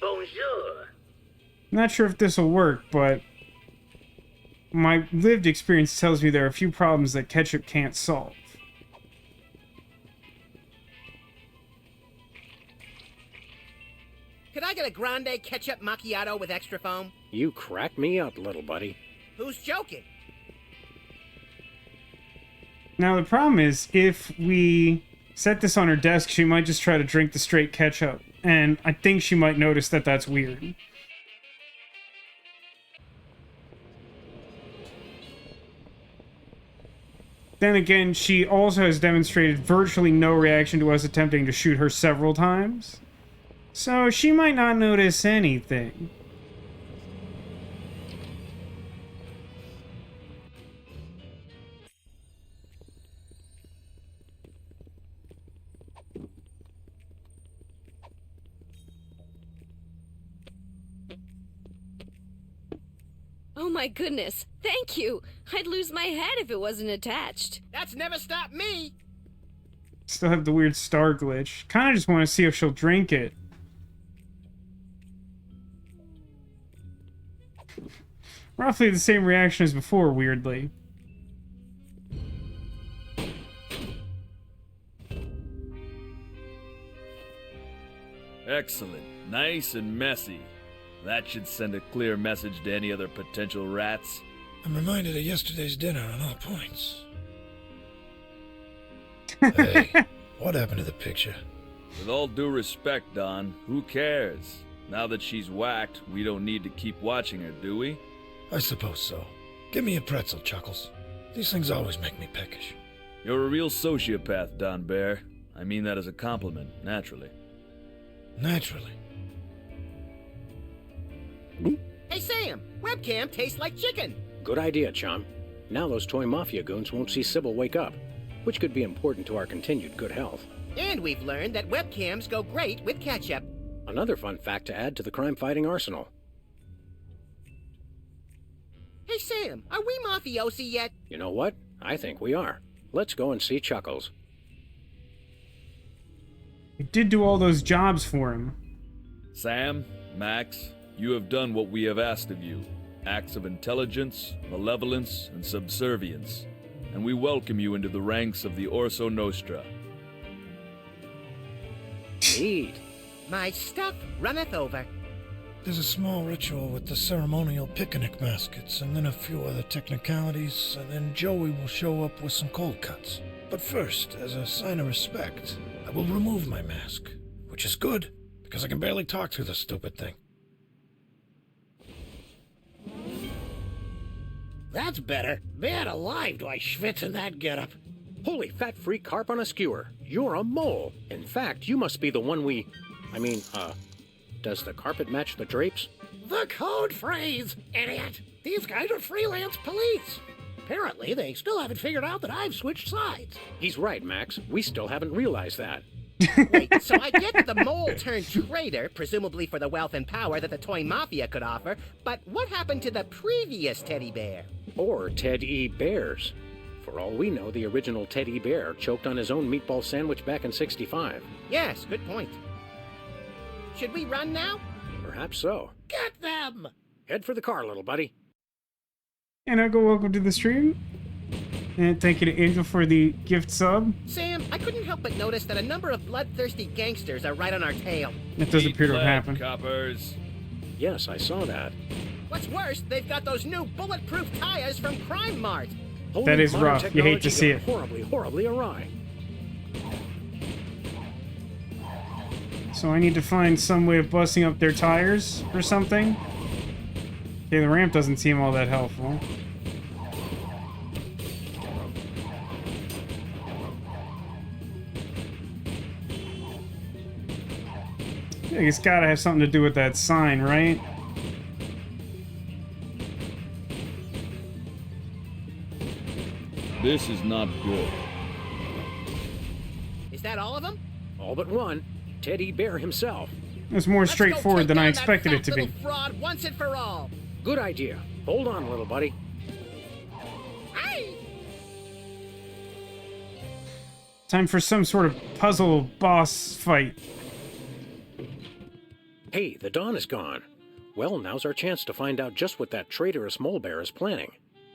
Bonjour. Not sure if this will work, but my lived experience tells me there are a few problems that ketchup can't solve. Could I get a grande ketchup macchiato with extra foam? You crack me up, little buddy. Who's joking? Now the problem is, if we set this on her desk, she might just try to drink the straight ketchup. And I think she might notice that that's weird. Then again, she also has demonstrated virtually no reaction to us attempting to shoot her several times. So she might not notice anything. Oh my goodness, thank you! I'd lose my head if it wasn't attached. That's never stopped me! Still have the weird star glitch. Kinda just want to see if she'll drink it. Roughly the same reaction as before, weirdly. Excellent. Nice and messy. That should send a clear message to any other potential rats. I'm reminded of yesterday's dinner on all points. Hey, what happened to the picture? With all due respect, Don, who cares? Now that she's whacked, we don't need to keep watching her, do we? I suppose so. Give me a pretzel, Chuckles. These things always make me peckish. You're a real sociopath, Don Bear. I mean that as a compliment, naturally. Naturally. Hey Sam, webcam tastes like chicken. Good idea, chum. Now those toy mafia goons won't see Sybil wake up, which could be important to our continued good health. And we've learned that webcams go great with ketchup. Another fun fact to add to the crime-fighting arsenal. Hey Sam, are we mafiosi yet? You know what? I think we are. Let's go and see Chuckles. We did do all those jobs for him. Sam, Max, you have done what we have asked of you. Acts of intelligence, malevolence, and subservience. And we welcome you into the ranks of the Orso Nostra. Neat. My stuff runneth over. There's a small ritual with the ceremonial picnic baskets, and then a few other technicalities, and then Joey will show up with some cold cuts. But first, as a sign of respect, I will remove my mask, which is good, because I can barely talk through the stupid thing. That's better. Man alive, do I schwitz in that getup. Holy fat-free carp on a skewer. You're a mole. In fact, you must be the one does the carpet match the drapes? The code phrase, idiot! These guys are freelance police. Apparently, they still haven't figured out that I've switched sides. He's right, Max. We still haven't realized that. Wait, so I get the mole turned traitor, presumably for the wealth and power that the toy mafia could offer, but what happened to the previous teddy bear? Or Ted E. Bears. For all we know, the original Ted E. Bear choked on his own meatball sandwich back in '65. Yes, good point. Should we run now? Perhaps so. Get them! Head for the car, little buddy. And I go welcome to the stream. And thank you to Angel for the gift sub. Sam, I couldn't help but notice that a number of bloodthirsty gangsters are right on our tail. That does appear to have happened. Coppers. Yes, I saw that. What's worse, they've got those new bulletproof tires from Crime Mart. That is rough. You hate to see it. Horribly, horribly awry. So I need to find some way of busting up their tires or something. Okay, the ramp doesn't seem all that helpful. It's gotta have something to do with that sign, right? This is not good. Is that all of them? All but one. Teddy Bear himself. It's more straightforward than I expected it to be. Fraud once and for all. Good idea. Hold on, little buddy. Hey! Time for some sort of puzzle boss fight. Hey, the dawn is gone. Well, now's our chance to find out just what that traitorous mole bear is planning.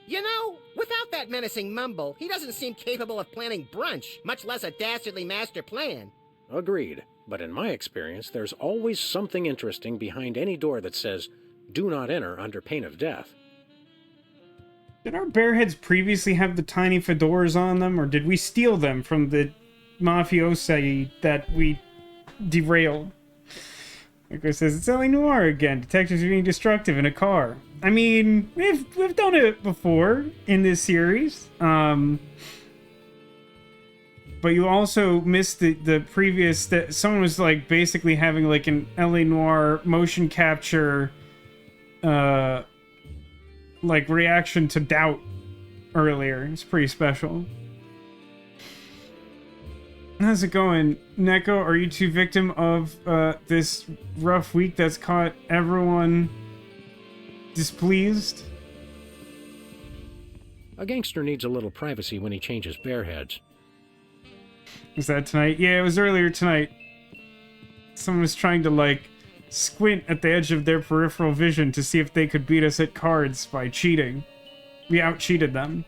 You know, without that menacing mumble, he doesn't seem capable of planning brunch, much less a dastardly master plan. Agreed. But in my experience, there's always something interesting behind any door that says, "Do not enter under pain of death." Did our bear heads previously have the tiny fedoras on them, or did we steal them from the mafiosi that we derailed? Like it says, it's L.A. Noire again. Detectives are being destructive in a car. I mean, we've done it before in this series. But you also missed the previous, that someone was like basically having like an L.A. Noire motion capture like reaction to doubt earlier. It's pretty special. How's it going, Neko? Are you two victim of this rough week that's caught everyone displeased? A gangster needs a little privacy when he changes bear heads. Was that tonight? Yeah, it was earlier tonight. Someone was trying to, like, squint at the edge of their peripheral vision to see if they could beat us at cards by cheating. We out-cheated them.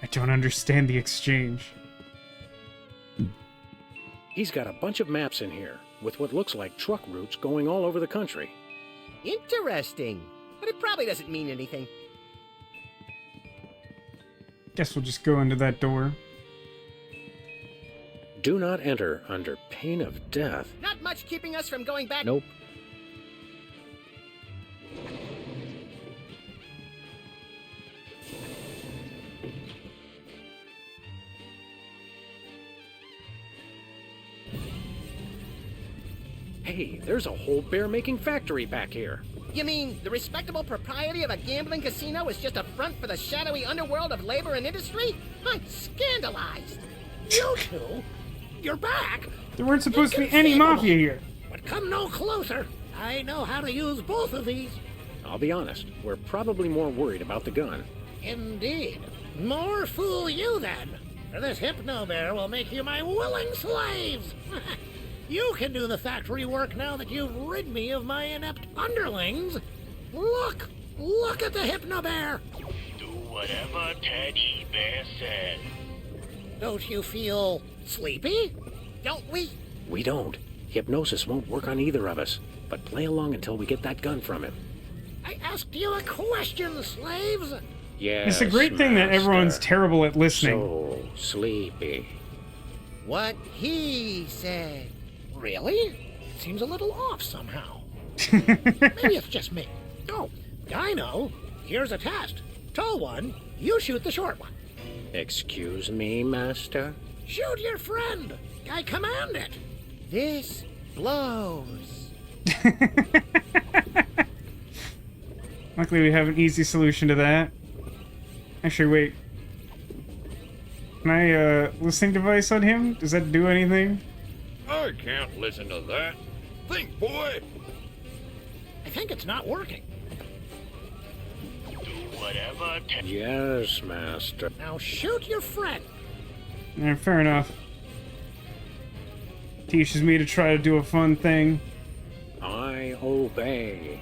I don't understand the exchange. He's got a bunch of maps in here, with what looks like truck routes going all over the country. Interesting. But it probably doesn't mean anything. Guess we'll just go into that door. Do not enter under pain of death. Not much keeping us from going back. Nope. Hey, there's a whole bear-making factory back here. You mean the respectable propriety of a gambling casino is just a front for the shadowy underworld of labor and industry? I'm scandalized. You two? You're back? There weren't supposed to be any mafia here. But come no closer. I know how to use both of these. I'll be honest, we're probably more worried about the gun. Indeed. More fool you then. For this hypno bear will make you my willing slaves. You can do the factory work now that you've rid me of my inept underlings. Look, Look at the Hypno Bear! Do whatever Teddy Bear says. Don't you feel sleepy? Don't we? We don't. Hypnosis won't work on either of us. But play along until we get that gun from him. I asked you a question, slaves! Yes, It's a great thing that everyone's master. terrible at listening. So sleepy. What he said. Really? Seems a little off somehow. Maybe it's just me. Oh, I know. Here's a test. Tall one, you shoot the short one. Excuse me, master? Shoot your friend. I command it. This blows. Luckily, we have an easy solution to that. Actually, wait. Can I, listening device on him? Does that do anything? I can't listen to that. Think, boy. I think it's not working. Do whatever Yes, master. Now shoot your friend. Yeah, fair enough. Teaches me to try to do a fun thing. I obey.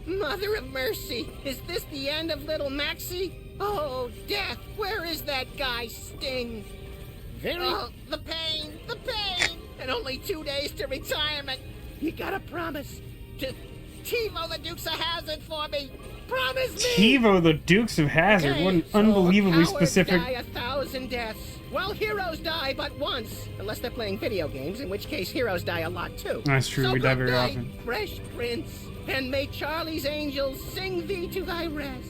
Mother of mercy! Is this the end of little Maxie? Oh, death! Where is that guy Sting? Oh, the pain! The pain! And only 2 days to retirement! You gotta promise to TiVo the Dukes of Hazzard for me! Promise me! TiVo the Dukes of Hazzard. Okay, What an so unbelievably cowards specific. die 1,000 deaths. Well, heroes die but once. Unless they're playing video games, in which case heroes die a lot too. That's true, So we die good very night, often. Fresh Prince, and may Charlie's angels sing thee to thy rest.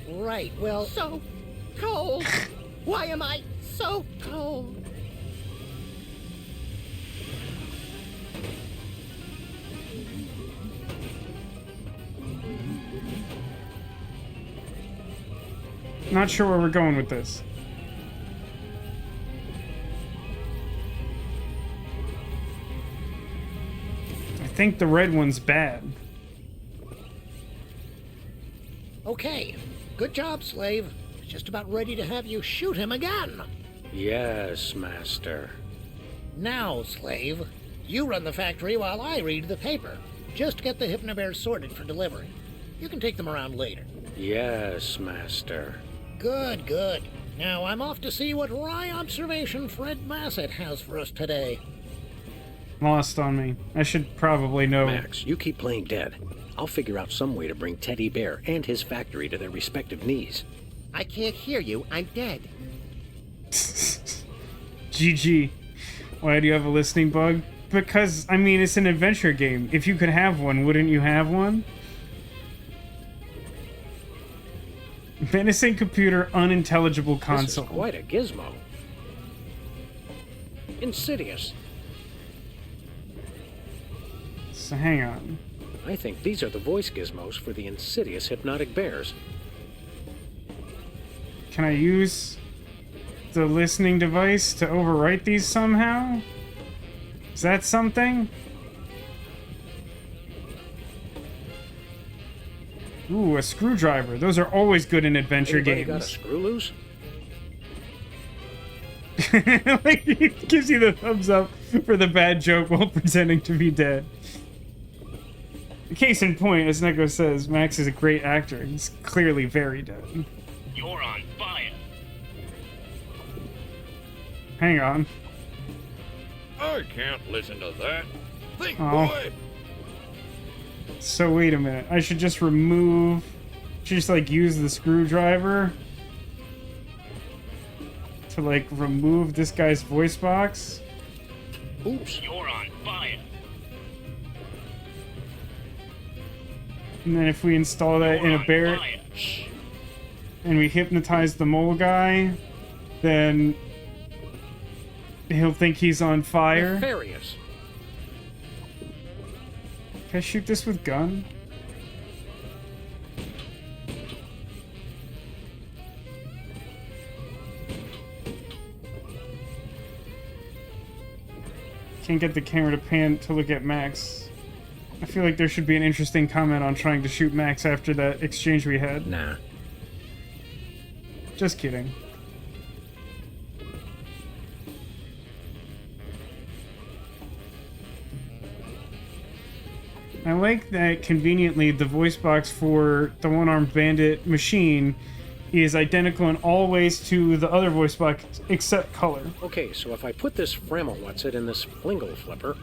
Right, well... So cold. Why am I so cold? Not sure where we're going with this. I think the red one's bad. Okay, good job, slave. Just about ready to have you shoot him again. Yes, master. Now, slave, you run the factory while I read the paper. Just get the Hypnobears sorted for delivery. You can take them around later. Yes, master. Good, good. Now I'm off to see what wry observation Fred Bassett has for us today. Lost on me. I should probably know. Max, you keep playing dead. I'll figure out some way to bring Teddy Bear and his factory to their respective knees. I can't hear you. I'm dead. GG. Why do you have a listening bug? Because, I mean, it's an adventure game. If you could have one, wouldn't you have one? Menacing computer, unintelligible console. This is quite a gizmo. Insidious. So hang on. I think these are the voice gizmos for the insidious hypnotic bears. Can I use the listening device to overwrite these somehow? Is that something? Ooh, a screwdriver. Those are always good in adventure Anybody games. got a screw loose? Like, he gives you the thumbs up for the bad joke while pretending to be dead. Case in point, as Neko says, Max is a great actor. He's clearly very dead. You're on fire. Hang on. I can't listen to that. Think, Oh. boy. So wait a minute. I should just remove... Just, like, use the screwdriver to, like, remove this guy's voice box? Oops. You're on fire. And then if we install that in a bear... and we hypnotize the mole guy, then he'll think he's on fire. Nefarious. Can I shoot this with gun? Can't get the camera to pan to look at Max. I feel like there should be an interesting comment on trying to shoot Max after that exchange we had. Nah. Just kidding. I like that conveniently the voice box for the one-armed bandit machine is identical in all ways to the other voice box except color. Okay, so if I put this Fremmel what's-it in this Flingle flipper...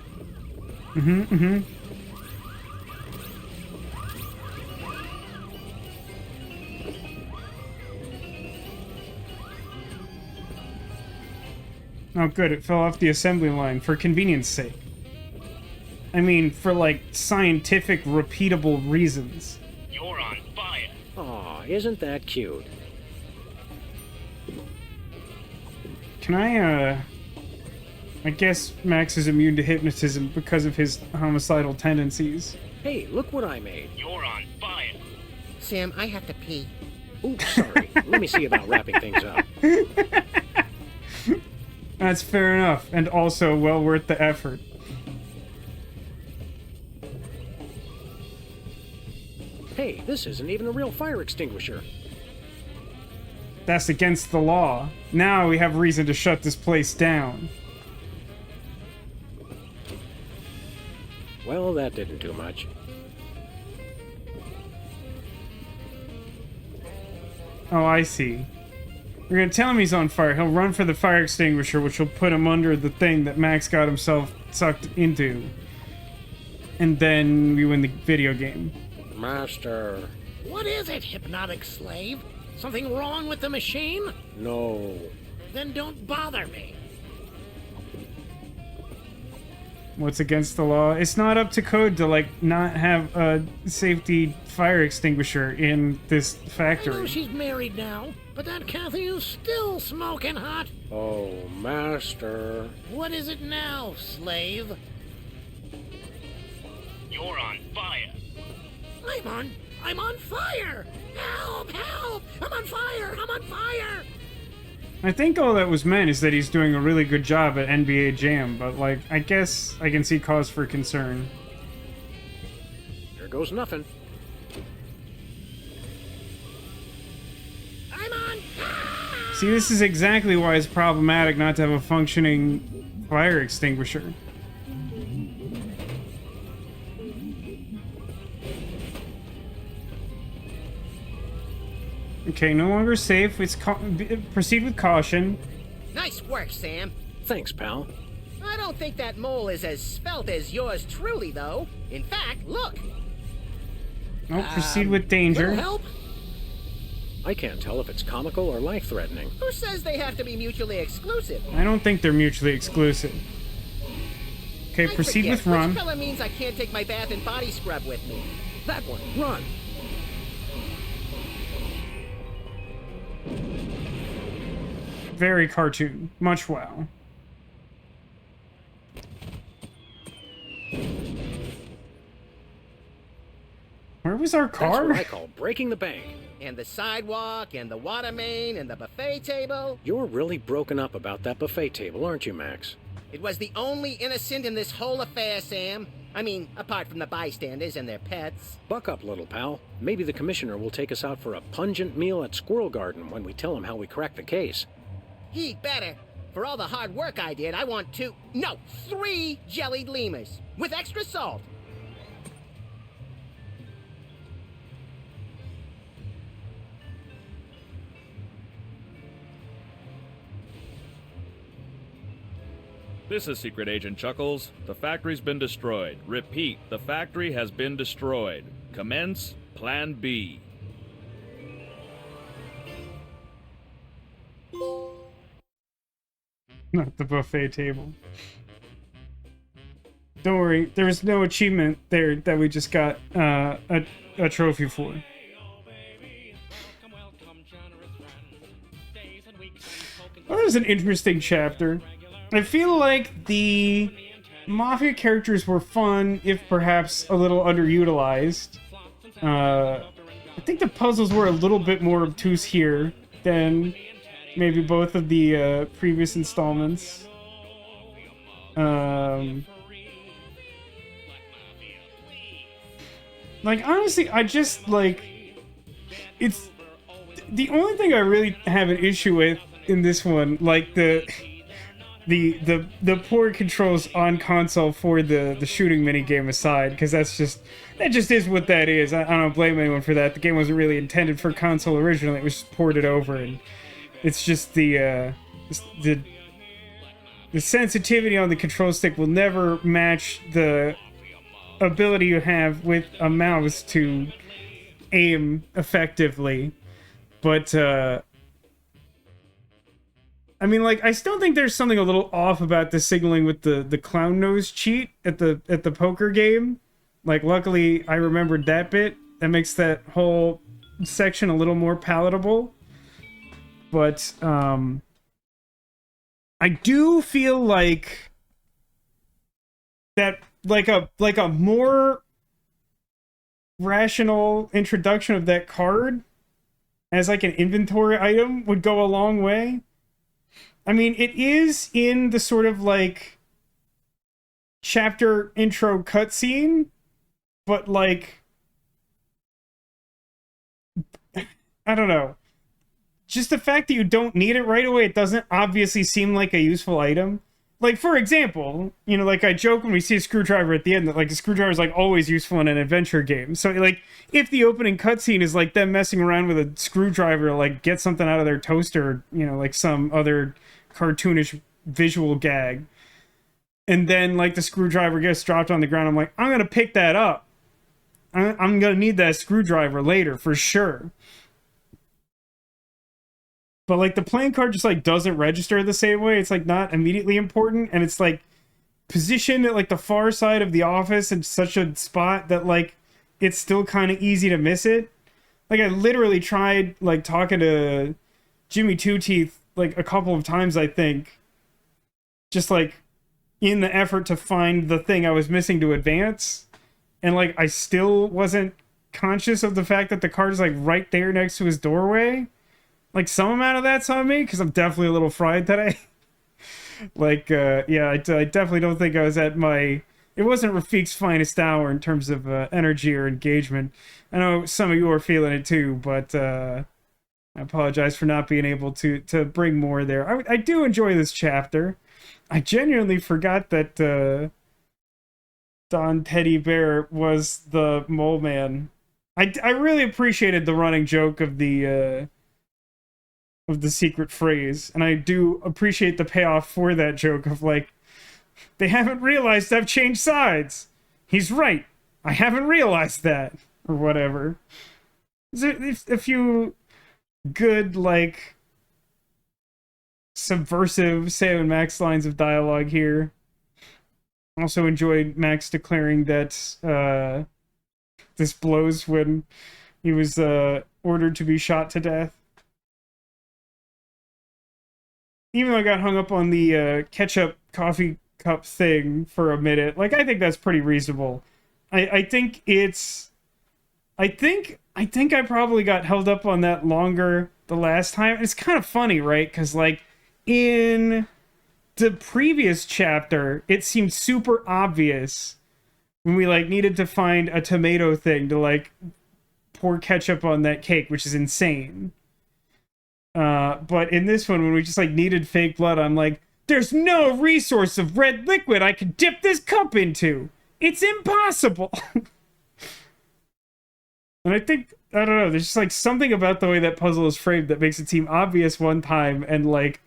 Oh good, it fell off the assembly line for convenience sake. I mean, for like scientific, repeatable reasons. You're on fire. Aw, isn't that cute? Can I guess Max is immune to hypnotism because of his homicidal tendencies. Hey, look what I made. You're on fire. Sam, I have to pee. Oops, sorry. Let me see about wrapping things up. That's fair enough, and also well worth the effort. Hey, this isn't even a real fire extinguisher. That's against the law. Now we have reason to shut this place down. Well, that didn't do much. Oh, I see. You're gonna tell him he's on fire. He'll run for the fire extinguisher, which will put him under the thing that Max got himself sucked into. And then we win the video game. Master. What is it, hypnotic slave? Something wrong with the machine? No. Then don't bother me. What's against the law? It's not up to code to, like, not have a safety fire extinguisher in this I know factory. she's married now, but that Kathy is still smoking hot. Oh, Master. What is it now, slave? You're on fire. I'm on fire! Help, help! I'm on fire! I'm on fire! I think all that was meant is that he's doing a really good job at NBA Jam, but, like, I guess I can see cause for concern. Here goes nothing. I'm on! See, this is exactly why it's problematic not to have a functioning fire extinguisher. Okay, no longer safe. It's proceed with caution. Nice work, Sam. Thanks, pal. I don't think that mole is as svelte as yours truly, though. In fact, look. Oh, proceed with danger. Little help? I can't tell if it's comical or life-threatening. Who says they have to be mutually exclusive? I don't think they're mutually exclusive. Okay, proceed with run. Which color means I can't take my bath and body scrub with me? That one, run. Very cartoon. Much wow. Where was our car? That's what I call breaking the bank. And the sidewalk, and the water main, and the buffet table. You're really broken up about that buffet table, aren't you, Max? It was the only innocent in this whole affair, Sam. I mean, apart from the bystanders and their pets. Buck up, little pal. Maybe the commissioner will take us out for a pungent meal at Squirrel Garden when we tell him how we cracked the case. He better. For all the hard work I did, I want 3 jellied lemurs. With extra salt. This is Secret Agent Chuckles. The factory's been destroyed. Repeat, the factory has been destroyed. Commence Plan B. Not the buffet table. Don't worry, there was no achievement there that we just got a trophy for. Well, that was an interesting chapter. I feel like the Mafia characters were fun, if perhaps a little underutilized. I think the puzzles were a little bit more obtuse here than maybe both of the previous installments. Like, honestly, I just, like... It's... The only thing I really have an issue with in this one, like, the poor controls on console for the shooting mini game aside, because that just is what that is. I don't blame anyone for that. The game wasn't really intended for console originally. It was just ported over, and it's just the sensitivity on the control stick will never match the ability you have with a mouse to aim effectively. But I mean, like, I still think there's something a little off about the signaling with the clown nose cheat at the poker game. Like, luckily I remembered that bit. That makes that whole section a little more palatable. But I do feel like that like a more rational introduction of that card as like an inventory item would go a long way. I mean, it is in the sort of like chapter intro cutscene, but like, I don't know. Just the fact that you don't need it right away, it doesn't obviously seem like a useful item. Like, for example, you know, like I joke when we see a screwdriver at the end that like a screwdriver is like always useful in an adventure game. So like, if the opening cutscene is like them messing around with a screwdriver to like get something out of their toaster, you know, like some other cartoonish visual gag, and then like the screwdriver gets dropped on the ground, I'm like, I'm gonna pick that up. I'm gonna need that screwdriver later for sure. But like the playing card just like doesn't register the same way. It's like not immediately important, and it's like positioned at like the far side of the office in such a spot that like it's still kind of easy to miss it. Like I literally tried like talking to Jimmy Two Teeth like a couple of times, I think, just like in the effort to find the thing I was missing to advance, and like I still wasn't conscious of the fact that the card is like right there next to his doorway. Like, some amount of that's on me, because I'm definitely a little fried today. Like, yeah, I definitely don't think I was at my... It wasn't Rafiq's finest hour in terms of energy or engagement. I know some of you are feeling it too, but I apologize for not being able to bring more there. I do enjoy this chapter. I genuinely forgot that Don Teddy Bear was the mole man. I really appreciated the running joke of the secret phrase, and I do appreciate the payoff for that joke of like, they haven't realized I've changed sides. He's right. I haven't realized that, or whatever. There's a few good like subversive Sam and Max lines of dialogue here. Also enjoyed Max declaring that this blows when he was ordered to be shot to death. Even though I got hung up on the ketchup coffee cup thing for a minute, like I think that's pretty reasonable. I think it's... I think I probably got held up on that longer the last time. It's kind of funny, right? Because like in the previous chapter, it seemed super obvious when we like needed to find a tomato thing to like pour ketchup on that cake, which is insane. But in this one, when we just like needed fake blood, I'm like, there's no resource of red liquid I could dip this cup into. It's impossible. And I think, I don't know, there's just like something about the way that puzzle is framed that makes it seem obvious one time and like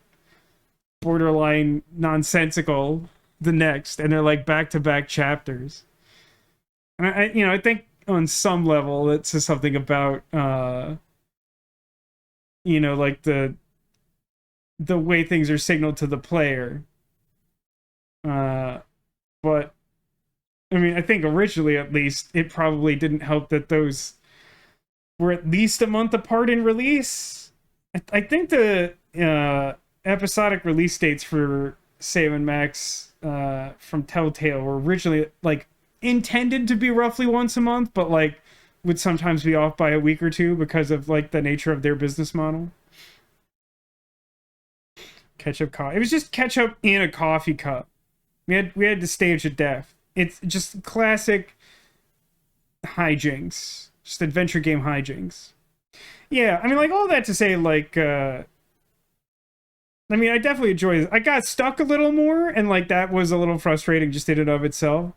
borderline nonsensical the next, and they're like back-to-back chapters. And I think on some level it says something about like the way things are signaled to the player. But I mean, I think originally at least it probably didn't help that those were at least a month apart in release. I think the episodic release dates for Sam and Max from Telltale were originally like intended to be roughly once a month, but like would sometimes be off by a week or two because of like the nature of their business model. Ketchup coffee. It was just ketchup in a coffee cup. We had to stage a death. It's just classic hijinks. Just adventure game hijinks. Yeah, I mean, like, all that to say, like, I mean, I definitely enjoy it. I got stuck a little more, and like that was a little frustrating just in and of itself.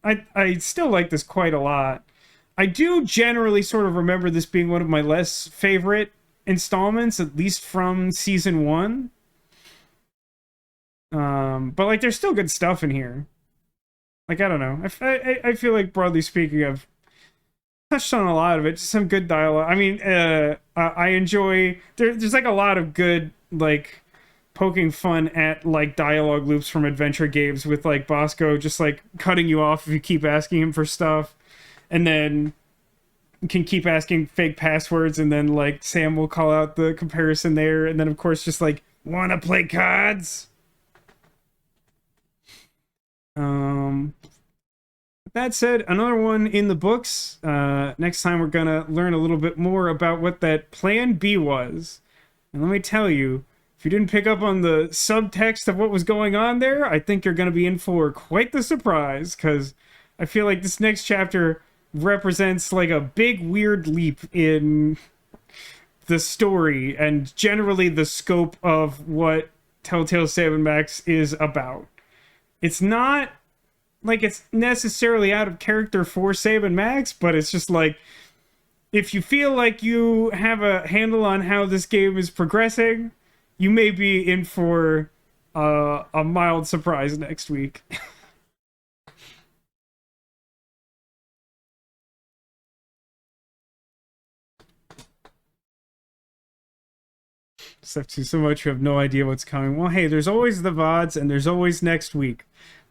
I still like this quite a lot. I do generally sort of remember this being one of my less favorite installments, at least from season 1. But like, there's still good stuff in here. Like, I don't know. I feel like, broadly speaking, I've touched on a lot of it. Just some good dialogue. I mean, I enjoy... There's like a lot of good, like, poking fun at, like, dialogue loops from adventure games with, like, Bosco just, like, cutting you off if you keep asking him for stuff. And then can keep asking fake passwords, and then, like, Sam will call out the comparison there. And then, of course, just, like, wanna play cards? That said, another one in the books. Next time we're gonna learn a little bit more about what that Plan B was. And let me tell you, if you didn't pick up on the subtext of what was going on there, I think you're gonna be in for quite the surprise, because I feel like this next chapter represents like a big weird leap in the story and generally the scope of what Telltale 7 Max is about. It's not like it's necessarily out of character for Sam Max, but it's just like, if you feel like you have a handle on how this game is progressing, you may be in for a mild surprise next week. Except to so much you have no idea what's coming. Well, hey, there's always the VODs, and there's always next week.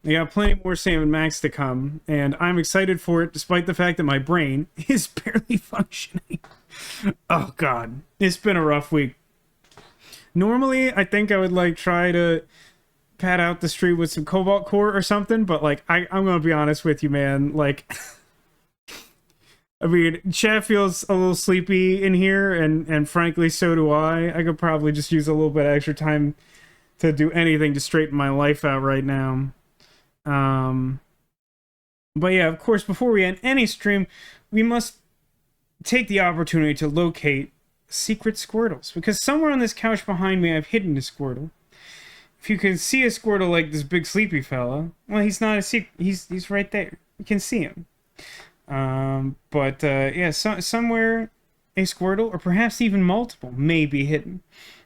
We got plenty more Sam Max to come, and I'm excited for it, despite the fact that my brain is barely functioning. Oh, God. It's been a rough week. Normally, I think I would, like, try to pad out the stream with some Cobalt Core or something, but, like, I'm gonna be honest with you, man. Like, I mean, chat feels a little sleepy in here, and frankly, so do I. I could probably just use a little bit extra time to do anything to straighten my life out right now. But yeah, of course, before we end any stream, we must take the opportunity to locate secret Squirtles, because somewhere on this couch behind me, I've hidden a Squirtle. If you can see a Squirtle like this big sleepy fella, well, he's not a secret. He's right there. You can see him. Yeah, somewhere a Squirtle, or perhaps even multiple, may be hidden.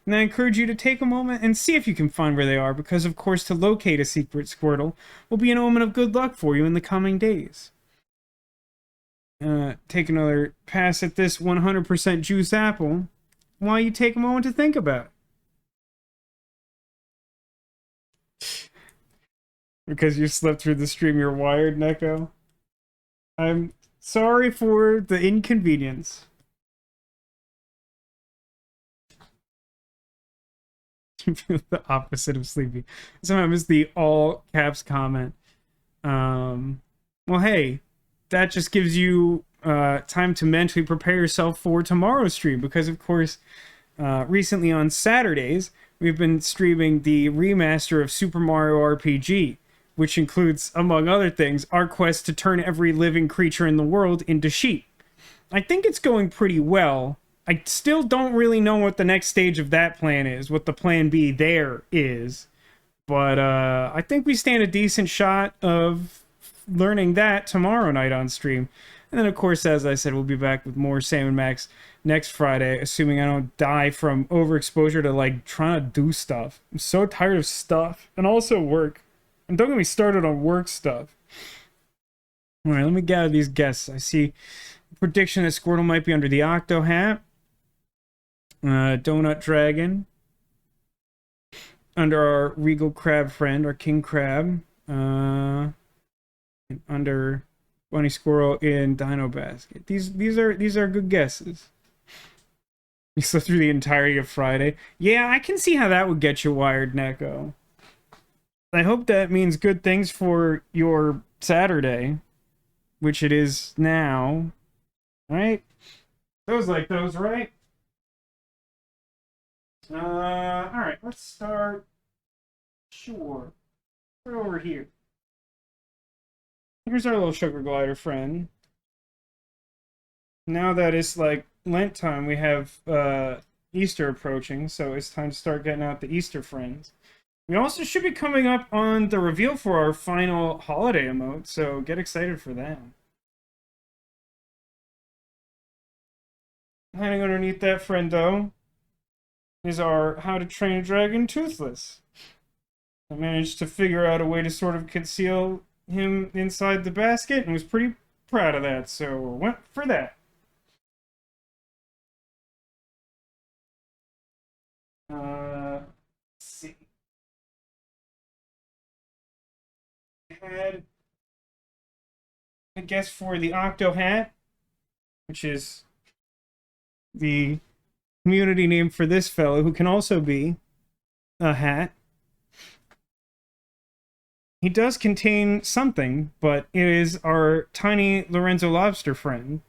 And I encourage you to take a moment and see if you can find where they are, because of course to locate a secret Squirtle will be an omen of good luck for you in the coming days. Take another pass at this 100% juice apple while you take a moment to think about it. Because you slept through the stream, you're wired, Neko. I'm sorry for the inconvenience. The opposite of sleepy. Sometimes the all caps comment. Well, hey, that just gives you time to mentally prepare yourself for tomorrow's stream, because of course, recently on Saturdays, we've been streaming the remaster of Super Mario RPG, which includes, among other things, our quest to turn every living creature in the world into sheep. I think it's going pretty well. I still don't really know what the next stage of that plan is, what the plan B there is. But I think we stand a decent shot of learning that tomorrow night on stream. And then, of course, as I said, we'll be back with more Sam & Max next Friday, assuming I don't die from overexposure to, like, trying to do stuff. I'm so tired of stuff. And also work. And don't get me started on work stuff. Alright, let me gather these guesses. I see a prediction that Squirtle might be under the Octo hat. Donut Dragon. Under our Regal Crab friend, our King Crab. And under Bunny Squirrel in Dino Basket. These are good guesses. You slept through the entirety of Friday. Yeah, I can see how that would get you wired, Neko. I hope that means good things for your Saturday, which it is now. Right? Those like those, right? Alright, let's start. Sure. We're over here. Here's our little sugar glider friend. Now that it's like Lent time, we have Easter approaching, so it's time to start getting out the Easter friends. We also should be coming up on the reveal for our final holiday emote, so get excited for that. Hiding underneath that friend, though, is our How to Train a Dragon Toothless. I managed to figure out a way to sort of conceal him inside the basket and was pretty proud of that, so went for that. Let's see. Had, I guess, for the Octo Hat, which is the community name for this fellow, who can also be a hat. He does contain something, but it is our tiny Lorenzo Lobster friend,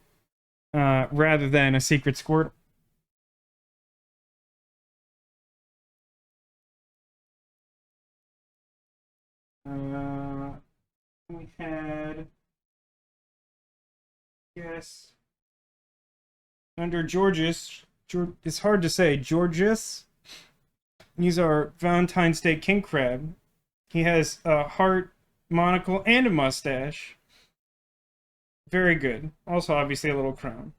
rather than a secret Squirtle. We had, yes, under Georges, it's hard to say, Georges. He's our Valentine's Day king crab. He has a heart, monocle, and a mustache. Very good. Also, obviously, a little crown.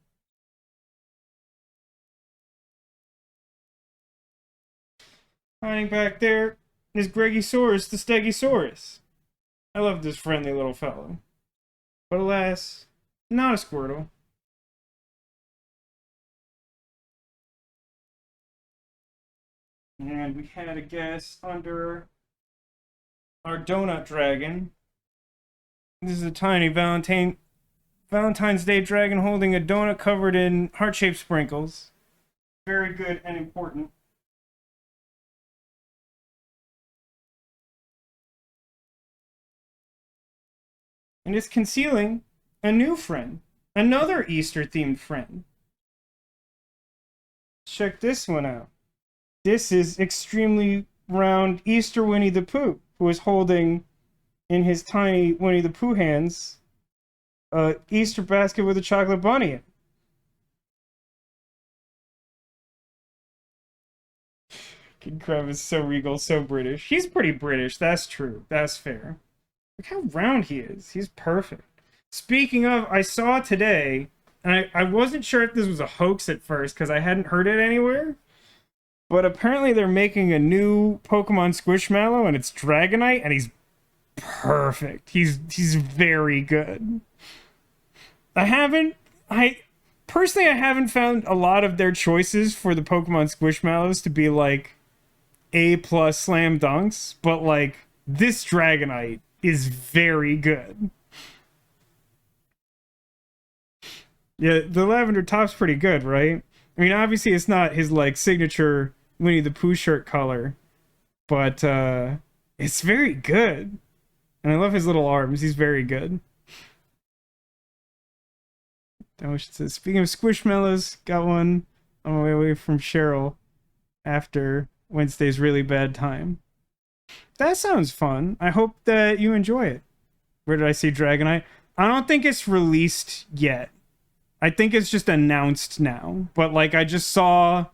Hiding back there is Greggysaurus the Stegosaurus. I love this friendly little fellow. But alas, not a Squirtle. And we had a guest under our Donut Dragon. This is a tiny Valentine's Day dragon holding a donut covered in heart-shaped sprinkles. Very good and important. And it's concealing a new friend. Another Easter-themed friend. Check this one out. This is extremely round Easter Winnie the Pooh, who is holding in his tiny Winnie the Pooh hands a Easter basket with a chocolate bunny in it. King Crab is so regal, so British. He's pretty British, that's true. That's fair. Look how round he is. He's perfect. Speaking of, I saw today, and I wasn't sure if this was a hoax at first because I hadn't heard it anywhere, but apparently they're making a new Pokemon Squishmallow, and it's Dragonite, and he's perfect. He's very good. I personally haven't found a lot of their choices for the Pokemon Squishmallows to be like A+ slam dunks, but like this Dragonite is very good. Yeah, the lavender top's pretty good, right? I mean, obviously it's not his like signature Winnie the Pooh shirt color, but it's very good. And I love his little arms. He's very good. Speaking of Squishmallows, got one on my way away from Cheryl after Wednesday's really bad time. That sounds fun. I hope that you enjoy it. Where did I see Dragonite? I don't think it's released yet. I think it's just announced now. But like I just saw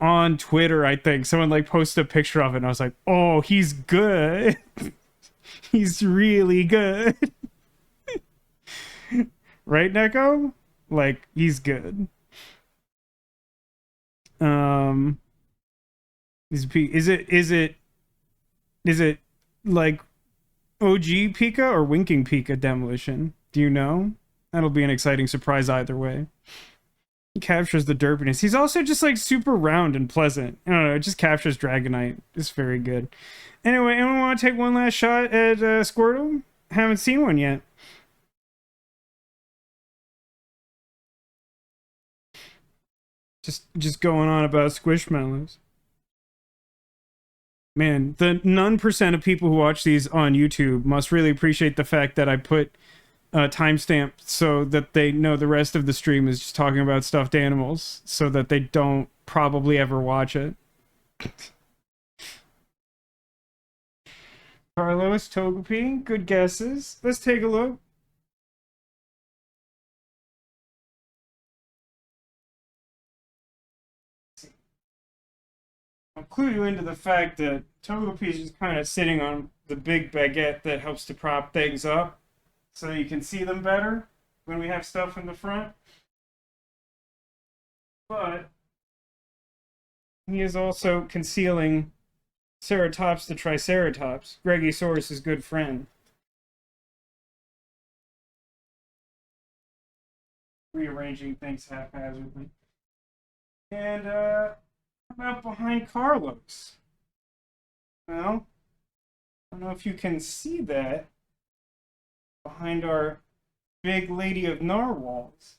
on Twitter, I think someone like posted a picture of it and I was like, oh, he's good. He's really good. Right, Neko? Like, he's good. Is it like OG Pika or Winking Pika Demolition? Do you know? That'll be an exciting surprise either way. He captures the derpiness. He's also just like super round and pleasant. I don't know, it just captures Dragonite. It's very good. Anyway, anyone want to take one last shot at Squirtle? Haven't seen one yet. Just going on about Squishmallows. Man, the none percent of people who watch these on YouTube must really appreciate the fact that I put timestamp so that they know the rest of the stream is just talking about stuffed animals, so that they don't probably ever watch it. Carlos, Togepi, good guesses. Let's take a look. I'll clue you into the fact that Togepi's is kind of sitting on the big baguette that helps to prop things up so you can see them better when we have stuff in the front. But he is also concealing Ceratops the Triceratops, Greggysaurus' good friend. Rearranging things haphazardly. And, how about behind Carlos? Well, I don't know if you can see that behind our big lady of narwhals.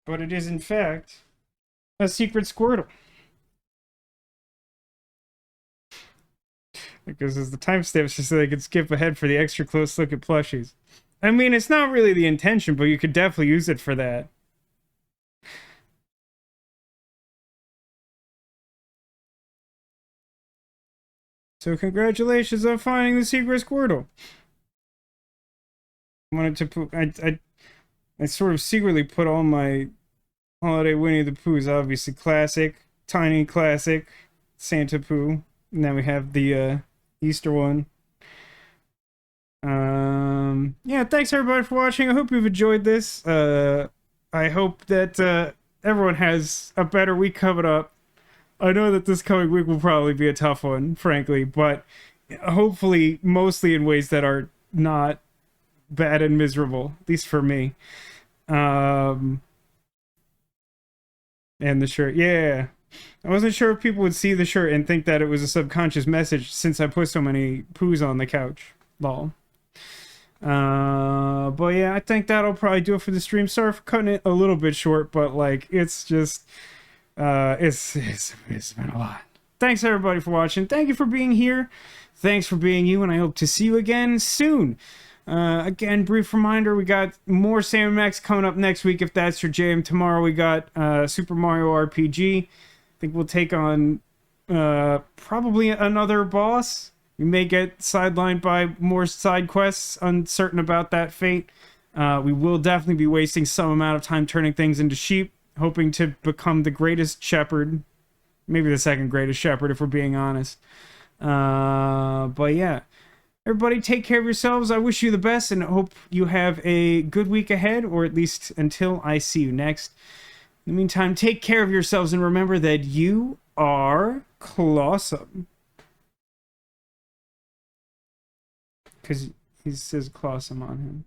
But it is, in fact, a secret Squirtle. Because as the timestamps just so they could skip ahead for the extra close look at plushies. I mean, it's not really the intention, but you could definitely use it for that. So congratulations on finding the secret Squirtle. I wanted to put... I sort of secretly put all my holiday Winnie the Poohs, obviously classic, tiny classic, Santa Pooh. And then we have the Easter one. Yeah, thanks everybody for watching. I hope you've enjoyed this. I hope that everyone has a better week coming up. I know that this coming week will probably be a tough one, frankly, but hopefully mostly in ways that are not bad and miserable, at least for me. And the shirt, yeah. I wasn't sure if people would see the shirt and think that it was a subconscious message since I put so many poos on the couch. Lol. But yeah, I think that'll probably do it for the stream. Sorry for cutting it a little bit short, but like, it's just, it's been a lot. Thanks everybody for watching. Thank you for being here. Thanks for being you, and I hope to see you again soon. Again, brief reminder, we got more Sam Max coming up next week if that's your jam. Tomorrow we got Super Mario RPG. I think we'll take on probably another boss. We may get sidelined by more side quests, uncertain about that fate. We will definitely be wasting some amount of time turning things into sheep, hoping to become the greatest shepherd. Maybe the second greatest shepherd if we're being honest. But yeah. Everybody, take care of yourselves. I wish you the best and hope you have a good week ahead, or at least until I see you next. In the meantime, take care of yourselves and remember that you are Clawsome. Because he says Clawsome on him.